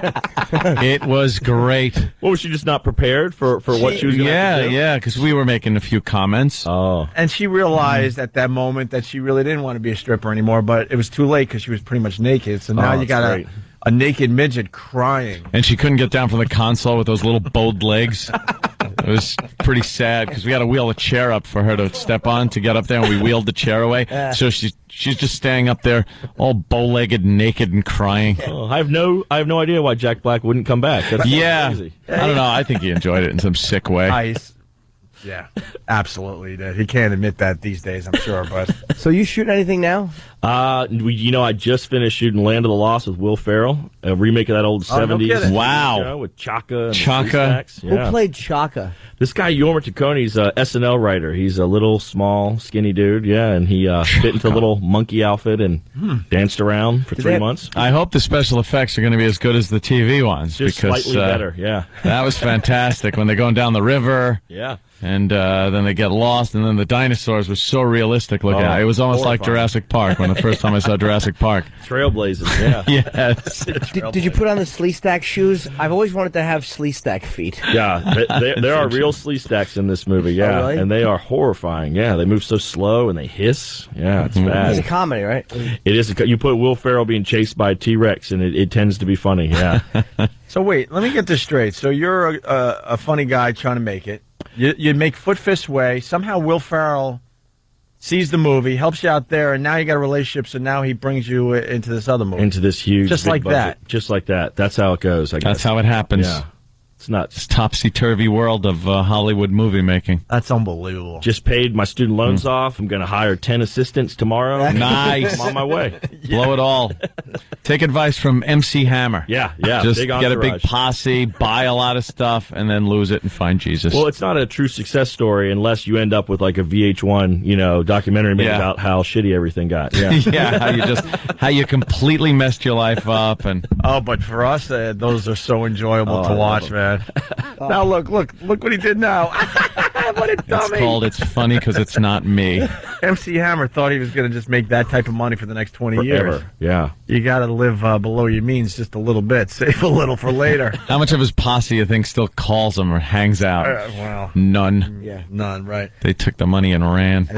It was great. What, was she just not prepared for what she was going to do? Yeah, because we were making a few comments. Oh. And she realized at that moment that she really didn't want to be a stripper anymore, but it was too late because she was pretty much naked. So now you got a naked midget crying. And she couldn't get down from the console with those little bowed legs. It was pretty sad because we had to wheel a chair up for her to step on to get up there, and we wheeled the chair away. So she's just staying up there, all bow-legged, naked, and crying. Oh, I have no idea why Jack Black wouldn't come back. That's crazy. I don't know. I think he enjoyed it in some sick way. Yeah, absolutely did. He can't admit that these days, I'm sure. But so you shooting anything now? I just finished shooting Land of the Lost with Will Ferrell, a remake of that old 70s. Wow. Show with Chaka. And Chaka. Yeah. Who played Chaka? This guy, Jorma Taccone's a SNL writer. He's a little, small, skinny dude, and he fit into a little monkey outfit and danced around for 3 months. I hope the special effects are going to be as good as the TV ones. Just because, slightly better, yeah. That was fantastic when they're going down the river. Yeah. And then they get lost, and then the dinosaurs were so realistic looking. It was almost like Jurassic Park when the first time I saw Jurassic Park. Trailblazers, yeah. Yes. Did you put on the Sleestack shoes? I've always wanted to have Sleestack feet. Yeah, there are real Sleestacks in this movie, yeah. Oh, really? And they are horrifying, yeah. They move so slow and they hiss. Yeah, it's bad. It's a comedy, right? It is. You put Will Ferrell being chased by a T-Rex, and it tends to be funny, yeah. So wait, let me get this straight. So you're a funny guy trying to make it. You make Foot Fist Way. Somehow Will Ferrell sees the movie, helps you out there, and now you got a relationship, so now he brings you into this other movie. Into this huge, Just big like budget. that. Just like that. That's how it goes, I guess. That's how it happens. Yeah. It's nuts. This topsy-turvy world of Hollywood movie making. That's unbelievable. Just paid my student loans off. I'm going to hire 10 assistants tomorrow. Nice. I'm on my way. Blow it all. Take advice from MC Hammer. Yeah. Just big get a big entourage. posse, buy a lot of stuff, and then lose it and find Jesus. Well, it's not a true success story unless you end up with like a VH1, documentary made about how shitty everything got. Yeah. Yeah, how you completely messed your life up. Oh, but for us, those are so enjoyable to watch, man. Now look what he did now. What a dummy. It's funny because it's not me. MC Hammer thought he was going to just make that type of money for the next 20 years. Forever. Yeah. You got to live below your means just a little bit. Save a little for later. How much of his posse you think still calls him or hangs out? Well, None. Yeah, none, right. They took the money and ran.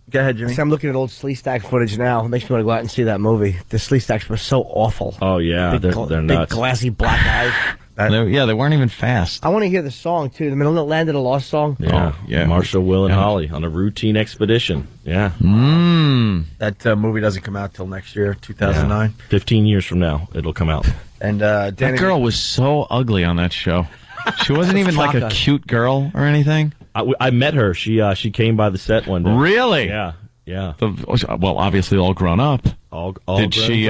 Go ahead, Jimmy. I'm looking at old Sleestack footage now. It makes me want to go out and see that movie. The Sleestacks were so awful. Oh, yeah. They're Big nuts. glassy black eyes. They weren't even fast. I want to hear the song, too. The Middle Land of the Lost song. Yeah. yeah. Marshall, Will, and Holly on a routine expedition. Yeah. That movie doesn't come out till next year, 2009. 15 years from now, it'll come out. And that girl was so ugly on that show. She wasn't even like a cute girl or anything. I met her. She came by the set one day. Really? Yeah. Yeah. Well, obviously all grown up. All did she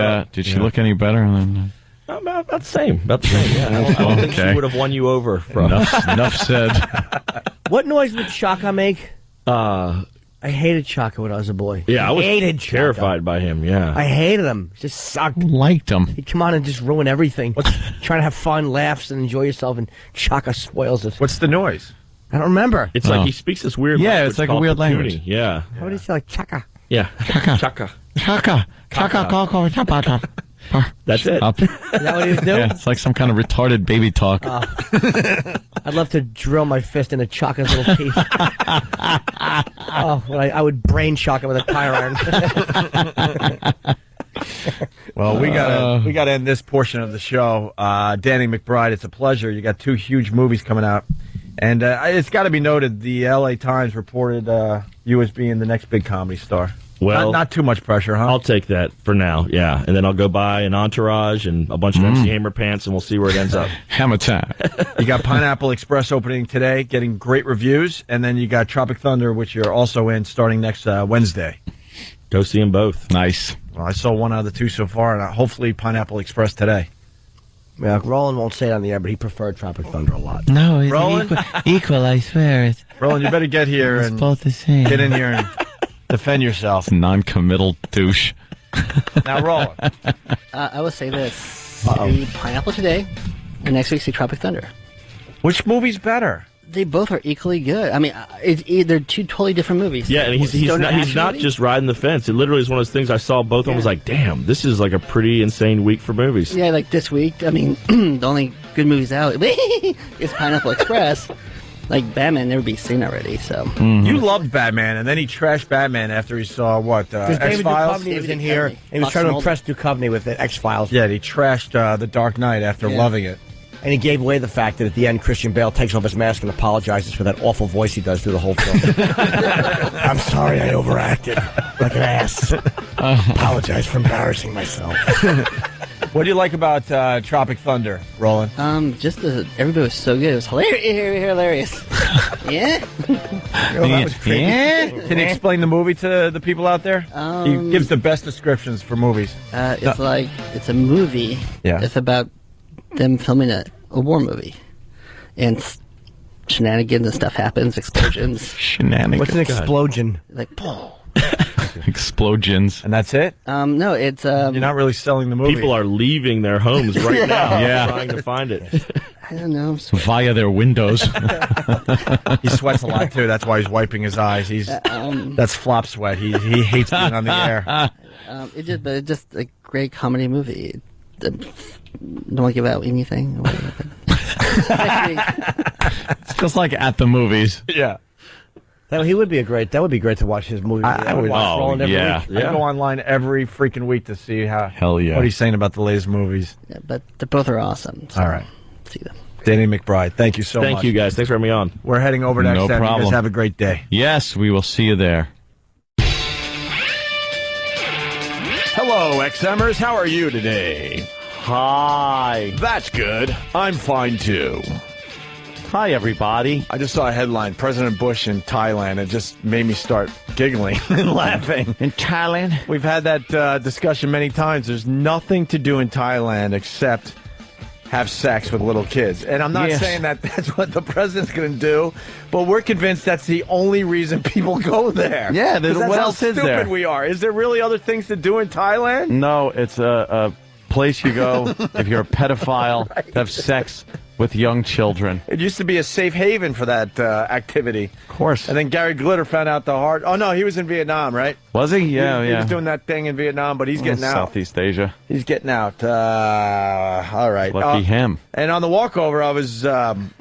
look any better than? About the same. Yeah. I don't think she would have won you over. From Enough said. What noise would Chaka make? I hated Chaka when I was a boy. Yeah, I was hated terrified by him. Yeah, I hated him. Just sucked. Liked him. He'd come on and just ruin everything. Trying to have fun, laughs, and enjoy yourself, and Chaka spoils it. What's the noise? I don't remember. It's like he speaks this weird. Yeah, language it's like a called weird Pekuni. language. Yeah. How would he say like Chaka? Yeah. Chaka. That's it. Up. Is that what he was doing? Yeah, it's like some kind of retarded baby talk. I'd love to drill my fist into Chaka's little teeth. I would brain Chaka with a tire iron. Well, we gotta end this portion of the show. Danny McBride, it's a pleasure. You got 2 huge movies coming out, and it's got to be noted. The L.A. Times reported you as being the next big comedy star. Well, not too much pressure, huh? I'll take that for now, yeah. And then I'll go buy an Entourage and a bunch of MC Hammer pants, and we'll see where it ends up. Hammer time. You got Pineapple Express opening today, getting great reviews, and then you got Tropic Thunder, which you're also in, starting next Wednesday. Go see them both. Nice. Well, I saw one out of the 2 so far, and hopefully Pineapple Express today. Yeah, Roland won't say it on the air, but he preferred Tropic Thunder a lot. No, it's Roland? equal, I swear it. Roland, you better get here It's and both the same. get in here and defend yourself. Non-committal douche. Now, Roland. I will say this. See Pineapple today, and next week see Tropic Thunder. Which movie's better? They both are equally good. I mean, they're 2 totally different movies. Yeah, and he's not just riding the fence. It literally is one of those things I saw both of them. Was like, damn, this is like a pretty insane week for movies. Yeah, like this week, I mean, the only good movies out is Pineapple Express. Like, Batman never be seen already, so. You loved Batman, and then he trashed Batman after he saw, Because David X-Files? Duchovny was in here, and he was trying to impress Duchovny with the X-Files. Yeah, he trashed The Dark Knight after loving it. And he gave away the fact that at the end, Christian Bale takes off his mask and apologizes for that awful voice he does through the whole film. I'm sorry I overacted like an ass. Apologize for embarrassing myself. What do you like about Tropic Thunder, Roland? Everybody was so good. It was hilarious. Yeah? That was crazy. Yeah? Can you explain the movie to the people out there? He gives the best descriptions for movies. It's a movie. Yeah. It's about them filming a war movie. And shenanigans and stuff happens, explosions. Shenanigans. What's an explosion? Like, explosions. And that's it? No, it's... You're not really selling the movie. People are leaving their homes right now trying to find it. I don't know. Via their windows. He sweats a lot, too. That's why he's wiping his eyes. That's flop sweat. He hates being on the air. It's just a great comedy movie. Don't want to give out anything. It's just like at the movies. Yeah. That would be great to watch his movie. I would watch Roland every week. I go online every freaking week to see Hell yeah. what he's saying about the latest movies. Yeah, but they both are awesome. So all right. See them. Danny McBride, thank you so much. Thank you, guys. Thanks for having me on. We're heading over to No XM. You problem. guys have a great day. Yes, we will see you there. Hello, XMers. How are you today? Hi. That's good. I'm fine, too. Hi, everybody. I just saw a headline, President Bush in Thailand. It just made me start giggling and laughing. In Thailand? We've had that discussion many times. There's nothing to do in Thailand except have sex with little kids. And I'm not saying that that's what the president's going to do, but we're convinced that's the only reason people go there. Yeah, that's what how else is stupid there? we are. Is there really other things to do in Thailand? No, it's a place you go if you're a pedophile to have sex with young children. It used to be a safe haven for that activity. Of course. And then Gary Glitter found out the hard... Oh, no, he was in Vietnam, right? Was he? Yeah, He was doing that thing in Vietnam, but he's getting out. Southeast Asia. He's getting out. All right. Lucky him. And on the walkover, I was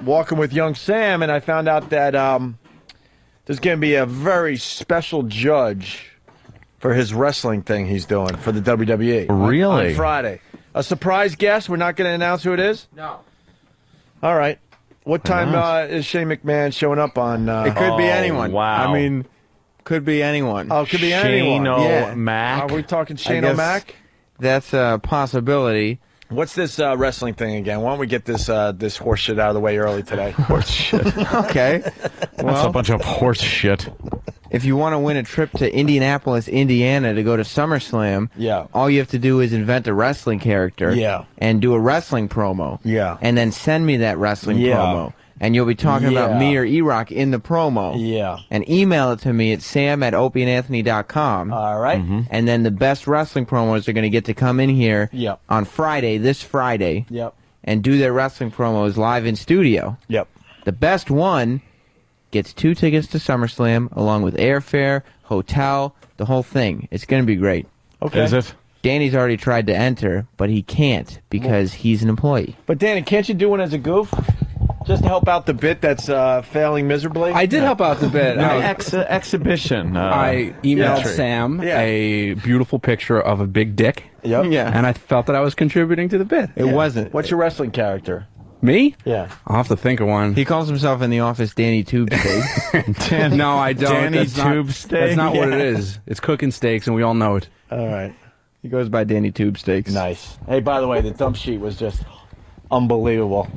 walking with young Sam, and I found out that there's going to be a very special judge for his wrestling thing he's doing for the WWE. Really? On Friday. A surprise guest? We're not going to announce who it is? No. All right. What time is Shane McMahon showing up on? It could be anyone. Wow. I mean, could be anyone. Oh, it could be anyone. Yeah. O'Mac. Are we talking Shane I guess O'Mac? That's a possibility. What's this wrestling thing again? Why don't we get this this horse shit out of the way early today? Horse shit. Okay. That's a bunch of horse shit. If you want to win a trip to Indianapolis, Indiana to go to SummerSlam, all you have to do is invent a wrestling character and do a wrestling promo. And then send me that wrestling promo. And you'll be talking about me or E-Rock in the promo. And email it to me at sam@opieandanthony.com. All right. And then the best wrestling promos are going to get to come in here on Friday, this Friday, and do their wrestling promos live in studio. The best one gets 2 tickets to SummerSlam, along with airfare, hotel, the whole thing. It's going to be great. Okay. Is it? Danny's already tried to enter, but he can't because he's an employee. But Danny, can't you do one as a goof? Just to help out the bit that's failing miserably? I did help out the bit. Exhibition. I emailed entry. Sam a beautiful picture of a big dick. And I felt that I was contributing to the bit. It wasn't. What's your wrestling character? Me? Yeah. I'll have to think of one. He calls himself in the office Danny Tube Steak. No, I don't. Danny That's Tube not, Steak? That's not what it is. It's cooking steaks, and we all know it. All right. He goes by Danny Tube Steaks. Nice. Hey, by the way, the dump sheet was just unbelievable.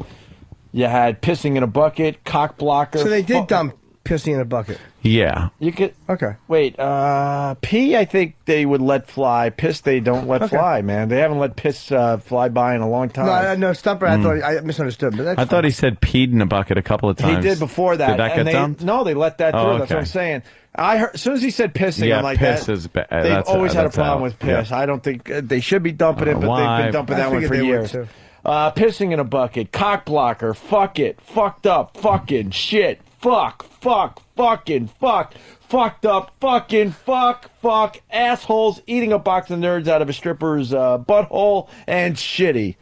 You had pissing in a bucket, cock blocker. So they did dump pissing in a bucket. Yeah. You could. Okay. Wait, pee, I think they would let fly. Piss, they don't let fly, man. They haven't let piss fly by in a long time. No, Stumper, I thought I misunderstood. But that's I thought he said peed in a bucket a couple of times. He did before that. Did that and get dumped? No, they let that through. Oh, That's what okay. I'm saying. I heard, as soon as he said pissing, Yeah, I'm like, piss that, is ba- they've that's- always had a that's problem out. with piss. Yeah. I don't think they should be dumping it, but Why? they've been dumping I that one figured for they would, years. too. Pissing in a bucket, cock blocker, fuck it, fucked up, fucking shit, fuck, fucking fuck, fucked up, fucking fuck, assholes, eating a box of nerds out of a stripper's butthole, and shitty.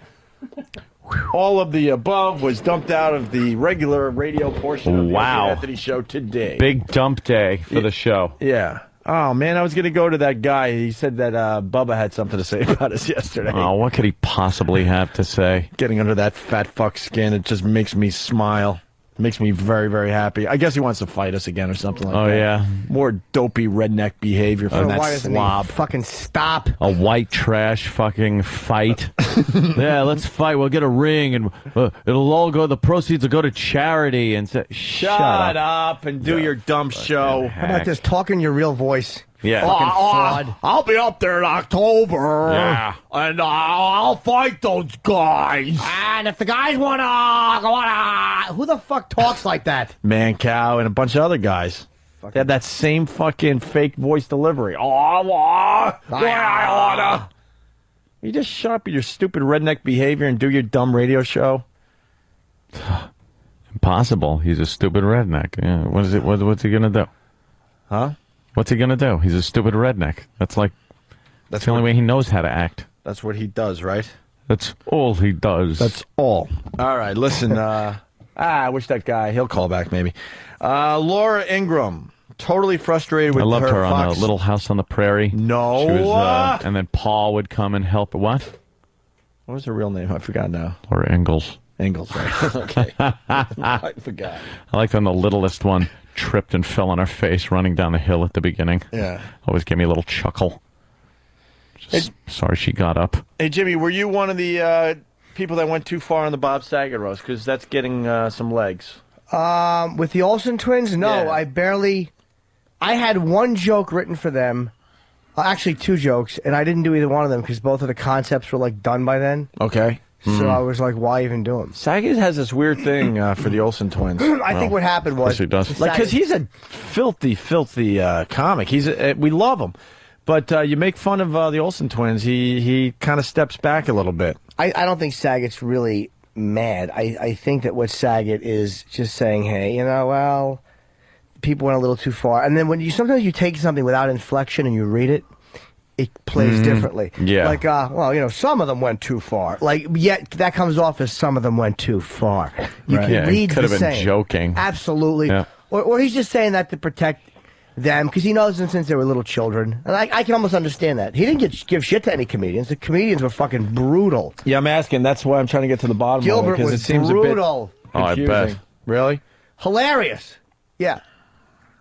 All of the above was dumped out of the regular radio portion of the Wow. Opie Anthony Show today. Big dump day for the show. Yeah. Oh, man, I was going to go to that guy. He said that Bubba had something to say about us yesterday. Oh, what could he possibly have to say? Getting under that fat fuck skin, it just makes me smile. Makes me very, very happy. I guess he wants to fight us again or something like that. Oh, yeah. More dopey redneck behavior from Why that doesn't he slob. fucking stop? A white trash fucking fight. Yeah, let's fight. We'll get a ring, and it'll all go. The proceeds will go to charity. And say, Shut up and do your dumb show. How about this? Talk in your real voice. Yeah. Fucking fraud. I'll be up there in October. Yeah. And I'll fight those guys. And if the guys wanna, who the fuck talks like that? Man Cow and a bunch of other guys. They have that same fucking fake voice delivery. You just shut up with your stupid redneck behavior and do your dumb radio show. Impossible. He's a stupid redneck. Yeah. What is it? What's he gonna do? Huh? What's he gonna do? He's a stupid redneck. That's the only way he knows how to act. That's what he does, right? That's all he does. That's all. All right, listen. I wish that guy, he'll call back maybe. Laura Ingram, totally frustrated with I loved her Fox. on Little House on the Prairie. No. She was, and then Paul would come and help. What? What was her real name? I forgot now. Laura Ingalls. Ingalls, right? Okay. I forgot. I liked when the littlest one tripped and fell on her face running down the hill at the beginning. Yeah. Always gave me a little chuckle. Sorry she got up. Hey, Jimmy, were you one of the people that went too far on the Bob Saget roast? Because that's getting some legs. With the Olsen twins, no, Yeah. I had one joke written for them, actually 2 jokes, and I didn't do either one of them because both of the concepts were like done by then. Okay. So I was like, why even do them? Saget has this weird thing for the Olsen twins. I think what happened was... Yes, he does. Like, because he's a filthy comic. We love him. But you make fun of the Olsen twins, he kind of steps back a little bit. I don't think Saget's really mad. I think that what Saget is just saying, hey, well, people went a little too far. And then sometimes you take something without inflection and you read it, it plays differently. Yeah. Like, some of them went too far. Like, yet that comes off as some of them went too far. You can read could the have been same. joking. Absolutely. Yeah. Or he's just saying that to protect them, because he knows them since they were little children. And I can almost understand that. He didn't give shit to any comedians. The comedians were fucking brutal. Yeah, I'm asking. That's why I'm trying to get to the bottom Gilbert of it, because was it seems brutal. a bit confusing. I bet. Really? Hilarious. Yeah.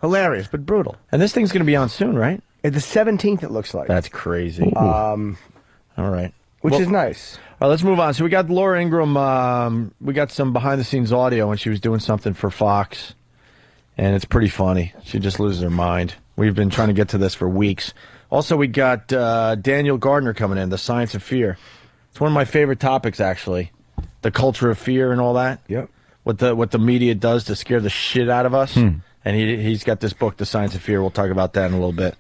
Hilarious, but brutal. And this thing's going to be on soon, right? The 17th, it looks like. That's crazy. All right. Which is nice. All right, let's move on. So we got Laura Ingraham. We got some behind-the-scenes audio when she was doing something for Fox. And it's pretty funny. She just loses her mind. We've been trying to get to this for weeks. Also, we got Daniel Gardner coming in, The Science of Fear. It's one of my favorite topics, actually. The culture of fear and all that. Yep. What the media does to scare the shit out of us. And he's got this book, The Science of Fear. We'll talk about that in a little bit.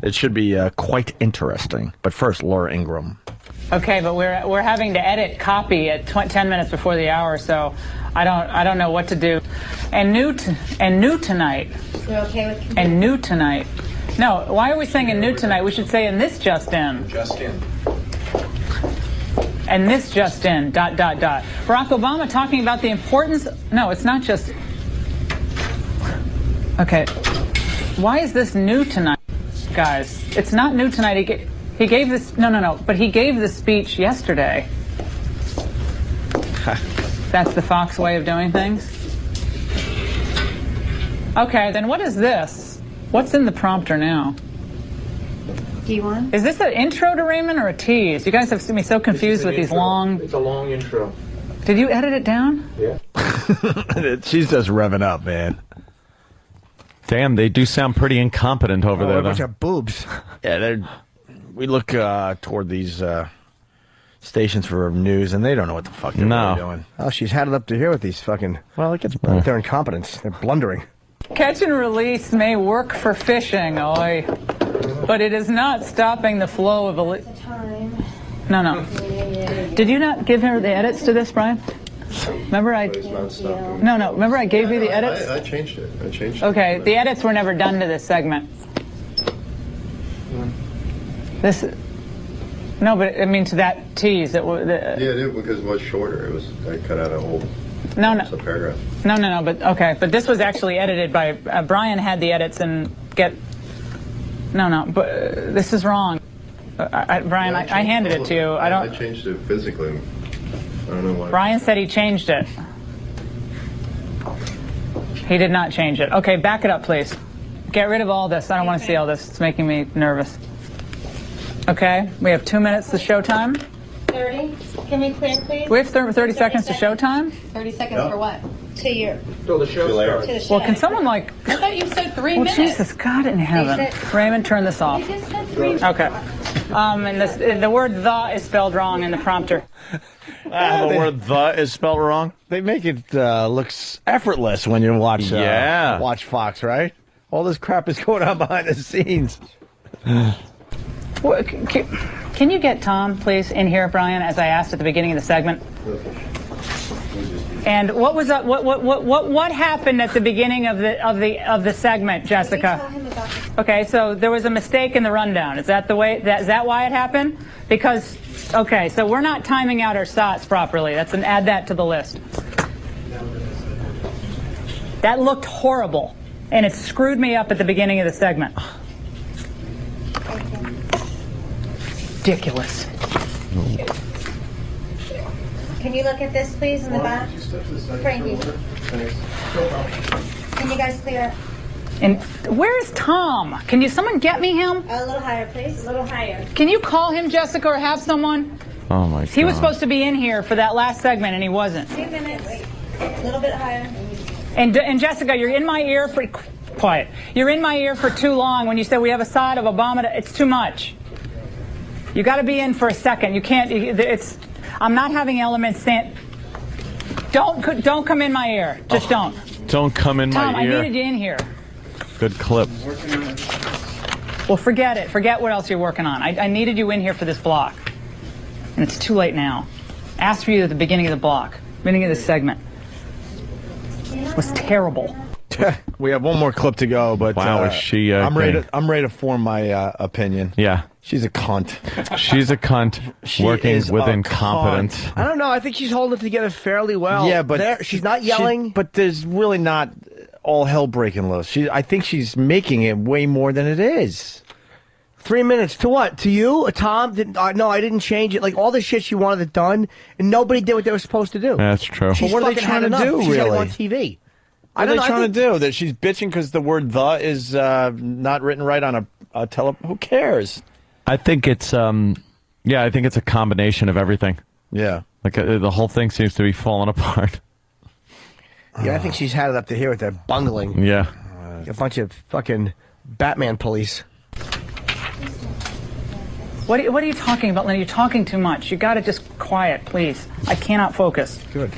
It should be quite interesting. But first, Laura Ingraham. Okay, but we're having to edit copy at 10 minutes before the hour, so I don't know what to do. And new tonight. You're okay with And new tonight. No, why are we saying and new tonight? We should say and this just in. Just in. And this just in. ... Barack Obama talking about the importance. No, it's not just. Okay. Why is this new tonight, guys? It's not new tonight. He gave this. No. But he gave the speech yesterday. That's the Fox way of doing things? Okay, then what is this? What's in the prompter now? Do you want? Is this an intro to Raymond or a tease? You guys have seen me so confused with these long... It's a long intro. Did you edit it down? Yeah. She's just revving up, man. Damn, they do sound pretty incompetent over there, A bunch though. of boobs. Yeah, we look toward these stations for news, and they don't know what the fuck they're really doing. Oh, she's had it up to here with these fucking... Well, it gets... Their incompetence. They're blundering. Catch and release may work for fishing, oi. But it is not stopping the flow of... No. Did you not give her the edits to this, Brian? Remember No. Remember I gave you the edits? I changed it. Okay, the edits were never done to this segment. This... No, but I mean to that tease. Yeah, it did, because it was shorter. I cut out a whole... No. paragraph. No, but okay. But this was actually edited by... Brian had the edits and get... No, but this is wrong. Brian, I handed it to you. I changed it physically. I don't know why. Brian said he changed it. He did not change it. Okay, back it up, please. Get rid of all this. I don't want to see all this. It's making me nervous. Okay, we have 2 minutes to showtime. 30? Can we clear, please? We have 30 seconds to showtime? 30 seconds for what? To your... Till the show starts. To the show. Well, can someone I thought you said 3 minutes. Jesus, God in heaven. Raymond, turn this off. You just said 3 minutes. Okay. And the word "the" is spelled wrong in the prompter. The word "the" is spelled wrong. They make it look effortless when you watch watch Fox, right? All this crap is going on behind the scenes. Can you get Tom, please, in here, Brian, as I asked at the beginning of the segment? And what was what happened at the beginning of the segment, Jessica? Okay, so there was a mistake in the rundown. Is that why it happened? Because okay, so we're not timing out our shots properly. Add that to the list. That looked horrible, and it screwed me up at the beginning of the segment. Ridiculous. Can you look at this, please, in the back? Frankie. Can you guys clear And where's Tom? Can someone get me him? A little higher, please. A little higher. Can you call him, Jessica, or have someone? Oh, my God. He was supposed to be in here for that last segment, and he wasn't. 2 minutes. A little bit higher. And Jessica, you're in my ear for... Quiet. You're in my ear for too long when you say we have a side of Obama. It's too much. You got to be in for a second. You can't... I'm not having elements saying... Don't come in my ear. Just don't. Don't come in Tom, my ear. I needed you in here. Good clip. Well, forget it. Forget what else you're working on. I needed you in here for this block. And it's too late now. Asked for you at the beginning of the block. Beginning of this segment. It was terrible. We have one more clip to go, but wow, is she? I'm ready to form my opinion. Yeah, she's a cunt. She's a cunt. Working with incompetence. Cunt. I don't know. I think she's holding it together fairly well. Yeah, but she's not yelling. But there's really not all hell breaking loose. I think she's making it way more than it is. 3 minutes to what? To you, Tom? No, I didn't change it. Like all the shit she wanted it done, and nobody did what they were supposed to do. That's true. She's what are they trying to do? She's really on TV. What are they trying to do? That she's bitching because the word "the" is not written right on a Who cares? I think it's I think it's a combination of everything. Yeah, like the whole thing seems to be falling apart. Yeah, I think she's had it up to here with that bungling. Yeah, a bunch of fucking Batman police. What are you talking about, Lenny? You're talking too much. You got to just quiet, please. I cannot focus. Good.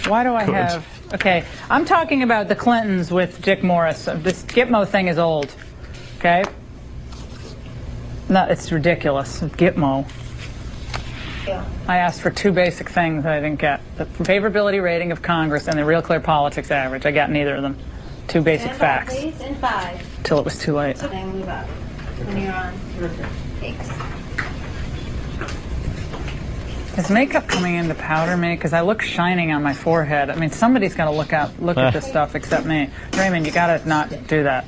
Why do I have... Okay, I'm talking about the Clintons with Dick Morris. This Gitmo thing is old. Okay? No, it's ridiculous. Gitmo. Yeah. I asked for 2 basic things that I didn't get. The favorability rating of Congress and the Real Clear Politics average. I got neither of them. 2 basic facts. Please, and 5. Till it was too late. Then move up. When you're on. Thanks. Is makeup coming into powder me? Because I look shining on my forehead. I mean, somebody's got to look at this stuff except me. Raymond, you got to not do that.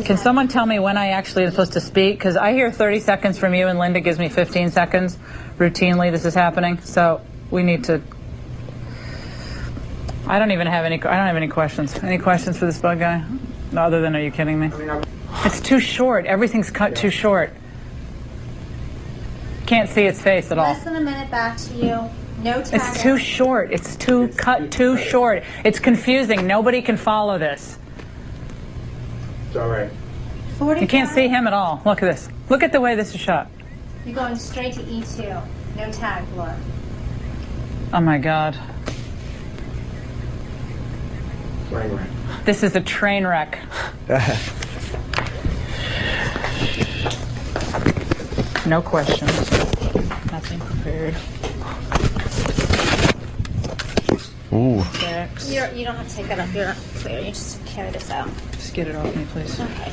Can someone tell me when I actually am supposed to speak? Because I hear 30 seconds from you, and Linda gives me 15 seconds. Routinely, this is happening. So we need to. I don't have any questions. Any questions for this bug guy? No, other than, are you kidding me? It's too short. Everything's cut too short. Can't see its face at all. Less than a minute back to you. No time. It's too short. It's cut too short. It's confusing. Nobody can follow this. It's all right. You can't see him at all. Look at this. Look at the way this is shot. You're going straight to E2. No tag, Laura. Oh my God. Train wreck. This is a train wreck. No questions. Nothing prepared. Ooh. You don't have to take that up. You're not clear. You just carry this out. Just get it off me, please. Okay.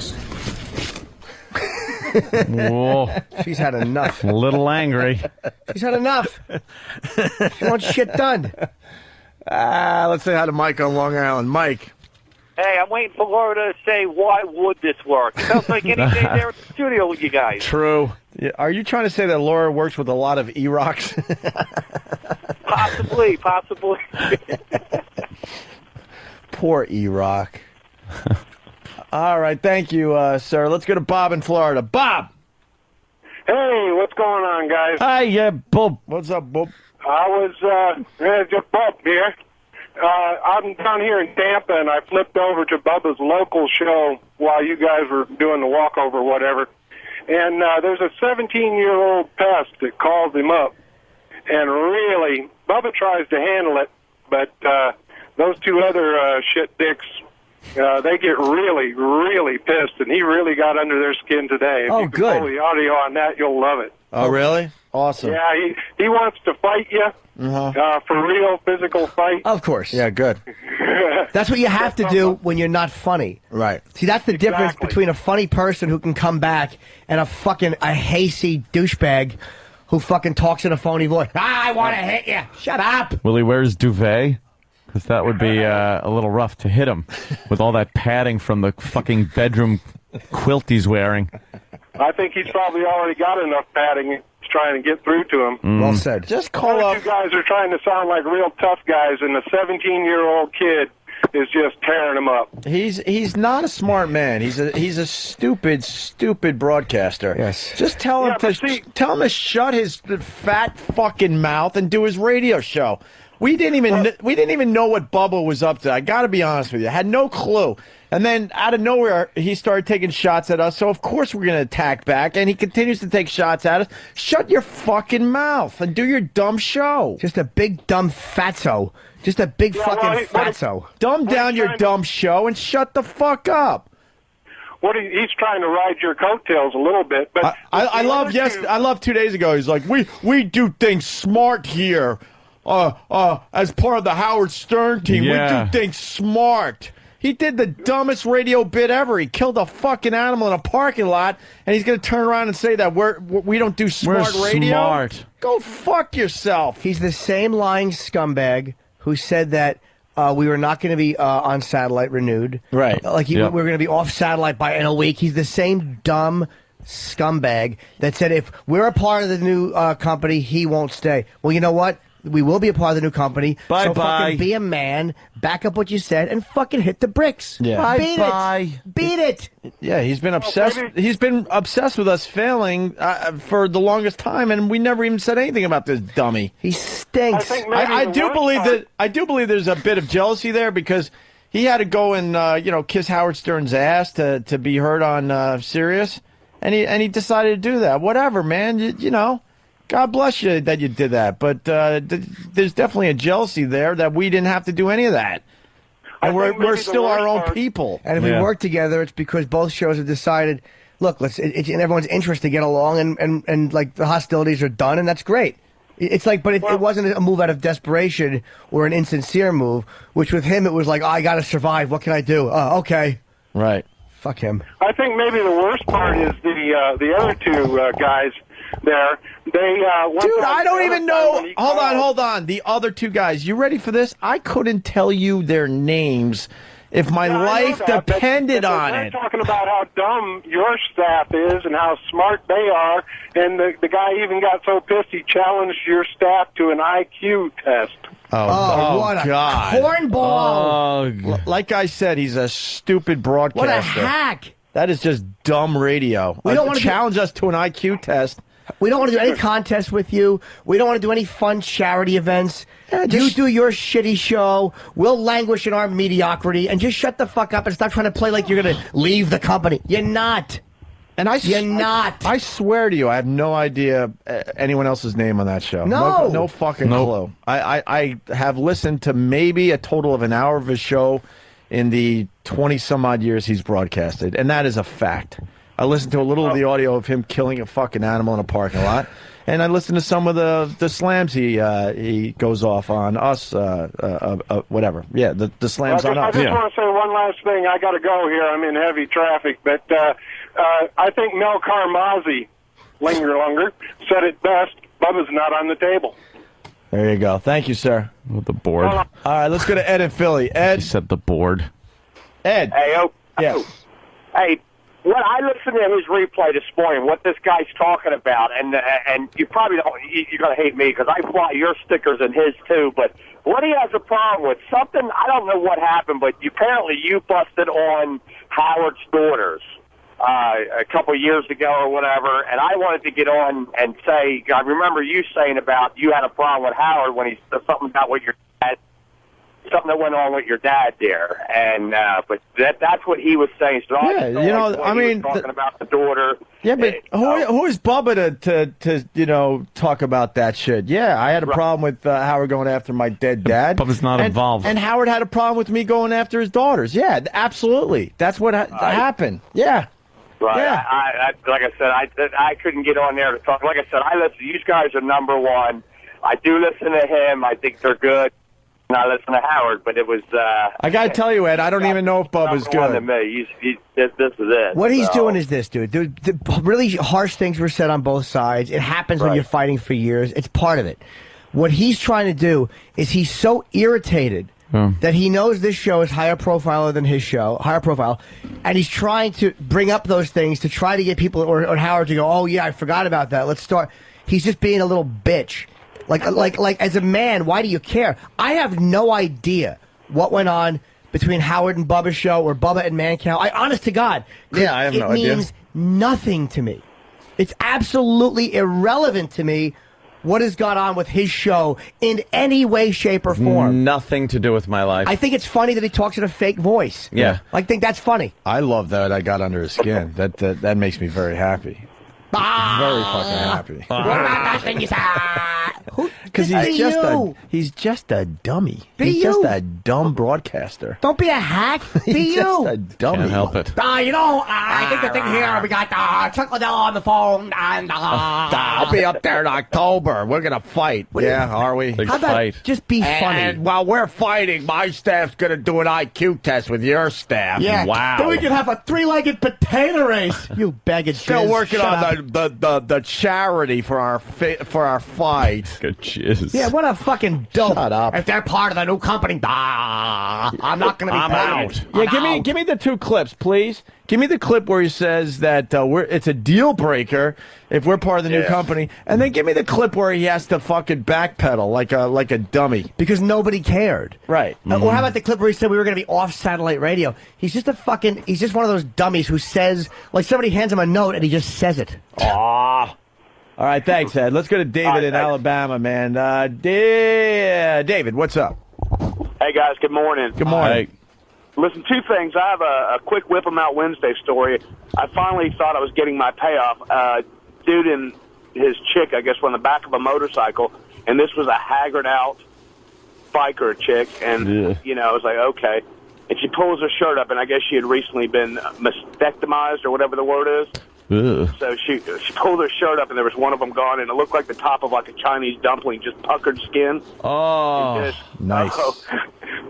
Whoa. She's had enough. A little angry. She's had enough. She wants shit done. Let's say hi to Mike on Long Island. Mike. Hey, I'm waiting for Laura to say, why would this work? It sounds like any day there at the studio with you guys. True. Are you trying to say that Laura works with a lot of E-Rocks? Possibly. Poor E-Rock. All right, thank you, sir. Let's go to Bob in Florida. Bob! Hey, what's going on, guys? Hi, yeah, Bob. What's up, Bob? I was just Bob here. I'm down here in Tampa, and I flipped over to Bubba's local show while you guys were doing the walkover, whatever. And there's a 17-year-old pest that calls him up. And really, Bubba tries to handle it, but those 2 other shit dicks, they get really, really pissed, and he really got under their skin today. If you can pull the audio on that, you'll love it. Oh, really? Awesome. Yeah, he wants to fight you. For real physical fight. Of course. Yeah, good. That's what you have to do when you're not funny. Right. See, that's the difference between a funny person who can come back and a hasty douchebag who fucking talks in a phony voice. I want to hit you. Shut up. Will he wear his duvet? Because that would be a little rough to hit him with all that padding from the fucking bedroom quilt he's wearing. I think he's probably already got enough padding. Trying to get through to him. Well said. Just call up. You guys are trying to sound like real tough guys, and the 17-year-old kid is just tearing him up. He's not a smart man. He's a stupid broadcaster. Yes. Just tell him to shut his fat fucking mouth and do his radio show. We didn't even know what Bubba was up to. I got to be honest with you. I had no clue. And then out of nowhere, he started taking shots at us. So of course we're going to attack back. And he continues to take shots at us. Shut your fucking mouth and do your dumb show. Just a big dumb fatso. Just a big fucking fatso. Dumb down your dumb show and shut the fuck up. He's trying to ride your coattails a little bit, but I love 2 days ago. He's like, we do things smart here. As part of the Howard Stern team, we do things smart. He did the dumbest radio bit ever. He killed a fucking animal in a parking lot, and he's going to turn around and say that we don't do smart radio. Smart. Go fuck yourself. He's the same lying scumbag who said that we were not going to be on satellite renewed. Right. We were going to be off satellite in a week. He's the same dumb scumbag that said if we're a part of the new company, he won't stay. Well, you know what? We will be a part of the new company. Bye-bye. So fucking be a man, back up what you said, and fucking hit the bricks. Yeah. Beat it. Yeah, he's been obsessed. He's been obsessed with us failing for the longest time, and we never even said anything about this dummy. He stinks. I do believe there's a bit of jealousy there because he had to go and kiss Howard Stern's ass to be heard on Sirius, and he decided to do that. Whatever, man. You know. God bless you that you did that, but there's definitely a jealousy there that we didn't have to do any of that, and we're still our own people. And if we work together, it's because both shows have decided, look, it's in everyone's interest to get along, and like the hostilities are done, and that's great. It's like, but it wasn't a move out of desperation or an insincere move. Which with him, it was like, I got to survive. What can I do? Okay, right. Fuck him. I think maybe the worst part is the other two guys. There, dude, I don't even know. Hold on. The other two guys, you ready for this? I couldn't tell you their names if my life depended on it. They're talking about how dumb your staff is and how smart they are, and the guy even got so pissed he challenged your staff to an IQ test. Oh what a God. cornball. Like I said, he's a stupid broadcaster. What a hack. That is just dumb radio. We don't want to challenge us to an IQ test. We don't want to do any contests with you. We don't want to do any fun charity events. You do your shitty show. We'll languish in our mediocrity and just shut the fuck up and stop trying to play like you're going to leave the company. You're not. And you're not. I swear to you, I have no idea anyone else's name on that show. No fucking clue. I have listened to maybe a total of an hour of his show in the 20-some-odd years he's broadcasted, and that is a fact. I listened to a little of the audio of him killing a fucking animal in a parking lot, and I listened to some of the slams he goes off on us, whatever. Yeah, the slams on us. I just want to say one last thing. I got to go here. I'm in heavy traffic, but I think Mel Carmazzi, Linger, said it best. Bubba's not on the table. There you go. Thank you, sir. With the board. All right, let's go to Ed in Philly. Ed. He said the board. Ed. Hey, Yeah. Hey, what I listened to his replay this morning, what this guy's talking about, and you probably don't, you're going to hate me because I fly your stickers and his too, but what he has a problem with, something, I don't know what happened, but apparently you busted on Howard's daughters a couple of years ago or whatever, and I wanted to get on and say, I remember you saying about you had a problem with Howard when he said something about what your dad, something that went on with your dad there, and but that's what he was saying. So talking about the daughter. Yeah, but who is Bubba to talk about that shit? Yeah, I had a problem with Howard going after my dead dad. Bubba's not involved. And Howard had a problem with me going after his daughters. Yeah, absolutely. That's what happened. Yeah. Right. Yeah. I like I said, I couldn't get on there to talk. Like I said, I listen. You guys are number one. I do listen to him. I think they're good. And I listen to Howard, but it was. I gotta tell you, Ed, I don't even know if Bubba's good. To me. This is it. What he's doing is this, dude. The really harsh things were said on both sides. It happens when you're fighting for years. It's part of it. What he's trying to do is he's so irritated that he knows this show is higher profile than his show, and he's trying to bring up those things to try to get people or Howard to go, oh yeah, I forgot about that. Let's start. He's just being a little bitch. Like as a man, why do you care? I have no idea what went on between Howard and Bubba's show or Bubba and Mancow. Honest to God. Yeah, I have no idea. It means nothing to me. It's absolutely irrelevant to me what has gone on with his show in any way, shape, or form. Nothing to do with my life. I think it's funny that he talks in a fake voice. Yeah. I think that's funny. I love that I got under his skin. That makes me very happy. Very fucking happy. What about that thing you said? Because he's just a dummy. He's just a dumb broadcaster. Don't be a hack. Be He's you. just a dummy. Can't help it. I think the thing here, we got Chuck Liddell on the phone. And, I'll be up there in October. We're going to fight. Yeah, are we? How about just be funny? And while we're fighting, my staff's going to do an IQ test with your staff. Yeah. Wow. Then we can have a three-legged potato race. You bag of Still jizz. working Shut on up. the charity for our fight. Good jizz. Yeah, what a fucking dope. Shut up. If they're part of the new company, I'm not going to be I'm paid. out. Yeah, give me the two clips, please. Give me the clip where he says that it's a deal breaker if we're part of the new company, and then give me the clip where he has to fucking backpedal like a dummy Because nobody cared. Right. Or how about the clip where he said we were going to be off satellite radio? He's just one of those dummies who says, like somebody hands him a note and he just says it. Aw. All right, thanks, Ed. Let's go to David in Alabama, man. David, what's up? Hey, guys, good morning. Good morning. Listen, two things. I have a quick Whip 'em Out Wednesday story. I finally thought I was getting my payoff. Dude and his chick, I guess, were on the back of a motorcycle, and this was a haggard-out biker chick, and, I was like, okay. And she pulls her shirt up, and I guess she had recently been mastectomized or whatever the word is. Ugh. So she pulled her shirt up, and there was one of them gone, and it looked like the top of like a Chinese dumpling, just puckered skin. Oh, nice.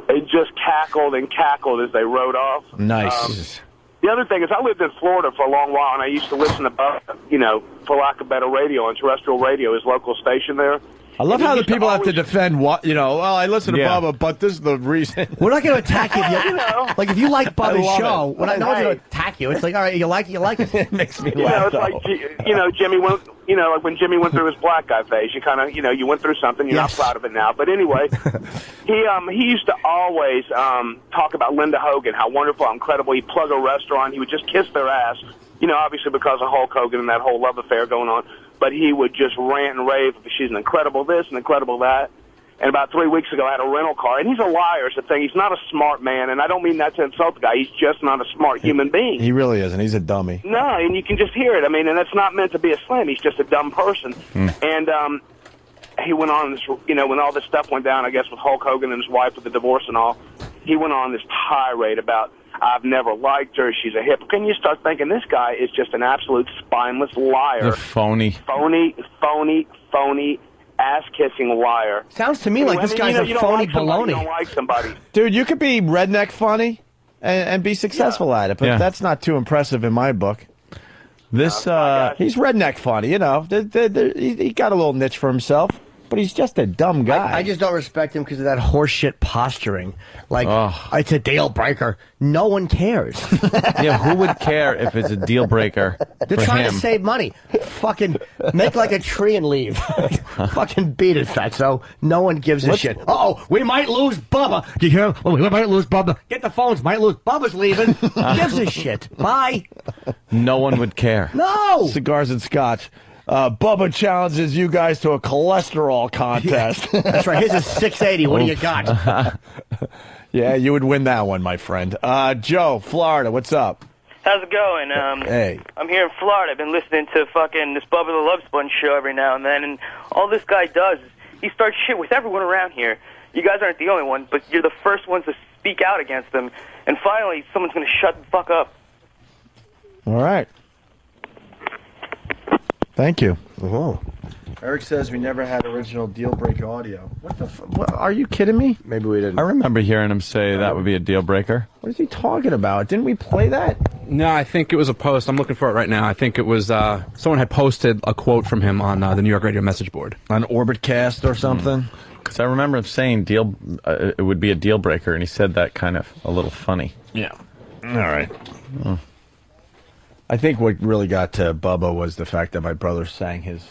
They just cackled and cackled as they rode off. Nice. The other thing is I lived in Florida for a long while, and I used to listen to, for lack of better radio, on terrestrial radio, his local station there. I love how the people have to defend what, well, I listen to Bubba, but this is the reason. We're not going to attack you. Like, if you like Bubba's show, it. no one's going to attack you. It's like, all right, you like it. It makes me laugh. It's like, Jimmy went, like when Jimmy went through his black guy phase, you kind of, you went through something, you're not proud of it now. But anyway, he used to always talk about Linda Hogan, how wonderful, how incredible. He'd plug a restaurant, he would just kiss their ass, obviously because of Hulk Hogan and that whole love affair going on. But he would just rant and rave, she's an incredible this and incredible that. And about 3 weeks ago, I had a rental car. And he's a liar, is the thing. He's not a smart man, and I don't mean that to insult the guy. He's just not a smart human being. He really isn't. He's a dummy. No, and you can just hear it. I mean, and that's not meant to be a slam. He's just a dumb person. And he went on this, when all this stuff went down, I guess, with Hulk Hogan and his wife with the divorce and all, he went on this tirade about, I've never liked her, she's a hypocrite. And you start thinking, this guy is just an absolute spineless liar. The phony, ass-kissing liar. Sounds to me like this guy's a phony baloney. You don't like somebody. Dude, you could be redneck funny and be successful at it, but that's not too impressive in my book. This he's redneck funny, he got a little niche for himself, but he's just a dumb guy. I just don't respect him because of that horseshit posturing. Like, it's a deal breaker. No one cares. Yeah, who would care if it's a deal breaker? They're trying to save money. Fucking make like a tree and leave. Fucking beat it, fatso. No one gives a shit. Uh-oh, we might lose Bubba. Do you hear? Oh, we might lose Bubba. Get the phones. Might lose. Bubba's leaving. Who gives a shit? Bye. No one would care. No. Cigars and scotch. Bubba challenges you guys to a cholesterol contest. That's right. His is 680. What do you got? Yeah, you would win that one, my friend. Joe, Florida, what's up? How's it going? Hey. I'm here in Florida. I've been listening to fucking this Bubba the Love Sponge show every now and then, and all this guy does is he starts shit with everyone around here. You guys aren't the only one, but you're the first ones to speak out against them, and finally someone's going to shut the fuck up. All right. Thank you. Whoa. Eric says we never had original deal breaker audio. What the what, are you kidding me? Maybe we didn't. I remember hearing him say that would be a deal breaker. What is he talking about? Didn't we play that? No, I think it was a post. I'm looking for it right now. I think it was someone had posted a quote from him on the New York radio message board. On Orbitcast or something? Because I remember him saying it would be a deal breaker, and he said that kind of a little funny. Yeah. All right. Oh. I think what really got to Bubba was the fact that my brother sang his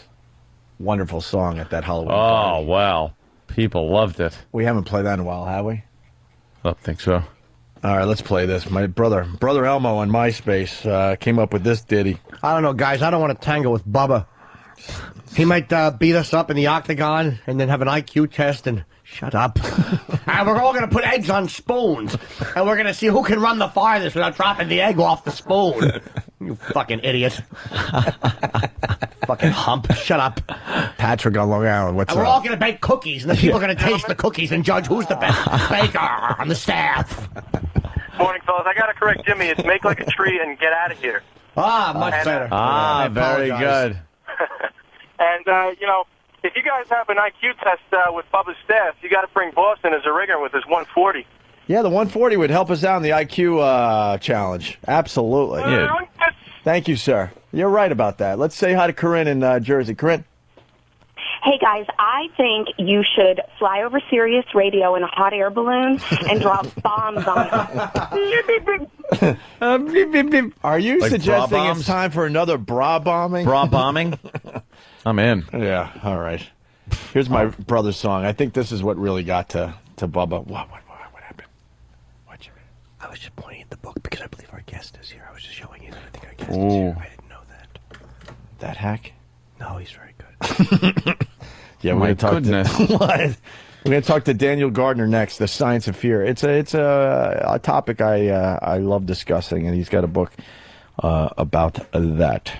wonderful song at that Halloween party. Wow. People loved it. We haven't played that in a while, have we? I don't think so. All right, let's play this. My brother Elmo on MySpace came up with this ditty. I don't know, guys. I don't want to tangle with Bubba. He might beat us up in the octagon and then have an IQ test and shut up. And we're all going to put eggs on spoons. And we're going to see who can run the farthest without dropping the egg off the spoon. You fucking idiot. Fucking hump. Shut up. Patrick on Long Island, what's And we're up? all going to bake cookies. And the people are going to taste the cookies and judge who's the best baker on the staff. Morning, fellas. I got to correct Jimmy. It's make like a tree and get out of here. Ah, much better. Ah, very good. And, if you guys have an IQ test with Bubba's staff, you got to bring Boston as a rigger with his 140. Yeah, the 140 would help us out in the IQ challenge. Absolutely. Thank you, sir. You're right about that. Let's say hi to Corinne in Jersey. Corinne? Hey, guys, I think you should fly over Sirius Radio in a hot air balloon and drop bombs on them. Are you Like suggesting bra it's bombs? time for another bra bombing? Bra bombing? I'm in. Yeah, all right. Here's my brother's song. I think this is what really got to Bubba. What happened? I was just pointing at the book because I believe our guest is here. I was just showing you that I think our guest Ooh. is here. I didn't know that. That hack? No, he's very good. Yeah, My we're gonna talk goodness. What? We're going to talk to Daniel Gardner next. The Science of Fear. It's a topic I love discussing, and he's got a book about that,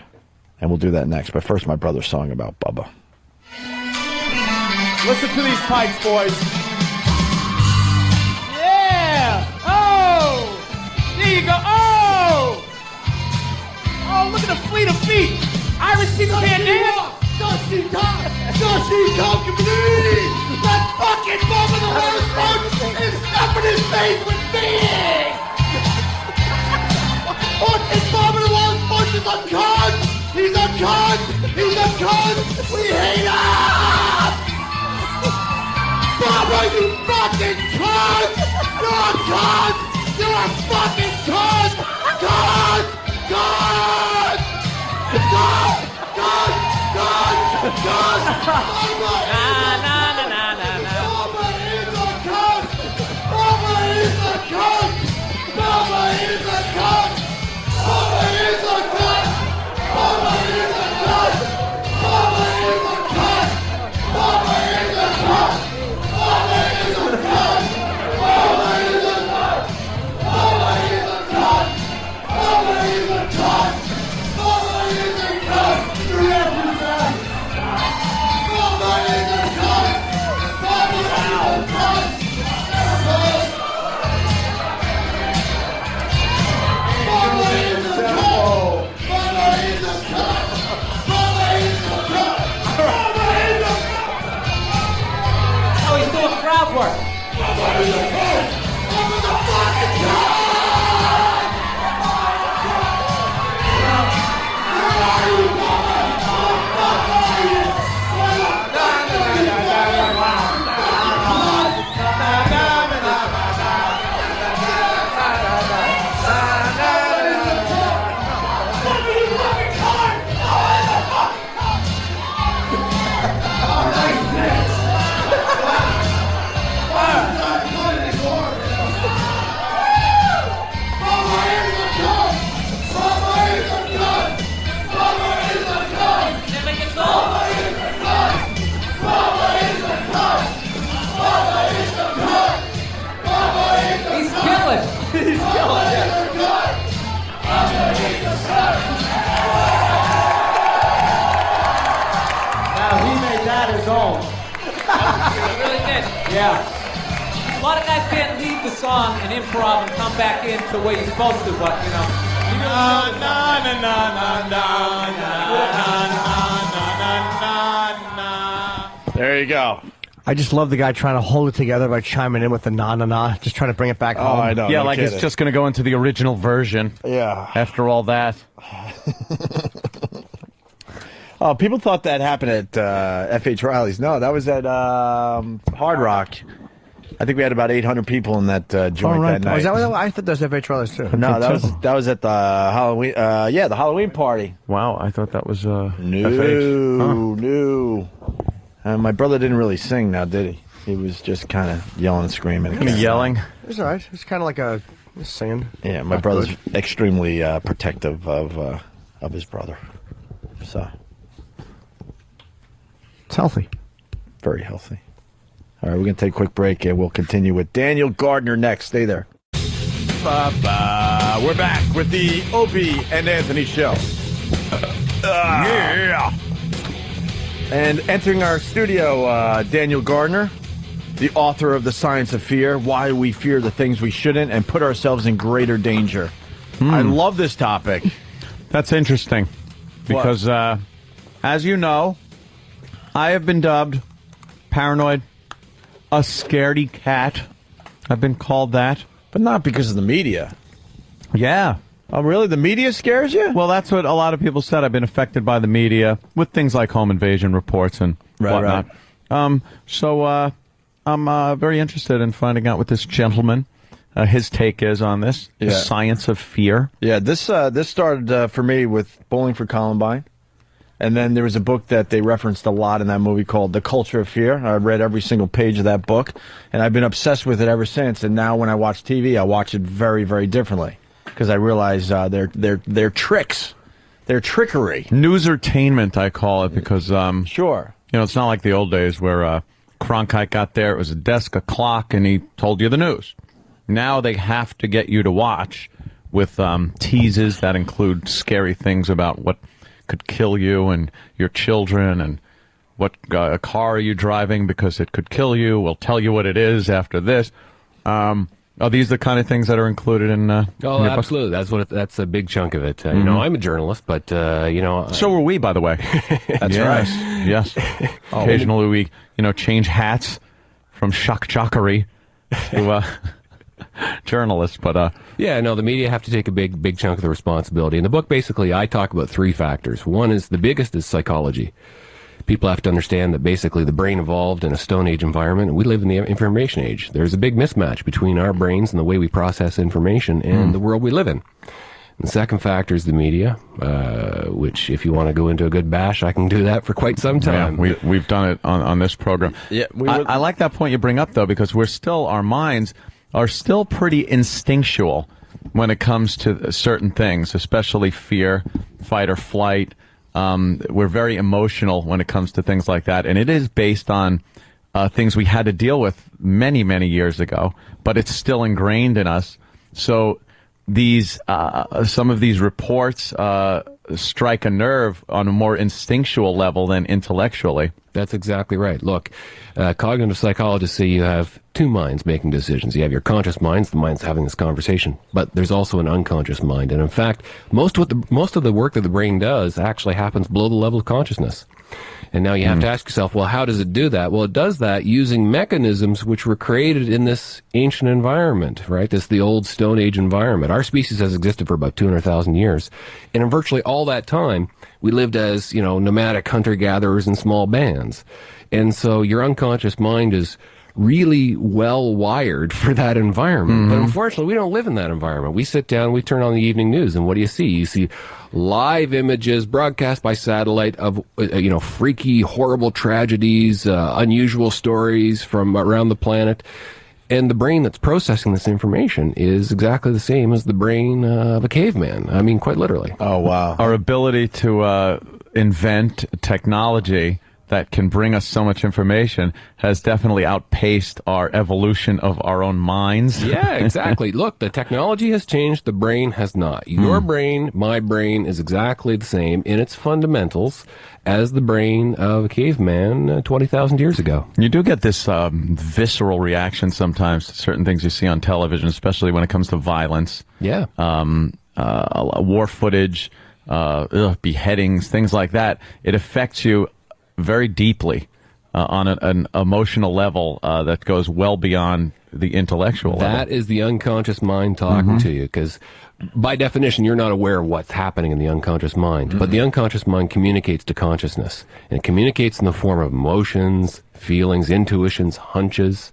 and we'll do that next. But first, my brother's song about Bubba. Listen to these pipes, boys. Yeah! Oh! There you go. Oh! Oh, look at the fleet of feet. Irish people can't dance. Dusty Tom Community! That fucking Bubba the Worst Roach is stuffing his face with being! Fucking Bubba the Worst Roach is a cunt! He's a cunt! He's a cunt! We hate him! Bubba, you fucking cunt! You're a cunt! You're a fucking cunt! Cunt! Cunt! Cunt! Cunt! God! God! Bubba is a cunt! Bubba is a cunt! Bubba is a cunt! Bubba is a cunt! Bubba is a cunt! Bubba is a cunt! Bubba is a cunt! Bubba is a cunt! Bubba is a cunt! Bubba is a cunt! Bubba is a cunt! Bubba is a cunt! Oh, he's doing crowd work. He's killing. He's killing it. Now he made that his own. He really did. Yeah. A lot of guys can't leave the song and improv and come back in the way you're supposed to, but you know. There you go. I just love the guy trying to hold it together by chiming in with the na-na-na, just trying to bring it back home. I know. Yeah, no like kidding. it's just going to go into the original version. Yeah. After all that. Oh, people thought that happened at F.H. Riley's. No, that was at Hard Rock. I think we had about 800 people in that joint that night. Oh, is that what I thought that was F.H. Riley's too? No, that was at the Halloween. The Halloween party. Wow, I thought that was No, FH. Huh. no. My brother didn't really sing now, did he? He was just kind of yelling and screaming. Kind of yelling. It was all right. It was kind of like a Just saying. Yeah, my brother's extremely protective of his brother. So it's healthy. Very healthy. All right, we're going to take a quick break, and we'll continue with Daniel Gardner next. Stay there. We're back with the Opie and Anthony Show. Yeah. And entering our studio, Daniel Gardner, the author of The Science of Fear, Why We Fear the Things We Shouldn't and Put Ourselves in Greater Danger. I love this topic. That's interesting because, as you know, I have been dubbed paranoid, a scaredy cat. I've been called that. But not because of the media. Yeah. Oh, really? The media scares you? Well, that's what a lot of people said. I've been affected by the media with things like home invasion reports and whatnot. Right. So I'm very interested in finding out what this gentleman, his take is on this, the science of fear. Yeah, this started for me with Bowling for Columbine. And then there was a book that they referenced a lot in that movie called The Culture of Fear. I read every single page of that book, and I've been obsessed with it ever since. And now when I watch TV, I watch it very, very differently because I realize they're tricks, they're trickery. Newsertainment, I call it, because sure, you know, it's not like the old days where Cronkite got there. It was a desk, a clock, and he told you the news. Now they have to get you to watch with teases that include scary things about what could kill you and your children, and what car are you driving because it could kill you. We'll tell you what it is after this. Are these the kind of things that are included in oh, absolutely. That's a big chunk of it. You know, I'm a journalist, but you know, so are we, by the way. That's right. Yes. Occasionally we, you know, change hats from shock jockery to journalists, but yeah, no, the media have to take a big chunk of the responsibility. In the book, basically, I talk about three factors. One is, the biggest is psychology. People have to understand that basically the brain evolved in a Stone Age environment, and we live in the information age. There's a big mismatch between our brains and the way we process information and the world we live in. And the second factor is the media, which, if you want to go into a good bash, I can do that for quite some time. Yeah, we've done it on this program. Yeah, I like that point you bring up, though, because our minds are still pretty instinctual when it comes to certain things, especially fear, fight or flight. We're very emotional when it comes to things like that, and it is based on things we had to deal with many, many years ago, but it's still ingrained in us. So these some of these reports strike a nerve on a more instinctual level than intellectually. That's exactly right. Look, cognitive psychologists say you have two minds making decisions. You have your conscious mind, the mind's having this conversation, but there's also an unconscious mind. And in fact, most of the work that the brain does actually happens below the level of consciousness. And now you have to ask yourself, well, how does it do that? Well, it does that using mechanisms which were created in this ancient environment, right? This the old Stone Age environment. Our species has existed for about 200,000 years. And in virtually all that time, we lived as, you know, nomadic hunter-gatherers in small bands. And so your unconscious mind is really well wired for that environment. But unfortunately, we don't live in that environment. We sit down, we turn on the evening news, and what do you see? You see live images broadcast by satellite of, you know, freaky, horrible tragedies, unusual stories from around the planet. And the brain that's processing this information is exactly the same as the brain of a caveman. I mean, quite literally. Oh, wow. Our ability to invent technology that can bring us so much information has definitely outpaced our evolution of our own minds. Yeah, exactly. Look, the technology has changed, the brain has not. Your brain, my brain, is exactly the same in its fundamentals as the brain of a caveman 20,000 years ago. You do get this visceral reaction sometimes to certain things you see on television, especially when it comes to violence. Yeah. War footage, beheadings, things like that. It affects you very deeply on an emotional level that goes well beyond the intellectual level. That is the unconscious mind talking to you, because by definition, you're not aware of what's happening in the unconscious mind. But the unconscious mind communicates to consciousness. And it communicates in the form of emotions, feelings, intuitions, hunches.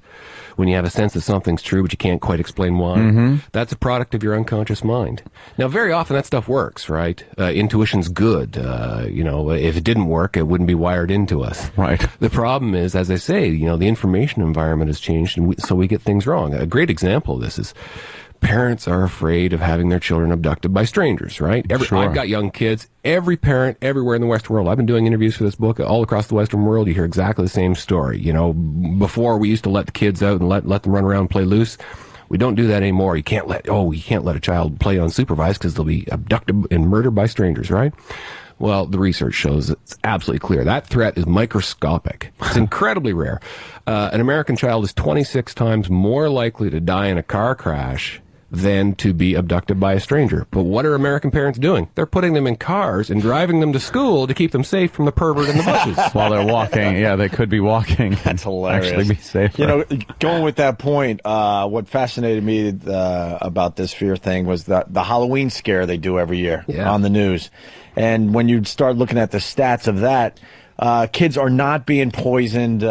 When you have a sense that something's true, but you can't quite explain why, that's a product of your unconscious mind. Now, very often that stuff works, right? Intuition's good. You know, if it didn't work, it wouldn't be wired into us. Right. The problem is, as I say, you know, the information environment has changed, and so we get things wrong. A great example of this is parents are afraid of having their children abducted by strangers, right? I've got young kids. Every parent everywhere in the Western world. I've been doing interviews for this book all across the Western world. You hear exactly the same story. You know, before we used to let the kids out and let them run around and play loose. We don't do that anymore. You can't let a child play unsupervised because they'll be abducted and murdered by strangers, right? Well, the research shows it's absolutely clear. That threat is microscopic. It's incredibly rare. An American child is 26 times more likely to die in a car crash than to be abducted by a stranger. But what are American parents doing? They're putting them in cars and driving them to school to keep them safe from the pervert in the bushes. While they're walking. Yeah, they could be walking. That's hilarious. Actually be safer. You know, going with that point, what fascinated me about this fear thing was the Halloween scare they do every year on the news. And when you start looking at the stats of that, kids are not being poisoned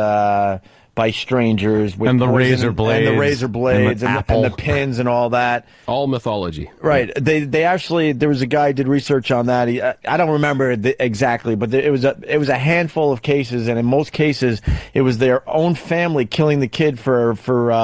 by strangers with and the razor blades and the pins and all that. All mythology. Right. They actually, there was a guy who did research on that. I don't remember exactly, but it was a handful of cases, and in most cases it was their own family killing the kid for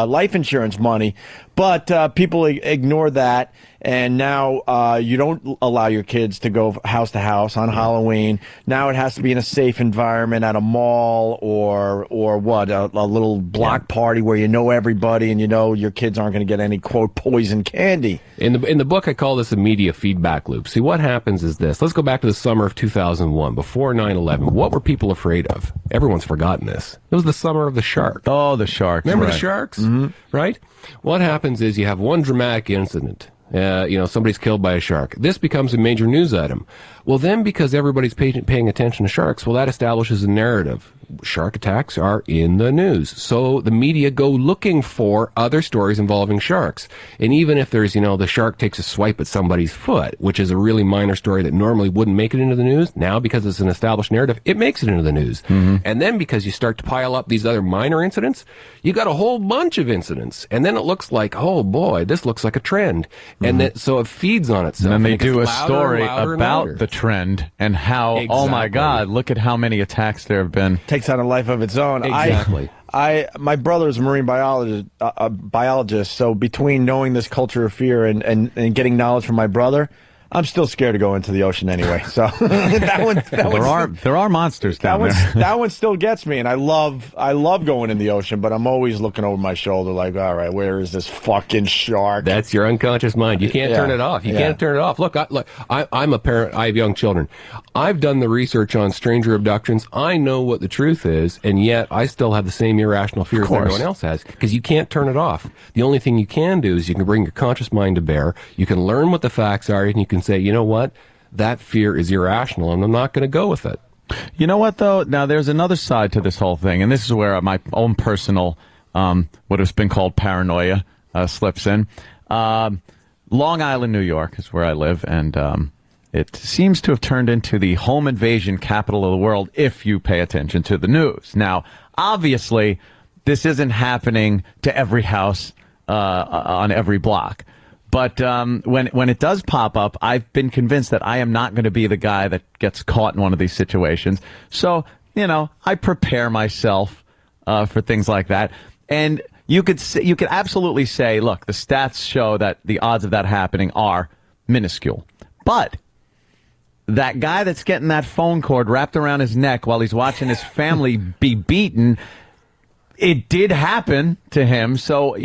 life insurance money. But people ignore that, and now you don't allow your kids to go house to house on Halloween. Now it has to be in a safe environment at a mall or what, a little block party where you know everybody and you know your kids aren't going to get any, quote, poison candy. In the book, I call this a media feedback loop. See, what happens is this. Let's go back to the summer of 2001, before 9/11. What were people afraid of? Everyone's forgotten this. It was the summer of the shark. Oh, the sharks. Remember the sharks? Mm-hmm. Right? What happens is you have one dramatic incident. Somebody's killed by a shark. This becomes a major news item. Well, then, because everybody's paying attention to sharks, well, that establishes a narrative. Shark attacks are in the news. So the media go looking for other stories involving sharks. And even if there's, the shark takes a swipe at somebody's foot, which is a really minor story that normally wouldn't make it into the news, now because it's an established narrative, it makes it into the news. Mm-hmm. And then because you start to pile up these other minor incidents, you got a whole bunch of incidents. And then it looks like, oh boy, this looks like a trend. Mm-hmm. And then, so it feeds on itself. And then they do a story about the trend and how, oh my God, look at how many attacks there have been. Takes on a life of its own. Exactly. My brother's a marine biologist, so between knowing this culture of fear and getting knowledge from my brother, I'm still scared to go into the ocean anyway. So there are monsters down there. That one still gets me, and I love going in the ocean, but I'm always looking over my shoulder like, all right, where is this fucking shark? That's your unconscious mind. You can't turn it off. You can't turn it off. Look, I'm a parent. I have young children. I've done the research on stranger abductions. I know what the truth is, and yet I still have the same irrational fears that everyone else has, because you can't turn it off. The only thing you can do is you can bring your conscious mind to bear. You can learn what the facts are, and you can say, you know what, that fear is irrational, and I'm not going to go with it. You know what, though? Now, there's another side to this whole thing, and this is where my own personal, what has been called paranoia, slips in. Long Island, New York is where I live, and it seems to have turned into the home invasion capital of the world if you pay attention to the news. Now, obviously, this isn't happening to every house on every block. But when it does pop up, I've been convinced that I am not going to be the guy that gets caught in one of these situations. So, I prepare myself for things like that. And you could absolutely say, look, the stats show that the odds of that happening are minuscule. But that guy that's getting that phone cord wrapped around his neck while he's watching his family be beaten, it did happen to him. So,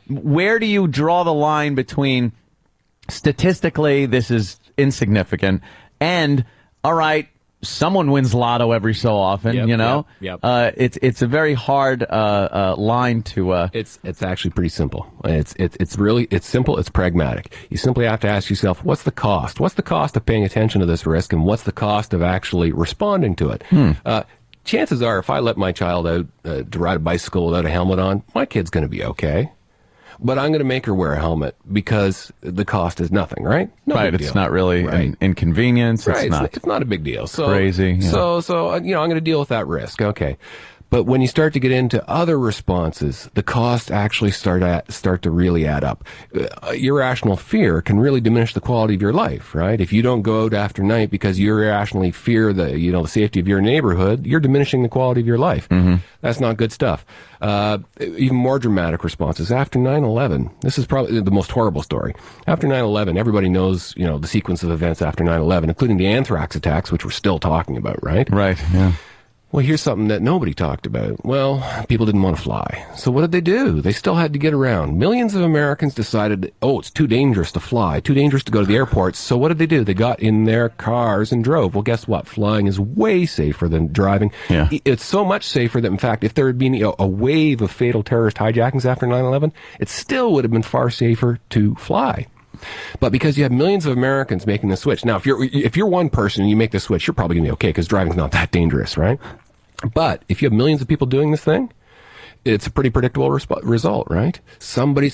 where do you draw the line between statistically this is insignificant and, all right, someone wins lotto every so often, Yep. It's a very hard line to... It's actually pretty simple. It's simple, it's pragmatic. You simply have to ask yourself, what's the cost? What's the cost of paying attention to this risk, and what's the cost of actually responding to it? Chances are, if I let my child out to ride a bicycle without a helmet on, my kid's going to be okay. But I'm going to make her wear a helmet because the cost is nothing, right? No right. It's not really an inconvenience. Right. It's not a big deal. So crazy. So I'm going to deal with that risk. Okay. But when you start to get into other responses, the costs actually start to really add up. Irrational fear can really diminish the quality of your life, right? If you don't go out after night because you irrationally fear the safety of your neighborhood, you're diminishing the quality of your life. That's not good stuff. Even more dramatic responses. After 9/11, this is probably the most horrible story. After 9/11, everybody knows, the sequence of events after 9/11, including the anthrax attacks, which we're still talking about, right? Right, yeah. Well, here's something that nobody talked about. Well, people didn't want to fly. So what did they do? They still had to get around. Millions of Americans decided, it's too dangerous to fly, too dangerous to go to the airports. So what did they do? They got in their cars and drove. Well, guess what? Flying is way safer than driving. Yeah. It's so much safer that, in fact, if there had been a wave of fatal terrorist hijackings after 9/11, it still would have been far safer to fly. But because you have millions of Americans making the switch. Now, if you're one person and you make the switch, you're probably going to be okay because driving's not that dangerous, right? But if you have millions of people doing this thing, it's a pretty predictable result, right?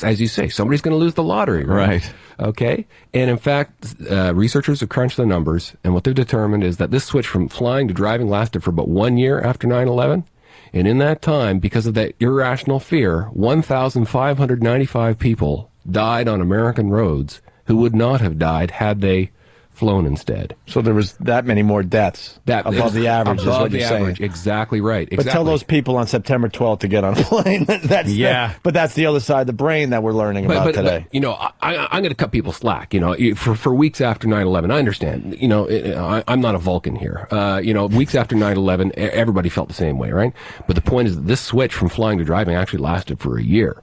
As you say, somebody's going to lose the lottery, right? Okay? And in fact, researchers have crunched the numbers, and what they've determined is that this switch from flying to driving lasted for about 1 year after 9/11. And in that time, because of that irrational fear, 1,595 people died on American roads who would not have died had they flown instead. So there was that many more deaths above the average, is what you're saying. Exactly right. But tell those people on September 12th to get on a plane. But that's the other side of the brain that we're learning about today. But, I'm going to cut people slack. For weeks after 9/11, I understand. I'm not a Vulcan here. Weeks after 9/11, everybody felt the same way, right? But the point is that this switch from flying to driving actually lasted for a year.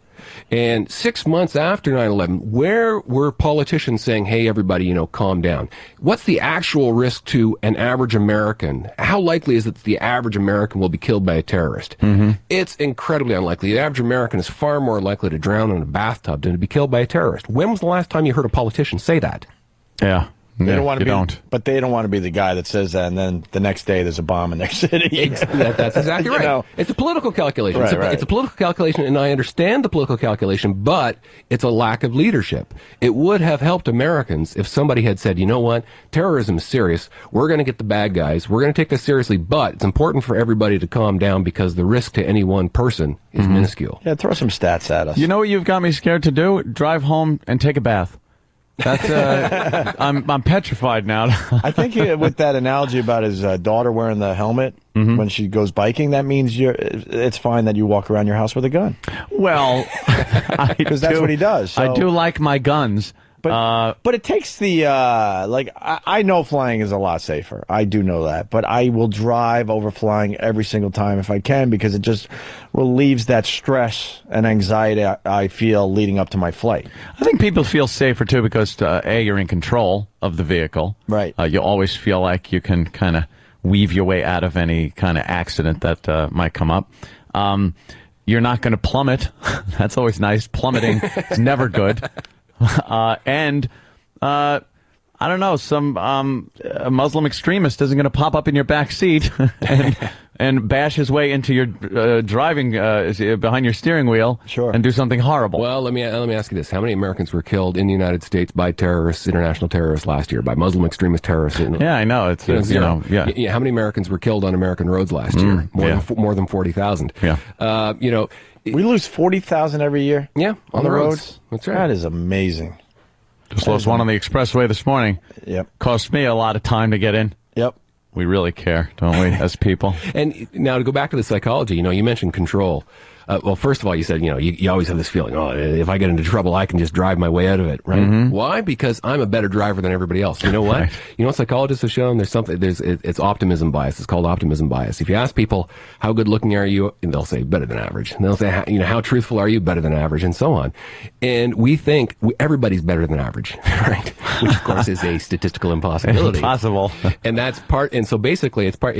And 6 months after 9/11, where were politicians saying, hey, everybody, calm down? What's the actual risk to an average American? How likely is it that the average American will be killed by a terrorist? It's incredibly unlikely. The average American is far more likely to drown in a bathtub than to be killed by a terrorist. When was the last time you heard a politician say that? Yeah. They don't want to be, but they don't want to be the guy that says that, and then the next day there's a bomb in their city. That's exactly right. It's a political calculation. It's a political calculation, and I understand the political calculation, but it's a lack of leadership. It would have helped Americans if somebody had said, you know what, terrorism is serious. We're going to get the bad guys. We're going to take this seriously, but it's important for everybody to calm down because the risk to any one person is minuscule. Yeah, throw some stats at us. You know what you've got me scared to do? Drive home and take a bath. That's I'm petrified now. I think with that analogy about his daughter wearing the helmet when she goes biking, that means it's fine that you walk around your house with a gun. Well, because that's what he does. So. I do like my guns. But it takes the, I know flying is a lot safer. I do know that. But I will drive over flying every single time if I can because it just relieves that stress and anxiety I feel leading up to my flight. I think people feel safer, too, because, A, you're in control of the vehicle. Right. You always feel like you can kind of weave your way out of any kind of accident that might come up. You're not going to plummet. That's always nice. Plummeting is never good. And I don't know, some a Muslim extremist isn't going to pop up in your back seat and bash his way into your driving behind your steering wheel and do something horrible. Well, let me ask you this: how many Americans were killed in the United States by terrorists, international terrorists, last year, by Muslim extremist terrorists? Yeah, I know. It's zero. How many Americans were killed on American roads last year? More than 40,000. Yeah. We lose 40,000 every year. Yeah, on the roads. That's right. That is amazing. Just lost one on the expressway this morning. Yep. Cost me a lot of time to get in. Yep. We really care, don't we, as people? And now to go back to the psychology, you mentioned control. Well, first of all, you said, you always have this feeling, if I get into trouble, I can just drive my way out of it, right? Why? Because I'm a better driver than everybody else. You know what? Right. You know what psychologists have shown? It's optimism bias. It's called optimism bias. If you ask people, how good looking are you? And they'll say, better than average. And they'll say, how truthful are you? Better than average, and so on. And we think everybody's better than average, right? Which, of course, is a statistical impossibility. Impossible. And that's and so basically, it's part,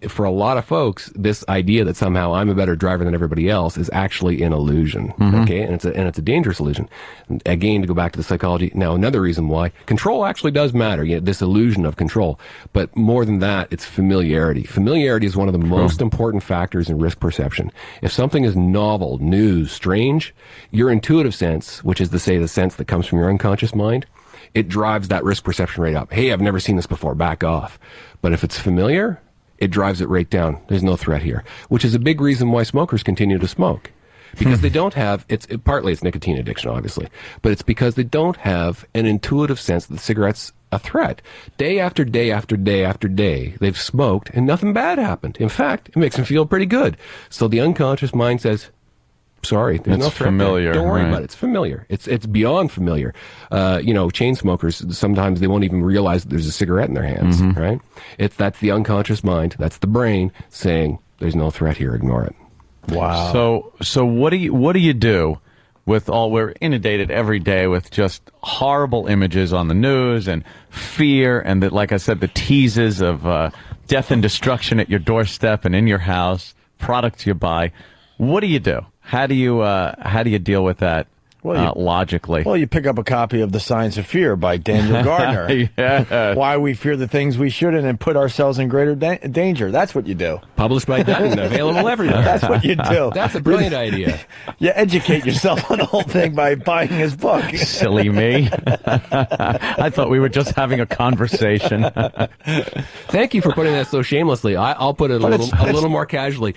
for a lot of folks, this idea that somehow I'm a better driver than everybody else is actually an illusion, okay? And it's a dangerous illusion. Again, to go back to the psychology, now another reason why control actually does matter, this illusion of control. But more than that, it's familiarity. Familiarity is one of the most important factors in risk perception. If something is novel, new, strange, your intuitive sense, which is to say the sense that comes from your unconscious mind, it drives that risk perception rate up. Hey, I've never seen this before, back off. But if it's familiar, it drives it right down. There's no threat here, which is a big reason why smokers continue to smoke. Because they don't have, partly it's nicotine addiction, obviously, but it's because they don't have an intuitive sense that the cigarette's a threat. Day after day after day after day, they've smoked and nothing bad happened. In fact, it makes them feel pretty good. So the unconscious mind says, sorry, there's no threat familiar. there. Don't worry Right. about it. It's familiar. It's beyond familiar. Chain smokers, sometimes they won't even realize that there's a cigarette in their hands, right? That's the unconscious mind. That's the brain saying, there's no threat here. Ignore it. Wow. So what do you do with we're inundated every day with just horrible images on the news and fear and like I said, the teases of death and destruction at your doorstep and in your house, products you buy. What do you do? How do you deal with that? Logically. Well, you pick up a copy of The Science of Fear by Daniel Gardner. Yeah. Why we fear the things we shouldn't and put ourselves in greater danger. That's what you do. Published by Dutton, available everywhere. That's what you do. That's a brilliant idea. You educate yourself on the whole thing by buying his book. Silly me. I thought we were just having a conversation. Thank you for putting that so shamelessly. I'll put it a little more casually.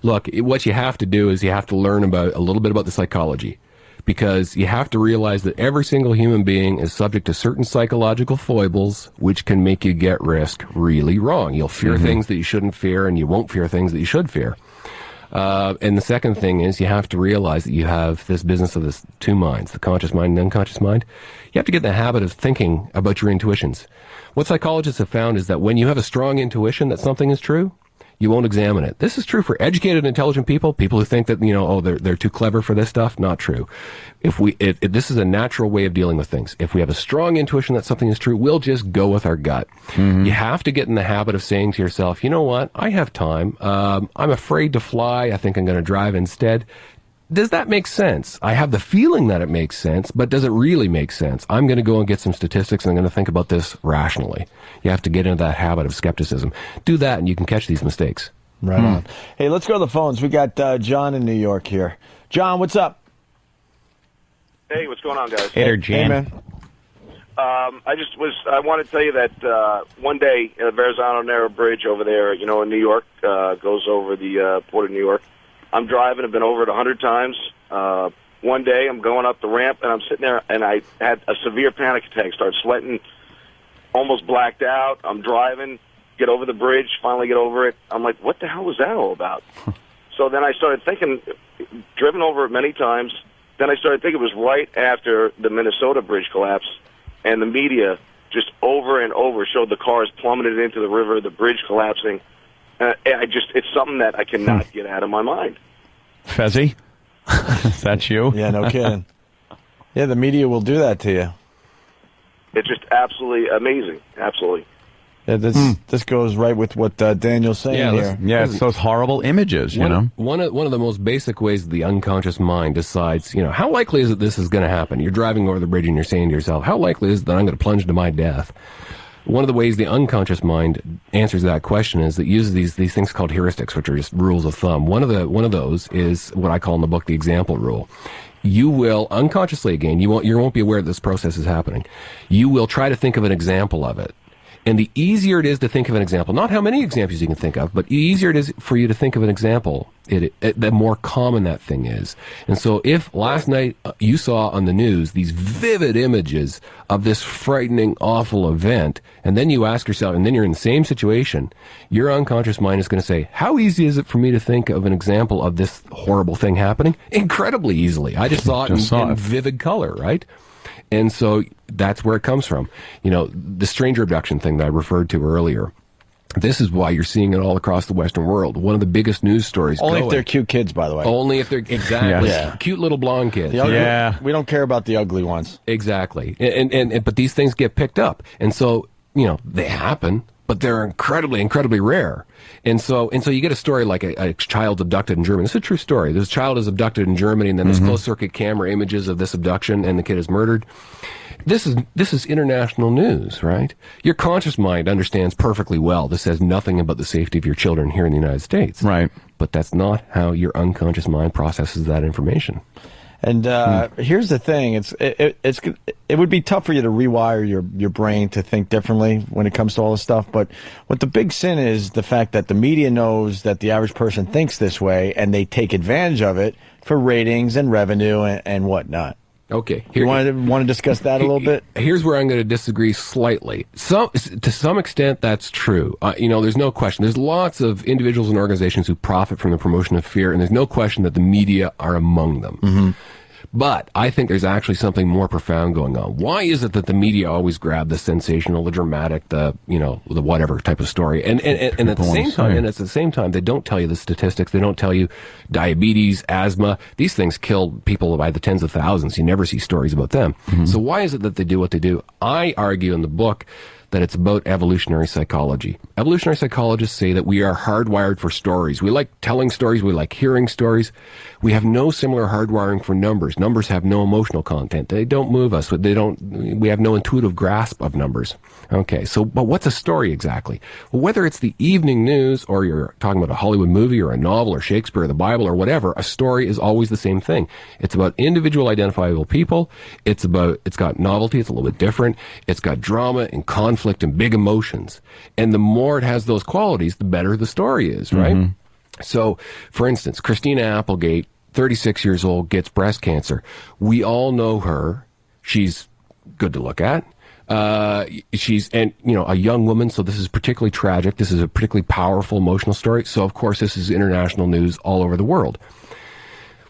Look, what you have to do is you have to learn a little bit about the psychology. Because you have to realize that every single human being is subject to certain psychological foibles, which can make you get risk really wrong. You'll fear things that you shouldn't fear, and you won't fear things that you should fear. And the second thing is you have to realize that you have this business of this two minds, the conscious mind and the unconscious mind. You have to get in the habit of thinking about your intuitions. What psychologists have found is that when you have a strong intuition that something is true, you won't examine it. This is true for educated, intelligent people who think that, they're too clever for this stuff. Not true. This is a natural way of dealing with things. If we have a strong intuition that something is true, we'll just go with our gut. You have to get in the habit of saying to yourself, you know what? I have time. I'm afraid to fly. I think I'm going to drive instead. Does that make sense? I have the feeling that it makes sense, but does it really make sense? I'm going to go and get some statistics, and I'm going to think about this rationally. You have to get into that habit of skepticism. Do that, and you can catch these mistakes. Right on. Hey, let's go to the phones. We got John in New York here. John, what's up? Hey, what's going on, guys? Hey there, Jan. Hey, man. I want to tell you that one day, the Verrazano Narrow Bridge over there, in New York, goes over the Port of New York. I'm driving. I've been over it 100 times. One day, I'm going up the ramp, and I'm sitting there, and I had a severe panic attack. Started sweating, almost blacked out. I'm driving, get over the bridge, finally get over it. I'm like, what the hell was that all about? So then I started thinking, driven over it many times, then I started thinking it was right after the Minnesota bridge collapse, and the media just over and over showed the cars plummeted into the river, the bridge collapsing. It's something that I cannot get out of my mind. Fezzi? Is that you? Yeah, no kidding. Yeah, the media will do that to you. It's just absolutely amazing. Absolutely. Yeah, this goes right with what Daniel's saying here. Yeah, it's those horrible images, One of the most basic ways the unconscious mind decides, how likely is it this is going to happen? You're driving over the bridge and you're saying to yourself, how likely is it that I'm going to plunge into my death? One of the ways the unconscious mind answers that question is that it uses these things called heuristics, which are just rules of thumb. One of those is what I call in the book the example rule. You will unconsciously, again, you won't be aware that this process is happening. You will try to think of an example of it. And the easier it is to think of an example, not how many examples you can think of, but the easier it is for you to think of an example, the more common that thing is. And so if last night you saw on the news these vivid images of this frightening, awful event, and then you ask yourself, and then you're in the same situation, your unconscious mind is going to say, how easy is it for me to think of an example of this horrible thing happening? Incredibly easily. I just saw it in vivid color, right? And so that's where it comes from. The stranger abduction thing that I referred to earlier. This is why you're seeing it all across the Western world. One of the biggest news stories. Only if they're cute kids, by the way. Only if they're exactly cute little blonde kids. We don't care about the ugly ones. Exactly. And but these things get picked up, and so they happen, but they're incredibly, incredibly rare. And so you get a story like a child's abducted in Germany. This is a true story. This child is abducted in Germany, and then there's closed circuit camera images of this abduction, and the kid is murdered. This is international news, right? Your conscious mind understands perfectly well this says nothing about the safety of your children here in the United States. Right. But that's not how your unconscious mind processes that information. And here's the thing: it would be tough for you to rewire your brain to think differently when it comes to all this stuff. But what the big sin is the fact that the media knows that the average person thinks this way, and they take advantage of it for ratings and revenue and whatnot. Okay. You want to discuss that a little bit? Here's where I'm going to disagree slightly. To some extent, that's true. There's no question. There's lots of individuals and organizations who profit from the promotion of fear, and there's no question that the media are among them. Mm-hmm. But I think there's actually something more profound going on. Why is it that the media always grab the sensational, the dramatic, the whatever type of story? And at the same time, they don't tell you the statistics. They don't tell you diabetes, asthma. These things kill people by the tens of thousands. You never see stories about them. Mm-hmm. So why is it that they do what they do? I argue in the book that it's about evolutionary psychology. Evolutionary psychologists say that we are hardwired for stories. We like telling stories. We like hearing stories. We have no similar hardwiring for numbers. Numbers have no emotional content. They don't move us. We have no intuitive grasp of numbers. Okay, but what's a story exactly? Well, whether it's the evening news or you're talking about a Hollywood movie or a novel or Shakespeare or the Bible or whatever, a story is always the same thing. It's about individual identifiable people. It's got novelty. It's a little bit different. It's got drama and conflict and big emotions. And the more it has those qualities, the better the story is, right? Mm-hmm. So, for instance, Christina Applegate, 36 years old, gets breast cancer. We all know her. She's good to look at. She's a young woman, so this is particularly tragic. This is a particularly powerful, emotional story. So, of course, this is international news all over the world.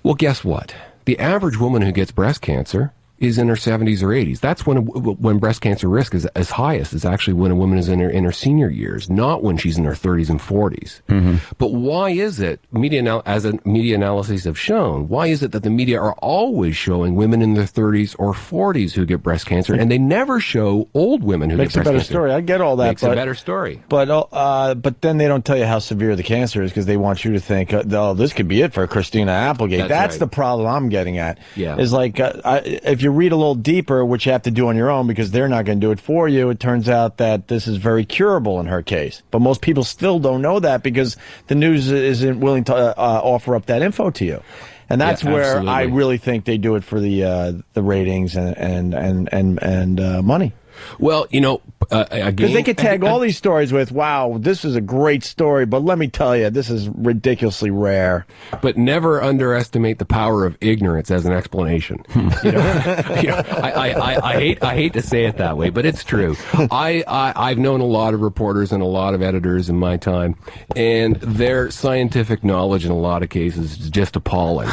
Well, guess what? The average woman who gets breast cancer is in her 70s or 80s. That's when breast cancer risk is as highest. Is actually when a woman is in her senior years, not when she's in her 30s and 40s. Mm-hmm. But why is it, media analyses have shown, why is it that the media are always showing women in their 30s or 40s who get breast cancer, and they never show old women who get breast cancer? Makes a better story. I get all that. Makes a better story. But then they don't tell you how severe the cancer is because they want you to think, this could be it for Christina Applegate. That's right. The problem I'm getting at. Yeah. Is like, if you read a little deeper, which you have to do on your own because they're not going to do it for you, it turns out that this is very curable in her case. But most people still don't know that because the news isn't willing to offer up that info to you. And that's where I really think they do it for the ratings and money. Well, again, because they could tag all these stories with, wow, this is a great story, but let me tell you, this is ridiculously rare. But never underestimate the power of ignorance as an explanation. I hate to say it that way, but it's true. I've known a lot of reporters and a lot of editors in my time, and their scientific knowledge in a lot of cases is just appalling.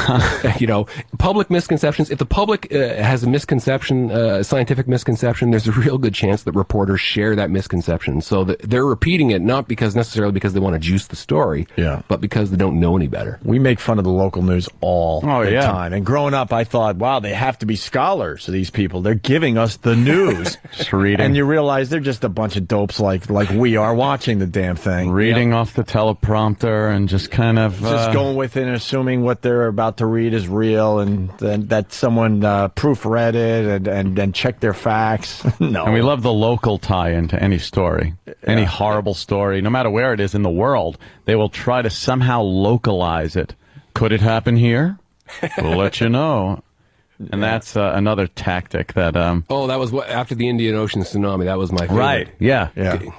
Public misconceptions. If the public has a misconception, a scientific misconception, there's a real good chance that reporters share that misconception. So that they're repeating it not necessarily because they want to juice the story, but because they don't know any better. We make fun of the local news all the time. And growing up, I thought, wow, they have to be scholars, these people. They're giving us the news. Just reading. And you realize they're just a bunch of dopes like we are watching the damn thing. Reading off the teleprompter and just kind of... just going with it and assuming what they're about to read is real and then that someone proofread it and checked their facts. No. And we love the local tie-in to any story, any horrible story, no matter where it is in the world. They will try to somehow localize it. Could it happen here? We'll let you know. And that's another tactic that... that was after the Indian Ocean tsunami. That was my favorite. Right, yeah.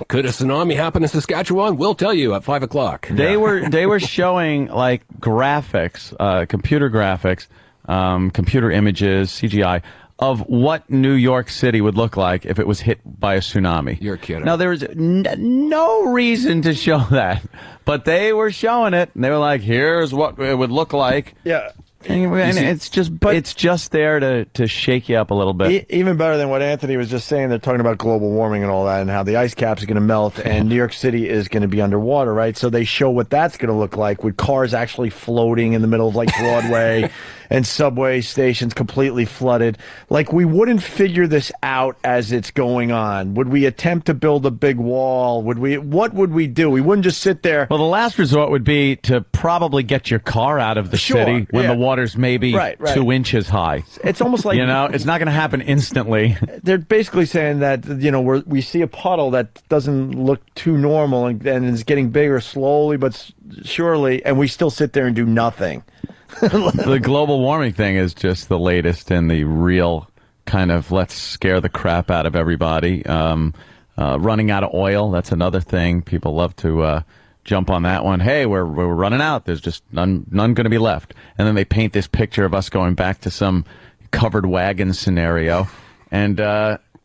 Could a tsunami happen in Saskatchewan? We'll tell you at 5 o'clock. They were showing, like, graphics, computer graphics, computer images, CGI, of what New York City would look like if it was hit by a tsunami. You're kidding. Now, there was no reason to show that, but they were showing it, and they were like, here's what it would look like. Yeah. And it's just there to shake you up a little bit. Even better than what Anthony was just saying. They're talking about global warming and all that and how the ice caps are going to melt and New York City is going to be underwater, right? So they show what that's going to look like with cars actually floating in the middle of like Broadway and subway stations completely flooded. Like, we wouldn't figure this out as it's going on. Would we attempt to build a big wall? What would we do? We wouldn't just sit there. Well, the last resort would be to probably get your car out of the city when the water's maybe 2 inches high. It's almost like, it's not going to happen instantly. They're basically saying that, we see a puddle that doesn't look too normal and is getting bigger slowly but surely, and we still sit there and do nothing. The global warming thing is just the latest in the real kind of let's scare the crap out of everybody. Running out of oil, that's another thing. People love to jump on that one. Hey, we're running out. There's just none going to be left. And then they paint this picture of us going back to some covered wagon scenario. And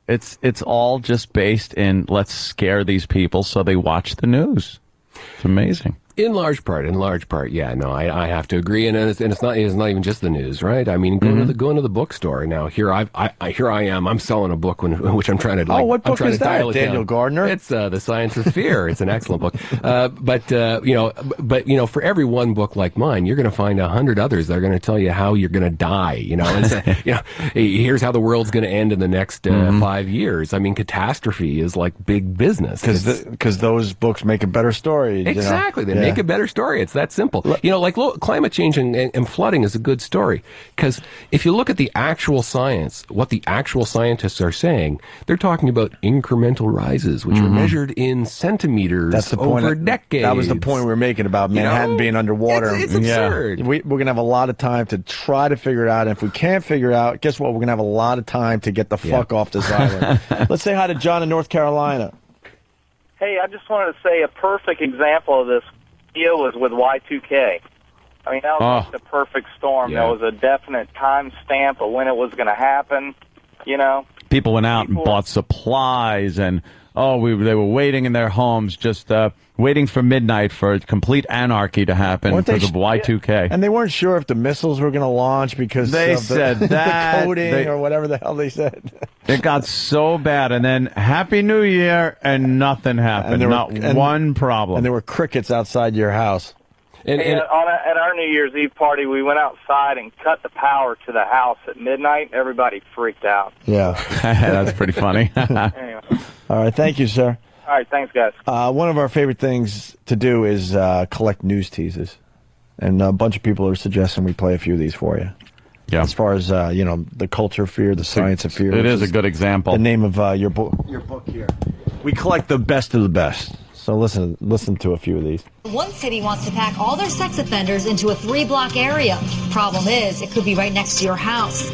it's all just based in let's scare these people so they watch the news. It's amazing. In large part, yeah. No, I have to agree, and it's not even just the news, right? I mean, going to the bookstore now. Here I am. I'm selling a book which I'm trying to. What book is that? Daniel Gardner. It's The Science of Fear. It's an excellent book. But for every one book like mine, you're going to find 100 others that are going to tell you how you're going to die. And here's how the world's going to end in the next 5 years. I mean, catastrophe is like big business because those books make a better story. Exactly. They make a better story. It's that simple. Climate change and flooding is a good story because if you look at the actual science, what the actual scientists are saying, they're talking about incremental rises, which are measured in centimeters over decades. That was the point we were making about Manhattan being underwater. It's absurd. We're going to have a lot of time to try to figure it out. And if we can't figure it out, guess what? We're going to have a lot of time to get the fuck off this island. Let's say hi to John in North Carolina. Hey, I just wanted to say a perfect example of this deal was with Y2K. I mean, that was the perfect storm. Yeah. There was a definite time stamp of when it was going to happen, People went out and bought supplies, and they were waiting in their homes, just waiting for midnight for complete anarchy to happen because of Y2K. And they weren't sure if the missiles were going to launch because they of said the that coding or whatever the hell they said. It got so bad, and then Happy New Year, and nothing happened. Not one problem. And there were crickets outside your house. At our New Year's Eve party, we went outside and cut the power to the house at midnight. Everybody freaked out. Yeah. That's pretty funny. Anyway. All right. Thank you, sir. All right. Thanks, guys. One of our favorite things to do is collect news teases. And a bunch of people are suggesting we play a few of these for you. Yeah. As far as, the culture of fear, the science of fear. It is a good example. The name of your book here. We collect the best of the best. So listen to a few of these. One city wants to pack all their sex offenders into a 3-block area. Problem is, it could be right next to your house.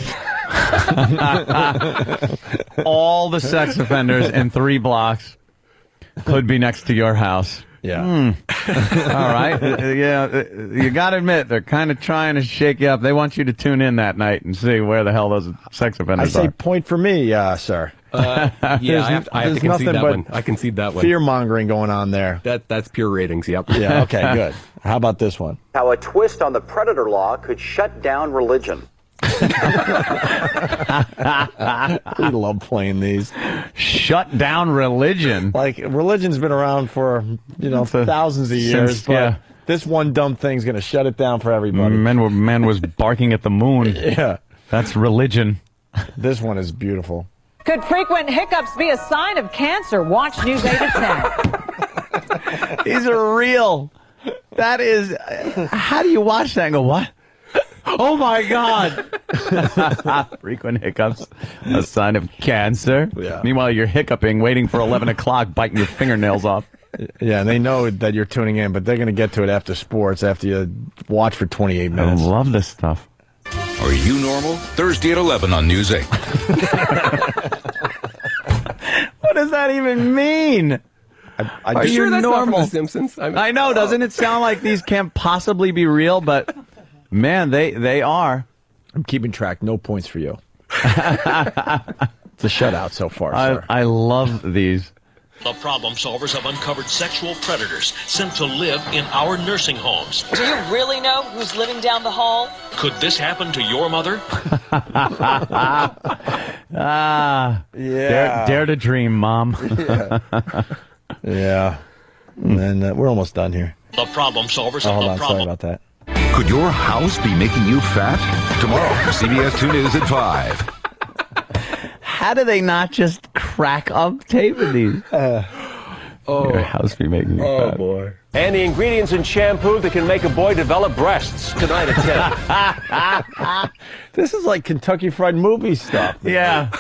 All the sex offenders in 3 blocks could be next to your house. Yeah. All right. You got to admit, they're kind of trying to shake you up. They want you to tune in that night and see where the hell those sex offenders are. I say point for me, sir. I have to concede that one. I concede that one. Fear-mongering going on there. That's pure ratings, yep. Yeah, okay, good. How about this one? How a twist on the predator law could shut down religion. We love playing these. Shut down religion. Like, religion's been around for, thousands of years, but this one dumb thing's going to shut it down for everybody. Man was barking at the moon. Yeah. That's religion. This one is beautiful. Could frequent hiccups be a sign of cancer? Watch News 8 at 10. These are real. That is, how do you watch that and go, what? Oh, my God. Frequent hiccups, a sign of cancer. Yeah. Meanwhile, you're hiccuping, waiting for 11 o'clock, biting your fingernails off. Yeah, and they know that you're tuning in, but they're going to get to it after sports, after you watch for 28 minutes. I love this stuff. Are You Normal? Thursday at 11 on News 8. What does that even mean? Are you sure that's not from The Simpsons? I know, doesn't it sound like these can't possibly be real? But, man, they are. I'm keeping track. No points for you. It's a shutout so far, sir. I love these. The problem solvers have uncovered sexual predators sent to live in our nursing homes. Do you really know who's living down the hall? Could this happen to your mother? Yeah. Dare to dream, Mom. Yeah. And then we're almost done here. The problem solvers have the problem. problem. Sorry about that. Could your house be making you fat? Tomorrow, CBS 2 News at 5. How do they not just crack up tape of these? Your house be making you fat. Boy. And the ingredients in shampoo that can make a boy develop breasts. Tonight at 10. This is like Kentucky Fried Movie stuff. Yeah.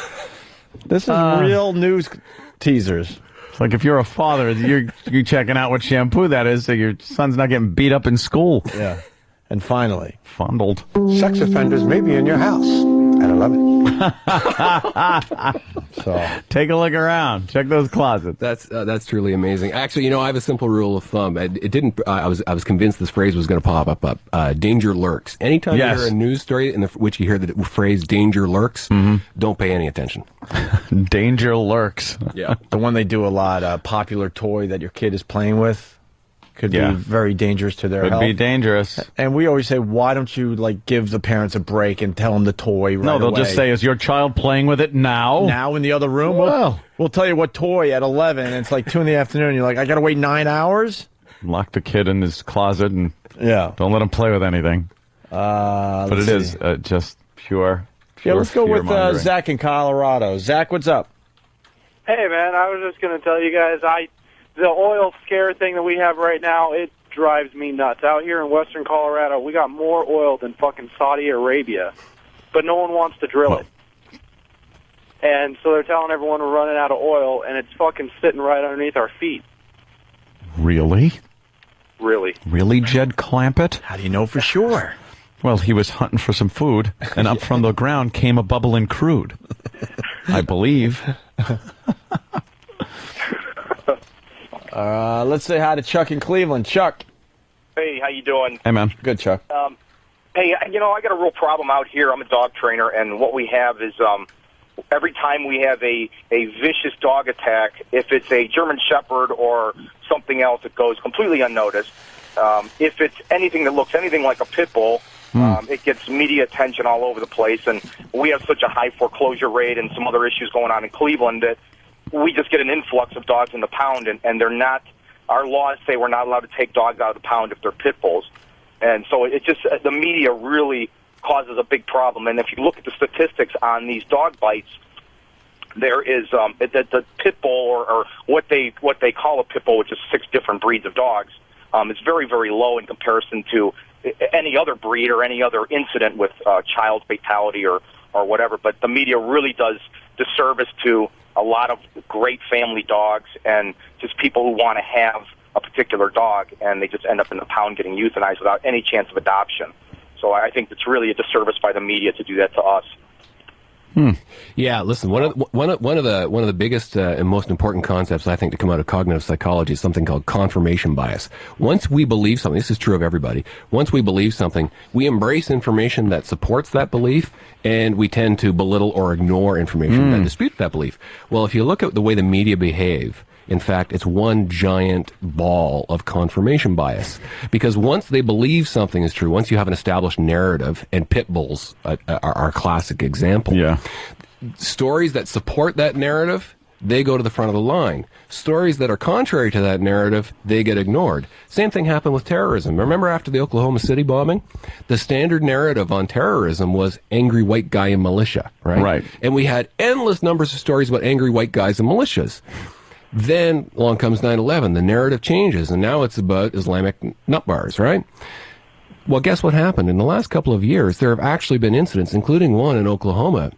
This is real news teasers. It's like if you're a father, you're checking out what shampoo that is so your son's not getting beat up in school. Yeah. And finally, fondled. Sex offenders may be in your house at 11. So take a look around. Check those closets. That's truly amazing. Actually, I have a simple rule of thumb. It didn't. I was convinced this phrase was going to pop up. Danger lurks. Anytime you hear a news story in which you hear the phrase "danger lurks," don't pay any attention. Danger lurks. Yeah, the one they do a lot. Popular toy that your kid is playing with. Could be very dangerous to their health. Could be dangerous. And we always say, why don't you give the parents a break and tell them the toy right No, they'll away? just say, is your child playing with it now? Now in the other room? Well, we'll tell you what toy at 11, and it's 2 in the afternoon. You're like, I got to wait 9 hours? Lock the kid in his closet and don't let him play with anything. But it is just pure let's go with fear-mongering. Zach in Colorado. Zach, what's up? Hey, man, I was just going to tell you guys, the oil scare thing that we have right now, it drives me nuts. Out here in western Colorado, we got more oil than fucking Saudi Arabia, but no one wants to drill it. And so they're telling everyone we're running out of oil, and it's fucking sitting right underneath our feet. Really? Really? Really, Jed Clampett? How do you know for sure? Well, he was hunting for some food, and up from the ground came a bubbling crude. I believe. Let's say hi to Chuck in Cleveland. Chuck. Hey, how you doing? Hey, man. Good, Chuck. Hey, I got a real problem out here. I'm a dog trainer, and what we have is every time we have a vicious dog attack, if it's a German Shepherd or something else, it goes completely unnoticed. If it's anything that looks anything like a pit bull, it gets media attention all over the place, and we have such a high foreclosure rate and some other issues going on in Cleveland that we just get an influx of dogs in the pound, and they're not. Our laws say we're not allowed to take dogs out of the pound if they're pit bulls, and so it's just the media really causes a big problem. And if you look at the statistics on these dog bites, there is the pit bull or what they call a pit bull, which is 6 different breeds of dogs. It's very, very low in comparison to any other breed or any other incident with child fatality or whatever. But the media really does disservice to a lot of great family dogs and just people who want to have a particular dog, and they just end up in the pound getting euthanized without any chance of adoption. So I think it's really a disservice by the media to do that to us. Yeah, listen. One of the biggest and most important concepts I think to come out of cognitive psychology is something called confirmation bias. Once we believe something, this is true of everybody. Once we believe something, we embrace information that supports that belief, and we tend to belittle or ignore information that disputes that belief. Well, if you look at the way the media behave, in fact, it's one giant ball of confirmation bias. Because once they believe something is true, once you have an established narrative, and pit bulls are a classic example. Yeah. Stories that support that narrative, they go to the front of the line. Stories that are contrary to that narrative, they get ignored. Same thing happened with terrorism. Remember after the Oklahoma City bombing? The standard narrative on terrorism was angry white guy and militia, right? Right. And we had endless numbers of stories about angry white guys and militias. Then along comes 9/11. The narrative changes, and now it's about Islamic nut bars, right? Well, guess what happened? In the last couple of years, there have actually been incidents, including one in Oklahoma,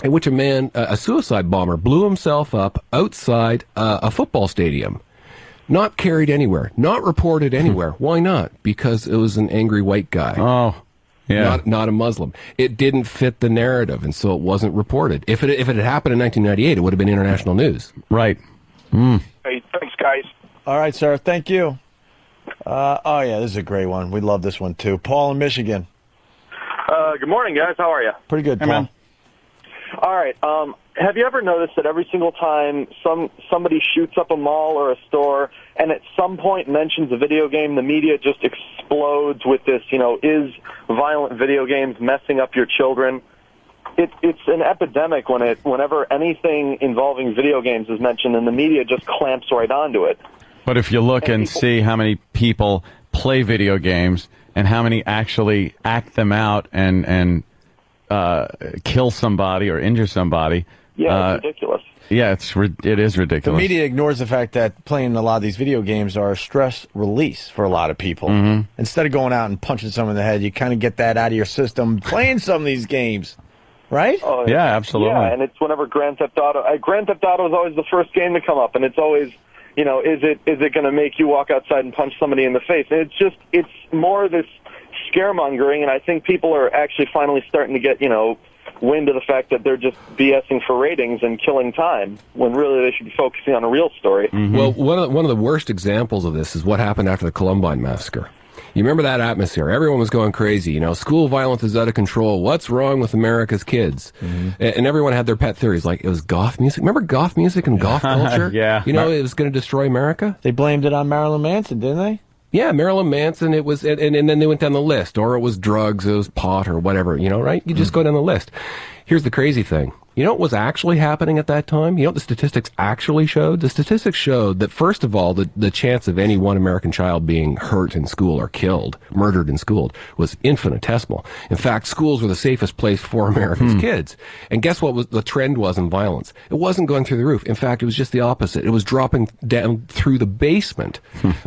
in which a suicide bomber, blew himself up outside a football stadium. Not carried anywhere, not reported anywhere. Why not? Because it was an angry white guy. Oh. Yeah. Not a Muslim. It didn't fit the narrative, and so it wasn't reported. If it had happened in 1998, it would have been international news. Right. Hey, thanks, guys. All right, sir. Thank you. Oh, yeah, this is a great one. We love this one, too. Paul in Michigan. Good morning, guys. How are you? Pretty good, Paul. All right. Have you ever noticed that every single time somebody shoots up a mall or a store and at some point mentions a video game, the media just explodes with this, is violent video games messing up your children? It's an epidemic whenever anything involving video games is mentioned, and the media just clamps right onto it. But if you look and see how many people play video games and how many actually act them out and kill somebody or injure somebody, it's ridiculous. Yeah, it is ridiculous. The media ignores the fact that playing a lot of these video games are a stress release for a lot of people. Instead of going out and punching someone in the head, you kind of get that out of your system playing some of these games. Right? Yeah, absolutely. Yeah, and it's whenever Grand Theft Auto is always the first game to come up, and it's always, is it going to make you walk outside and punch somebody in the face? And it's more this scaremongering, and I think people are actually finally starting to get, wind of the fact that they're just BSing for ratings and killing time, when really they should be focusing on a real story. Mm-hmm. Well, one of the worst examples of this is what happened after the Columbine massacre. You remember that atmosphere? Everyone was going crazy. School violence is out of control. What's wrong with America's kids? Mm-hmm. And everyone had their pet theories, like it was goth music. Remember goth music and goth culture? Yeah. It was going to destroy America. They blamed it on Marilyn Manson, didn't they? Yeah, Marilyn Manson, it was, and then they went down the list, or it was drugs, it was pot, or whatever, right? You just go down the list. Here's the crazy thing. You know what was actually happening at that time? You know what the statistics actually showed? The statistics showed that, first of all, the chance of any one American child being hurt in school or killed, murdered in school, was infinitesimal. In fact, schools were the safest place for America's kids. And guess what the trend was in violence? It wasn't going through the roof. In fact, it was just the opposite. It was dropping down through the basement.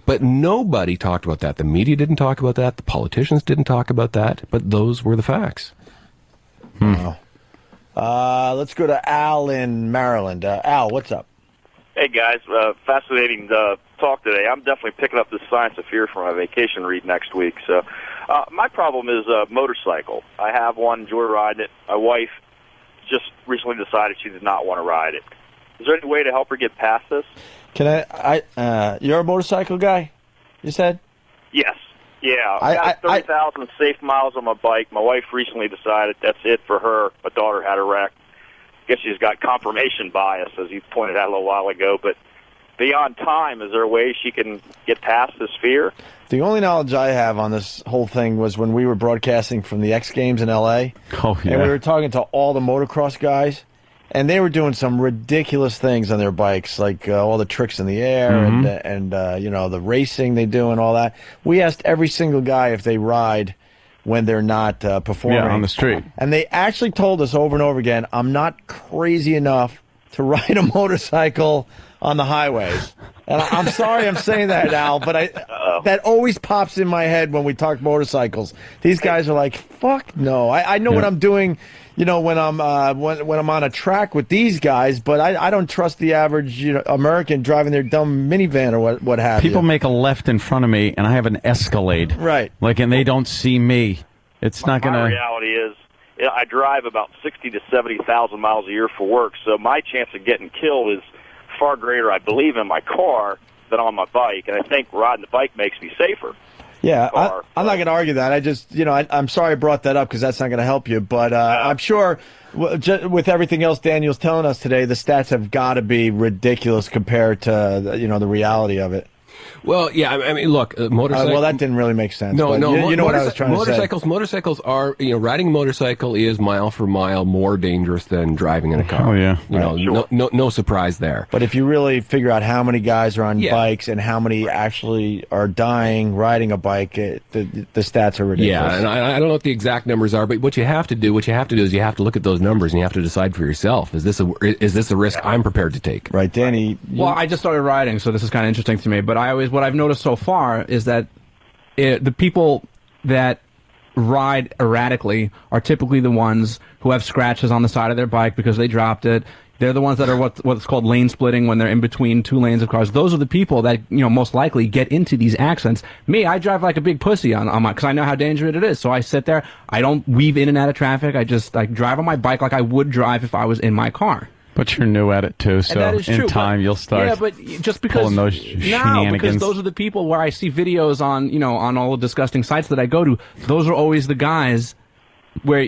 But nobody talked about that. The media didn't talk about that. The politicians didn't talk about that. But those were the facts. Wow. Let's go to Al in Maryland. Al, what's up? Hey, guys. Fascinating talk today. I'm definitely picking up the Science of Fear for my vacation read next week. So my problem is motorcycle. I have one, enjoy riding it. My wife just recently decided she did not want to ride it. Is there any way to help her get past this? Can you're a motorcycle guy, you said? Yes. Yeah, I got 30,000 safe miles on my bike. My wife recently decided that's it for her. My daughter had a wreck. I guess she's got confirmation bias, as you pointed out a little while ago. But beyond time, is there a way she can get past this fear? The only knowledge I have on this whole thing was when we were broadcasting from the X Games in L.A. Oh, yeah. And we were talking to all the motocross guys. And they were doing some ridiculous things on their bikes, like all the tricks in the air and the racing they do and all that. We asked every single guy if they ride when they're not performing. Yeah, on the street. And they actually told us over and over again, I'm not crazy enough to ride a motorcycle on the highways. And I'm sorry I'm saying that, Al, but that always pops in my head when we talk motorcycles. These guys are like, fuck no. I know what I'm doing, when I'm on a track with these guys, but I don't trust the average American driving their dumb minivan or what have you. People make a left in front of me, and I have an Escalade. Right. And they don't see me. It's not going to... My reality is, I drive about 60 to 70,000 miles a year for work, so my chance of getting killed is far greater, I believe, in my car than on my bike, and I think riding the bike makes me safer. Yeah, I'm not going to argue that. I just, I'm sorry I brought that up because that's not going to help you. But I'm sure with everything else Daniel's telling us today, the stats have got to be ridiculous compared to, the reality of it. Well, yeah, I mean, look, motorcycle. Well, that didn't really make sense. No, you know what I was trying to say. Motorcycles are, riding a motorcycle is mile for mile more dangerous than driving in a car. Oh, yeah. No surprise there. But if you really figure out how many guys are on bikes and how many actually are dying riding a bike, the stats are ridiculous. Yeah, and I don't know what the exact numbers are, but what you have to do is you have to look at those numbers and you have to decide for yourself. Is this a risk I'm prepared to take? Right, Danny. Well, I just started riding, so this is kind of interesting to me. But what I've noticed so far is that the people that ride erratically are typically the ones who have scratches on the side of their bike because they dropped it. They're the ones that are what's called lane splitting when they're in between two lanes of cars. Those are the people that most likely get into these accidents. Me, I drive like a big pussy on my because I know how dangerous it is. So I sit there. I don't weave in and out of traffic. I drive on my bike like I would drive if I was in my car. But you're new at it too, so in time you'll start. Yeah, but just because pulling those shenanigans. Because those are the people where I see videos on on all the disgusting sites that I go to. Those are always the guys where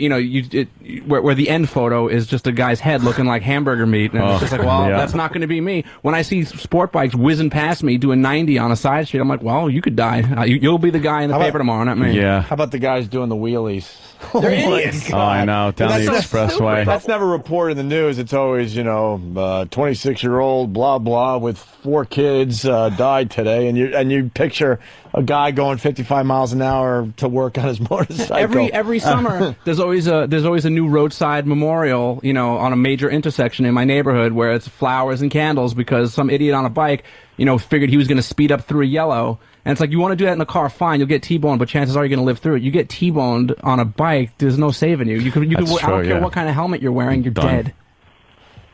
where the end photo is just a guy's head looking like hamburger meat, and it's just like, well, that's not going to be me. When I see sport bikes whizzing past me doing 90 on a side street, I'm like, well, you could die. You'll be the guy in the paper tomorrow, not me. Yeah. How about the guys doing the wheelies? They're idiots. Oh, I know, down the expressway. That's never reported in the news. It's always, 26-year-old blah blah with 4 kids died today, and you picture a guy going 55 miles an hour to work on his motorcycle. Every summer there's always a new roadside memorial, on a major intersection in my neighborhood where it's flowers and candles because some idiot on a bike, figured he was going to speed up through a yellow. And it's like, you want to do that in a car, fine, you'll get T-boned, but chances are you're going to live through it. You get T-boned on a bike, there's no saving you. I don't care what kind of helmet you're wearing, you're dead.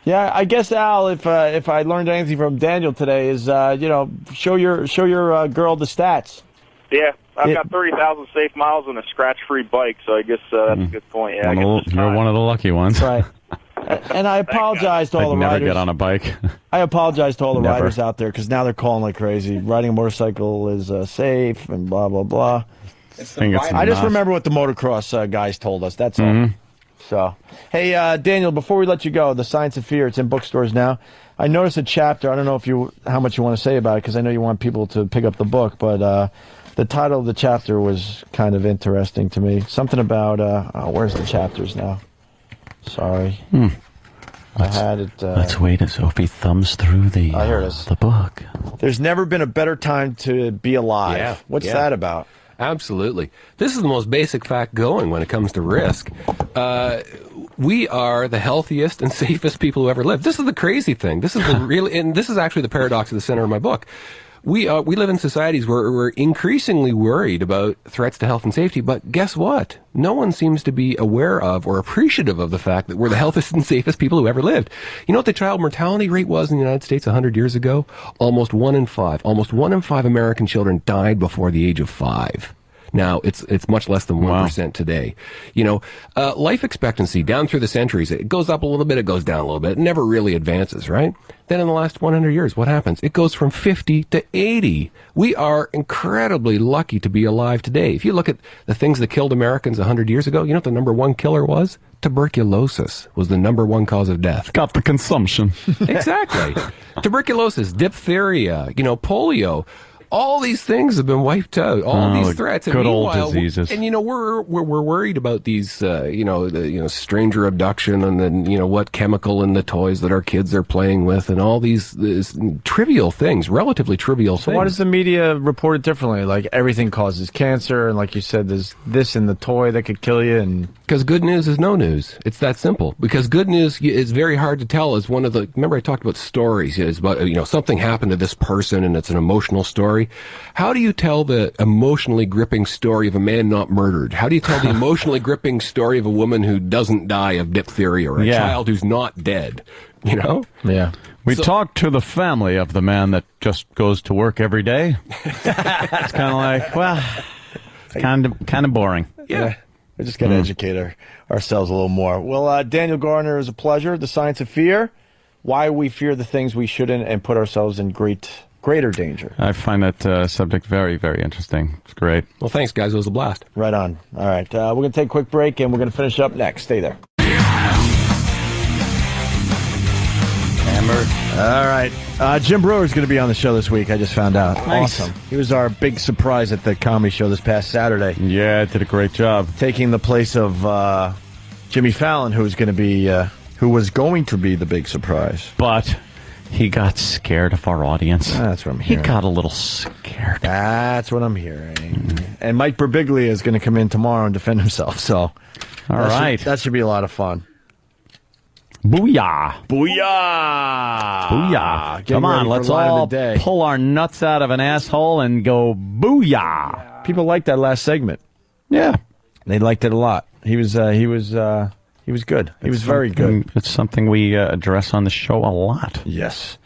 Yeah, I guess, Al, if I learned anything from Daniel today is, show your girl the stats. Yeah, I've got 30,000 safe miles and a scratch-free bike, so I guess that's a good point. Yeah, You're one of the lucky ones. Right. And I apologize to all the never riders. get on a bike. I apologize to all the Never. riders out there because now they're calling like crazy. Riding a motorcycle is safe and blah, blah, blah. I just remember what the motocross guys told us. That's all. So, hey, Daniel, before we let you go, The Science of Fear, it's in bookstores now. I noticed a chapter. I don't know how much you want to say about it because I know you want people to pick up the book, but the title of the chapter was kind of interesting to me. Something about, where's the chapters now? Sorry. I had it. Let's wait as Opie thumbs through the book. There's never been a better time to be alive. Yeah. What's that about? Absolutely. This is the most basic fact going when it comes to risk. We are the healthiest and safest people who ever lived. This is the crazy thing. This is and this is actually the paradox at the center of my book. We live in societies where we're increasingly worried about threats to health and safety, but guess what? No one seems to be aware of or appreciative of the fact that we're the healthiest and safest people who ever lived. You know what the child mortality rate was in the United States 100 years ago? Almost 1 in 5. Almost 1 in 5 American children died before the age of 5. Now, it's much less than 1% today. You know, life expectancy down through the centuries, it goes up a little bit, it goes down a little bit. It never really advances, right? Then in the last 100 years, what happens? It goes from 50 to 80. We are incredibly lucky to be alive today. If you look at the things that killed Americans 100 years ago, you know what the number one killer was? Tuberculosis was the number one cause of death. Got the consumption. Exactly. Tuberculosis, diphtheria, polio. All these things have been wiped out. All these threats. And good old meanwhile, diseases. And we're worried about these, stranger abduction and then what chemical in the toys that our kids are playing with, and all these trivial things, relatively trivial things. So why does the media report it differently? Like everything causes cancer, and like you said, there's this in the toy that could kill you, and because good news is no news. It's that simple. Because good news is very hard to tell. Is one of the remember I talked about stories. It's about something happened to this person and it's an emotional story. How do you tell the emotionally gripping story of a man not murdered? How do you tell the emotionally gripping story of a woman who doesn't die of diphtheria or a child who's not dead? Yeah. We talked to the family of the man that just goes to work every day. It's kind of like, well, it's kind of boring. Yeah. We just got to educate ourselves a little more. Well, Daniel Garner, is a pleasure. The Science of Fear, why we fear the things we shouldn't and put ourselves in greater danger. I find that subject very, very interesting. It's great. Well, thanks, guys. It was a blast. Right on. All right. We're going to take a quick break, and we're going to finish up next. Stay there. All right. Jim Brewer's going to be on the show this week. I just found out. Nice. Awesome. He was our big surprise at the comedy show this past Saturday. Yeah, did a great job. Taking the place of Jimmy Fallon, who was going to be the big surprise. But he got scared of our audience. That's what I'm hearing. He got a little scared. That's what I'm hearing. And Mike Birbiglia is going to come in tomorrow and defend himself. So, that should be a lot of fun. Booyah! Booyah! Booyah! Come on, let's all pull our nuts out of an asshole and go booyah! People liked that last segment. Yeah, they liked it a lot. He was good. He was very good. It's something we address on the show a lot. Yes.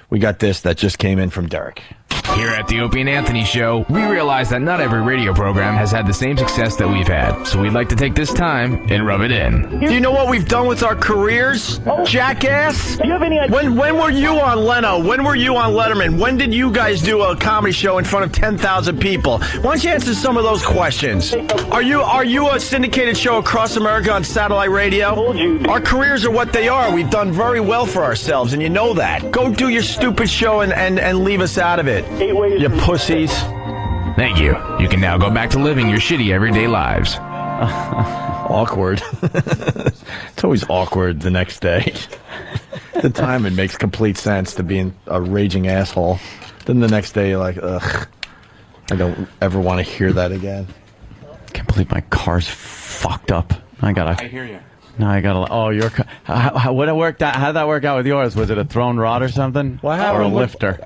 We got this that just came in from Derek. Here at the Opie and Anthony Show, we realize that not every radio program has had the same success that we've had. So we'd like to take this time and rub it in. Do you know what we've done with our careers, jackass? Do you have any idea? When were you on Leno? When were you on Letterman? When did you guys do a comedy show in front of 10,000 people? Why don't you answer some of those questions? Are you a syndicated show across America on satellite radio? Our careers are what they are. We've done very well for ourselves, and you know that. Go do your stupid show and leave us out of it. You pussies. Thank you. You can now go back to living your shitty everyday lives. Awkward. It's always awkward the next day. The time it makes complete sense to be a raging asshole. Then the next day you're like, ugh, I don't ever want to hear that again. I can't believe my car's fucked up. I hear you. No, I gotta. Oh, your car. How did that work out with yours? Was it a thrown rod or something? What happened? Or a lifter?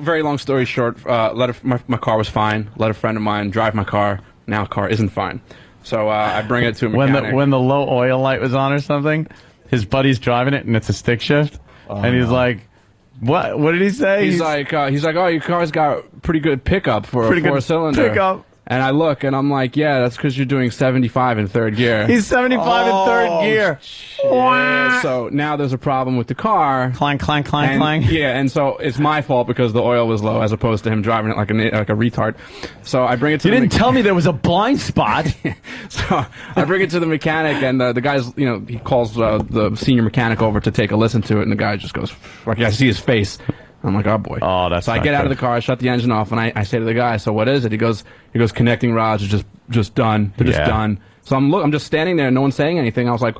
Very long story short. My car was fine. Let a friend of mine drive my car. Now car isn't fine. So I bring it to a mechanic. When the low oil light was on or something, his buddy's driving it and it's a stick shift, and he's like, What? What did he say? He's like, oh, your car's got pretty good pickup for pretty a four-cylinder. Pickup. And I look, and I'm like, yeah, that's because you're doing 75 in third gear. He's 75 in third gear. Yeah, so now there's a problem with the car. Clang, clang, clang, and, clang. Yeah, and so it's my fault because the oil was low as opposed to him driving it like a retard. So I bring it to You didn't tell me there was a blind spot. So I bring it to the mechanic, and the guy's, he calls the senior mechanic over to take a listen to it, and the guy just goes, like, I see his face. I'm like, oh boy. Oh, that's so I get out of the car, I shut the engine off, and I say to the guy, so what is it? He goes, connecting rods are just done. They're just done. So I'm just standing there, no one's saying anything. I was like,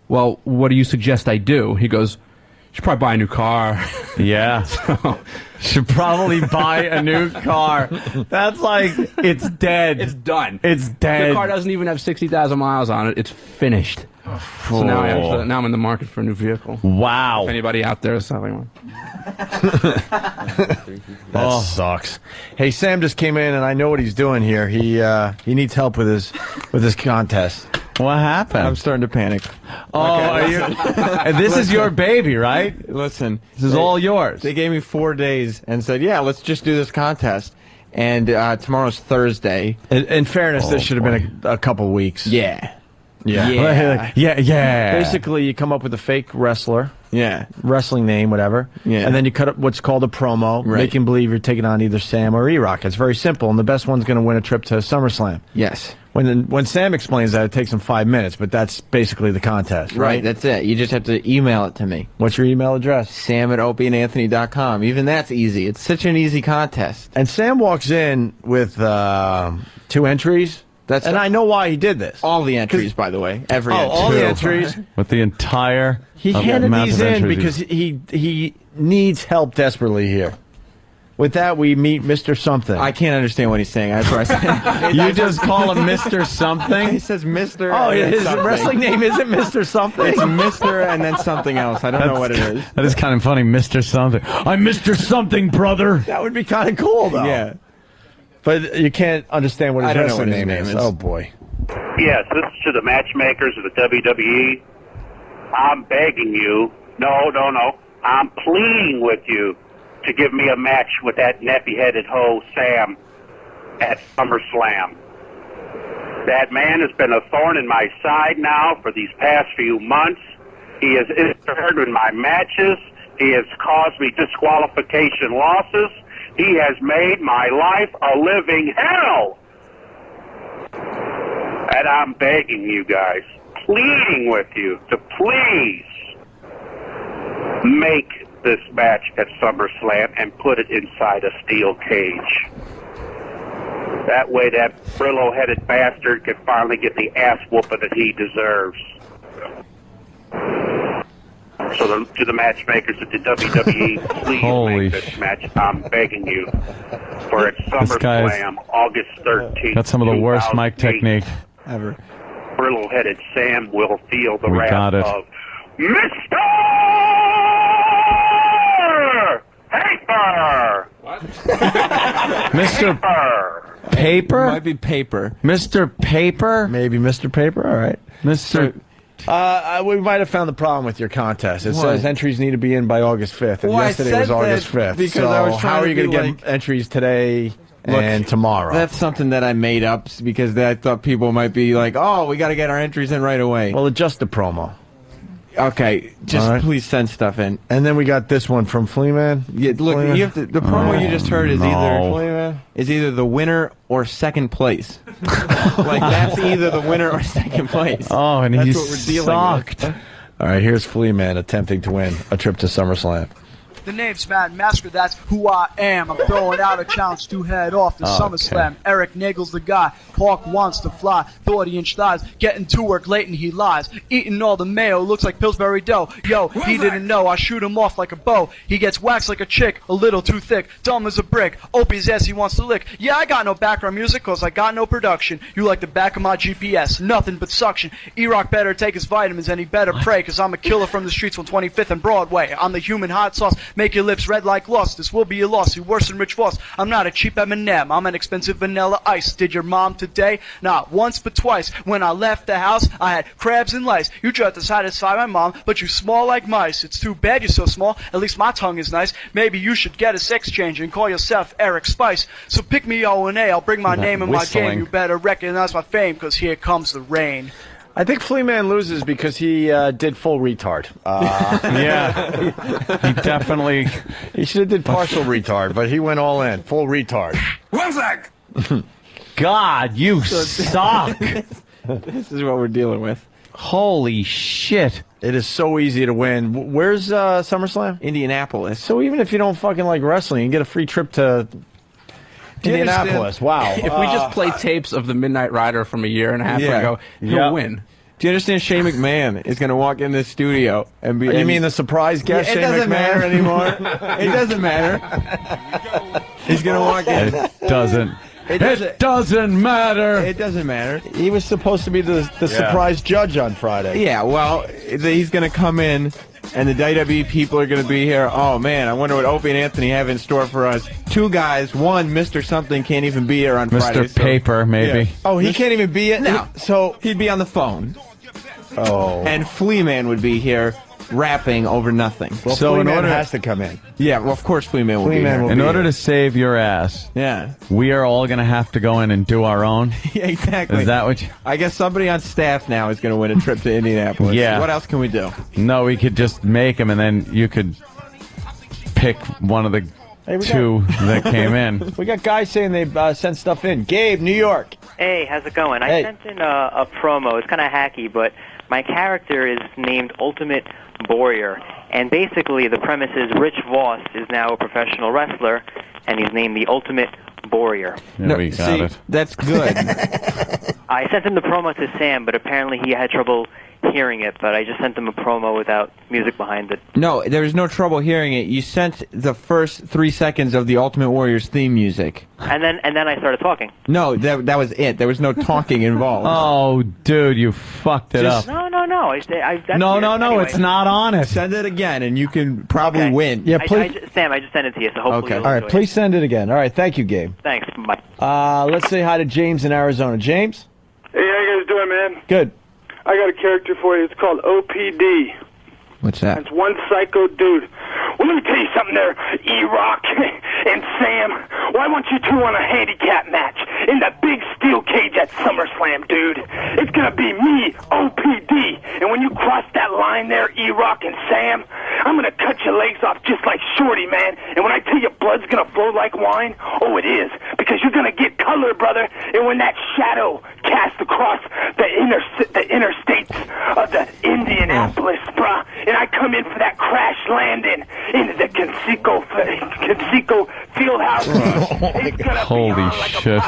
well, what do you suggest I do? He goes, you should probably buy a new car. Yeah. So, should probably buy a new car. That's like, it's dead. It's done. It's dead. The car doesn't even have 60,000 miles on it. It's finished. So now I'm in the market for a new vehicle. Wow. If anybody out there is selling one. That sucks. Hey, Sam just came in, and I know what he's doing here. He needs help with his contest. What happened? I'm starting to panic. Oh, and this is your baby, right? Listen, this is all yours. They gave me 4 days and said, yeah, let's just do this contest. And tomorrow's Thursday. In fairness, this should have been a couple weeks. Yeah. Yeah. Basically, you come up with a fake wrestler. Yeah. Wrestling name, whatever. Yeah. And then you cut up what's called a promo, Right. making believe you're taking on either Sam or E-Rock. It's very simple, and the best one's going to win a trip to SummerSlam. Yes. When Sam explains that, it takes him 5 minutes, but that's basically the contest, right? That's it. You just have to email it to me. What's your email address? Sam@opieandanthony.com. Even that's easy. It's such an easy contest. And Sam walks in with 2 entries. And I know why he did this. All the entries, by the way. Every entry. all the entries. With the entire He handed these in because he needs help desperately here. With that, we meet Mr. Something. I can't understand what he's saying. That's what I said. You just call him Mr. Something? He says Mr. Oh, his wrestling name isn't Mr. Something? It's Mr. and then something else. I don't know what it is. That is kind of funny, Mr. Something. I'm Mr. Something, brother. That would be kind of cool, though. Yeah. But you can't understand what his wrestling name is. Oh, boy. Yes, this is to the matchmakers of the WWE. I'm begging you. No. I'm pleading with you to give me a match with that nappy-headed hoe, Sam, at SummerSlam. That man has been a thorn in my side now for these past few months. He has interfered in my matches. He has caused me disqualification losses. He has made my life a living hell. And I'm begging you guys, pleading with you to please make this match at SummerSlam and put it inside a steel cage. That way that Brillo-headed bastard can finally get the ass whooping that he deserves. So to the matchmakers at the WWE, please make this match. I'm begging you. For at SummerSlam, August 13th. That's some of the worst mic technique ever. Brillo-headed Sam will feel the We wrath got it. of Mr. Paper! What? Mr. Paper? Might be Paper. Mr. Paper? Maybe Mr. Paper? All right. Mr. We might have found the problem with your contest. It What? says entries need to be in by August 5th, and Well, I yesterday said was August that 5th. because so I was trying how are to you going be to get entries today and tomorrow? That's something that I made up because I thought people might be like, oh, we got to get our entries in right away. Well, adjust the promo. Okay, just All right. please send stuff in. And then we got this one from Fleaman. Yeah, look, Fleaman? you have to, the promo you just heard is either the winner or second place. Like that's either the winner or second place. Oh, and that's he's what we're dealing sucked. with. All right, here's Fleaman attempting to win a trip to SummerSlam. The name's Matt Masker, that's who I am. I'm throwing out a challenge to head off to SummerSlam. Eric Nagel's the guy. Hawk wants to fly. 40-inch thighs. Getting to work late and he lies. Eating all the mayo. Looks like Pillsbury dough. Yo, he didn't know. I shoot him off like a bow. He gets waxed like a chick. A little too thick. Dumb as a brick. Opie's ass he wants to lick. Yeah, I got no background music cause I got no production. You like the back of my GPS. Nothing but suction. E-Rock better take his vitamins and he better pray cause I'm a killer from the streets on 25th and Broadway. I'm the human hot sauce. make your lips red like loss. This will be your loss. You're worse than Rich Voss. I'm not a cheap M&M. I'm an expensive vanilla ice. Did your mom today? Not once but twice. When I left the house, I had crabs and lice. You tried to satisfy my mom, but you small like mice. It's too bad you're so small. At least my tongue is nice. Maybe you should get a sex change and call yourself Eric Spice. So pick me O&A. I'll bring my name and my game. You better recognize my fame, because here comes the rain. I think Flea Man loses because he did full retard. Yeah. He definitely... He should have did partial retard, but he went all in. Full retard. One sec! God, you suck. This is what we're dealing with. Holy shit. It is so easy to win. Where's SummerSlam? Indianapolis. So even if you don't fucking like wrestling, you get a free trip to Indianapolis. Wow. If we just play tapes of the Midnight Rider from a year and a half ago, he'll win. Do you understand Shane McMahon is going to walk in the studio and be... You mean the surprise guest, Shane McMahon? It doesn't matter anymore. It doesn't matter. He's going to walk in. It doesn't. It doesn't matter. It doesn't matter. He was supposed to be the surprise judge on Friday. Yeah, well, he's going to come in, and the WWE people are going to be here. Oh, man, I wonder what Opie and Anthony have in store for us. Two guys, one, Mr. Something, can't even be here on Friday. Mr. Paper, maybe. Yeah. Oh, he can't even be it? No. So he'd be on the phone. Oh. And Flea Man would be here rapping over nothing. Well, so Flea Man has to come in. Yeah, well, of course Flea Man will be here. In order to save your ass, we are all going to have to go in and do our own. Yeah, exactly. Is that what you... I guess somebody on staff now is going to win a trip to Indianapolis. Yeah. What else can we do? No, we could just make them, and then you could pick one of the two that came in. We got guys saying they've sent stuff in. Gabe, New York. Hey, how's it going? I sent in a promo. It's kind of hacky, but my character is named Ultimate Warrior, and basically the premise is Rich Voss is now a professional wrestler, and he's named the Ultimate Warrior. Yeah, we got it. That's good. I sent him the promo to Sam, but apparently he had trouble hearing it, but I just sent him a promo without music behind it. No, there was no trouble hearing it. You sent the first 3 seconds of the Ultimate Warrior's theme music. And then I started talking. No, that was it. There was no talking involved. Oh, dude, you fucked it up. No. No, Anyway. it's not on it. Send it again, and you can probably win. Yeah, please. Sam, I just sent it to you, so hopefully you'll All right, enjoy please send it again. All right, thank you, Gabe. Thanks. Bye. Let's say hi to James in Arizona. James? Hey, how you guys doing, man? Good. I got a character for you. It's called OPD. What's that? It's one psycho dude. Well, let me tell you something there, E-Rock and Sam. Why want you two on a handicap match in the big steel cage at SummerSlam, dude? It's going to be me, OPD. And when you cross that line there, E-Rock and Sam, I'm going to cut your legs off just like Shorty, man. And when I tell you blood's going to flow like wine, oh, it is. Because you're going to get color, brother. And when that shadow casts across the interstates of the Indianapolis, bruh, and I come in for that crash landing into the Conseco Fieldhouse. Holy shit.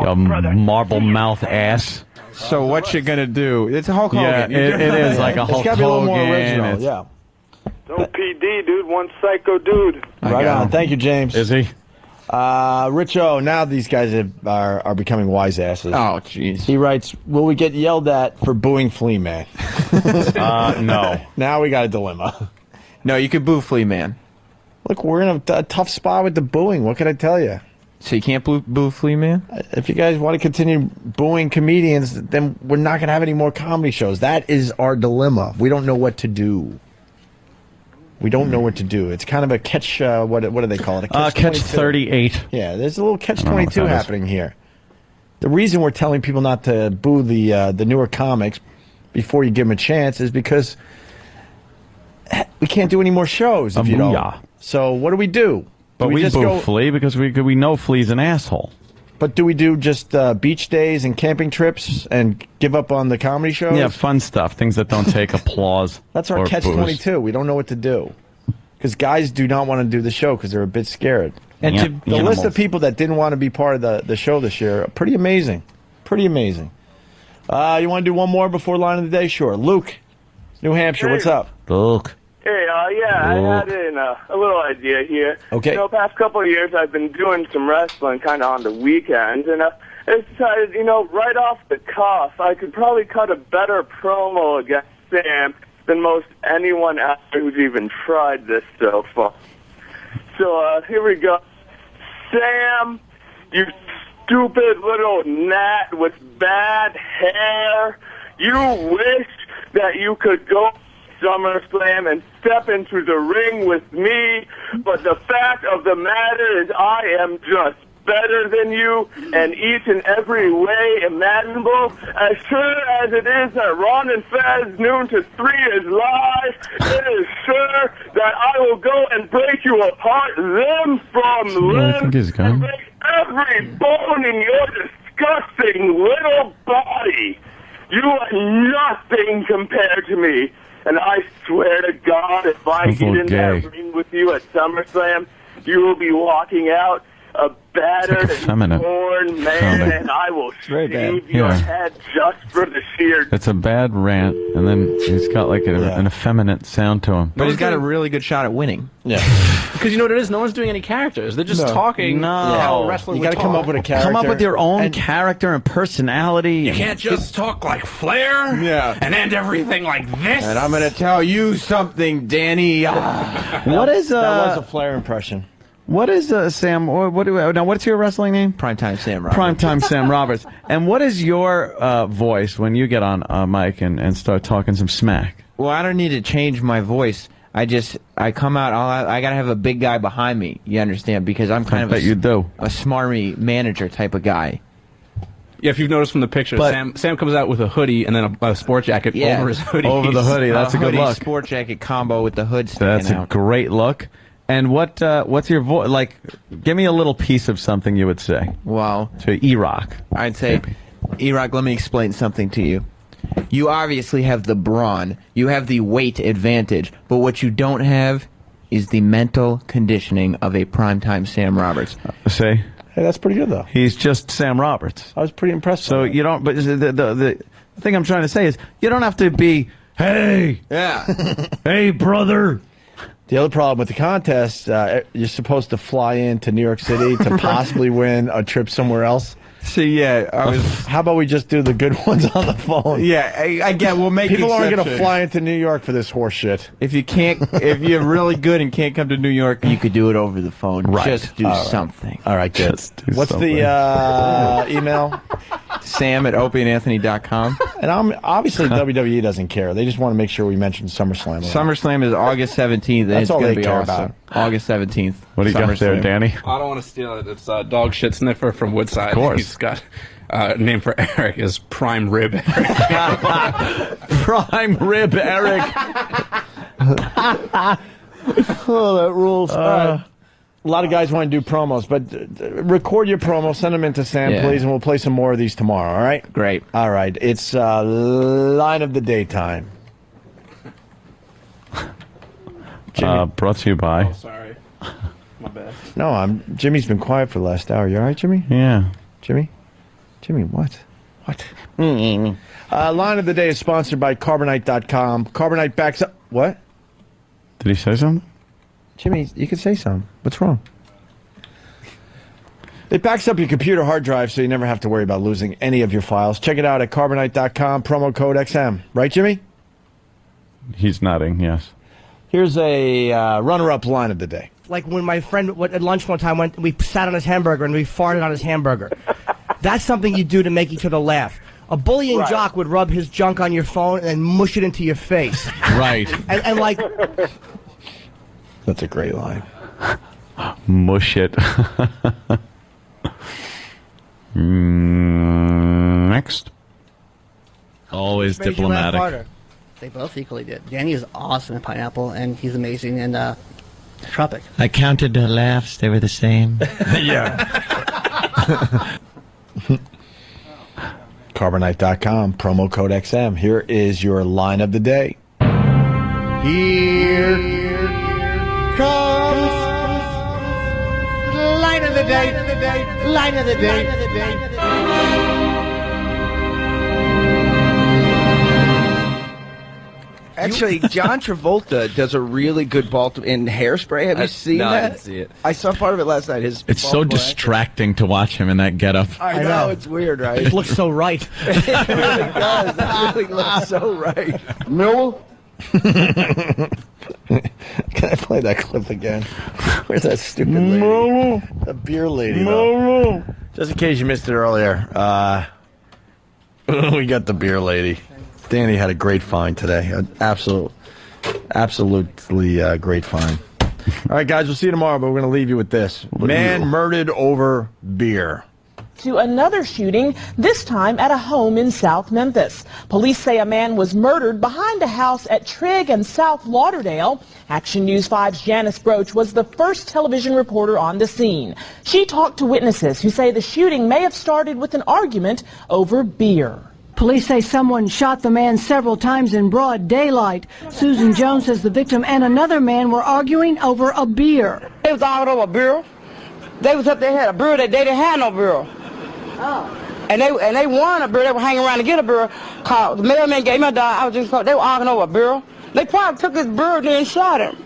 You marble mouth ass. So what you gonna do? It's Hulk Hogan. Yeah, it is like a Hulk Hogan. It's gotta be a little more original, Hogan. yeah. OPD, dude. One psycho dude. Right on. Thank you, James. Is he? Richo, now these guys are becoming wise asses. Oh, jeez. He writes, will we get yelled at for booing Flea Man? No. Now we got a dilemma. No, you could boo Flea Man. Look, we're in a tough spot with the booing. What can I tell you? So you can't boo Flea Man? If you guys want to continue booing comedians, then we're not going to have any more comedy shows. That is our dilemma. We don't know what to do. We don't know what to do. It's kind of a catch, what do they call it? A catch 38. Yeah, there's a little catch 22 happening here. The reason we're telling people not to boo the newer comics before you give them a chance is because we can't do any more shows if you don't. So what do? But we just boo Flea because we know Flea's an asshole. But do we do just beach days and camping trips and give up on the comedy shows? Yeah, fun stuff. Things that don't take applause. That's our catch-22. We don't know what to do. Because guys do not want to do the show because they're a bit scared. And the list of people that didn't want to be part of the show this year, pretty amazing. Pretty amazing. You want to do one more before line of the day? Sure. Luke, New Hampshire, what's up? Luke. Hey, I had a little idea here. Okay. Past couple of years I've been doing some wrestling kind of on the weekends, and I decided, right off the cuff, I could probably cut a better promo against Sam than most anyone out there who's even tried this so far. So here we go. Sam, you stupid little gnat with bad hair. You wish that you could go to SummerSlam and step into the ring with me, but the fact of the matter is I am just better than you in each and every way imaginable. As sure as it is that Ron and Fez noon to 3 is live, it is sure that I will go and break you apart limb from limb. I think he's gone. Break every bone in your disgusting little body. You are nothing compared to me. And I swear to God, if I get in that ring with you at SummerSlam, you will be walking out a battered and torn man, and I will shave your head just for the sheer... It's a bad rant, and then he's got like an effeminate sound to him. But he's got a really good shot at winning. Yeah. Because you know what it is? No one's doing any characters. They're just talking how a wrestler You would got to come talk. up with a character. Come up with your own character and personality. You can't just talk like Flair and end everything like this. And I'm going to tell you something, Danny. What is that was a Flair impression. What is Sam? Now, what's your wrestling name? Primetime Sam Roberts. Primetime Sam Roberts. And what is your voice when you get on mic and start talking some smack? Well, I don't need to change my voice. I come out. I gotta have a big guy behind me. You understand? Because I'm kind of a smarmy manager type of guy. Yeah, if you've noticed from the picture, Sam comes out with a hoodie and then a sport jacket over his hoodie. Over the hoodie. That's a good hoodie, look. Sport jacket combo with the hood sticking That's a out. great look. And what's your voice like? Give me a little piece of something you would say. Well, to E-Rock. I'd say, E-Rock, let me explain something to you. You obviously have the brawn. You have the weight advantage. But what you don't have is the mental conditioning of a primetime Sam Roberts. Say? Hey, that's pretty good, though. He's just Sam Roberts. I was pretty impressed. So you don't. But the thing I'm trying to say is, you don't have to be. Hey. Yeah. Hey, brother. The other problem with the contest, you're supposed to fly into New York City to possibly win a trip somewhere else. See, how about we just do the good ones on the phone? Yeah, I get. We'll make people aren't going to exception. fly into New York for this horse shit. If you're really good and can't come to New York, you could do it over the phone. Right. Just do All right. something. All right, good. What's the email? Sam@opieandanthony.com. And obviously WWE doesn't care. They just want to make sure we mention SummerSlam. SummerSlam is August 17th. And That's it's all going they to be care awesome. about. August 17th. What do you got there, Danny? I don't want to steal it. It's Dog Shit Sniffer from Woodside. Of course. He's got name for Eric is Prime Rib Eric. Prime Rib Eric. Oh, that rules. All right. A lot of guys want to do promos, but record your promo, send them in to Sam, please, and we'll play some more of these tomorrow, all right? Great. All right. It's line of the day time. Brought to you by. Oh, sorry. My bad. No, Jimmy's been quiet for the last hour. You all right, Jimmy? Yeah. Jimmy, what? Line of the day is sponsored by Carbonite.com. Carbonite backs up. What? Did he say something? Jimmy, you can say something. What's wrong? It backs up your computer hard drive so you never have to worry about losing any of your files. Check it out at Carbonite.com, promo code XM. Right, Jimmy? He's nodding, yes. Here's a runner-up line of the day. Like when my friend at lunch one time we sat on his hamburger and we farted on his hamburger. That's something you do to make each other laugh. A bullying jock would rub his junk on your phone and then mush it into your face. Right. And like... That's a great line. Mush it. Next. Always Which made you laugh diplomatic. harder? They both equally did. Danny is awesome in Pineapple, and he's amazing in Tropic. I counted the laughs. They were the same. Yeah. Carbonite.com, promo code XM. Here is your line of the day. Here comes Line of the day. Line of the day. Actually, John Travolta does a really good Baltimore in Hairspray. Have you seen no, that? I didn't see it. I saw part of it last night. It's so distracting to watch him in that getup. I know, it's weird, right? It looks so right. It really does. It really looks so right. Miller, Can I play that clip again? Where's that stupid lady? The beer lady, though. Just in case you missed it earlier, we got the beer lady. Danny had a great find today. An absolutely great find. All right, guys, we'll see you tomorrow, but we're going to leave you with this. Man murdered over beer. To another shooting, this time at a home in South Memphis. Police say a man was murdered behind a house at Trigg and South Lauderdale. Action News 5's Janice Broach was the first television reporter on the scene. She talked to witnesses who say the shooting may have started with an argument over beer. Police say someone shot the man several times in broad daylight. Susan Jones says the victim and another man were arguing over a beer. They was arguing over a beer. They was up there, had a beer. They didn't have no beer. Oh. And they won a beer. They were hanging around to get a beer. The mailman gave me a dollar. They were arguing over a beer. They probably took his beer and then shot him.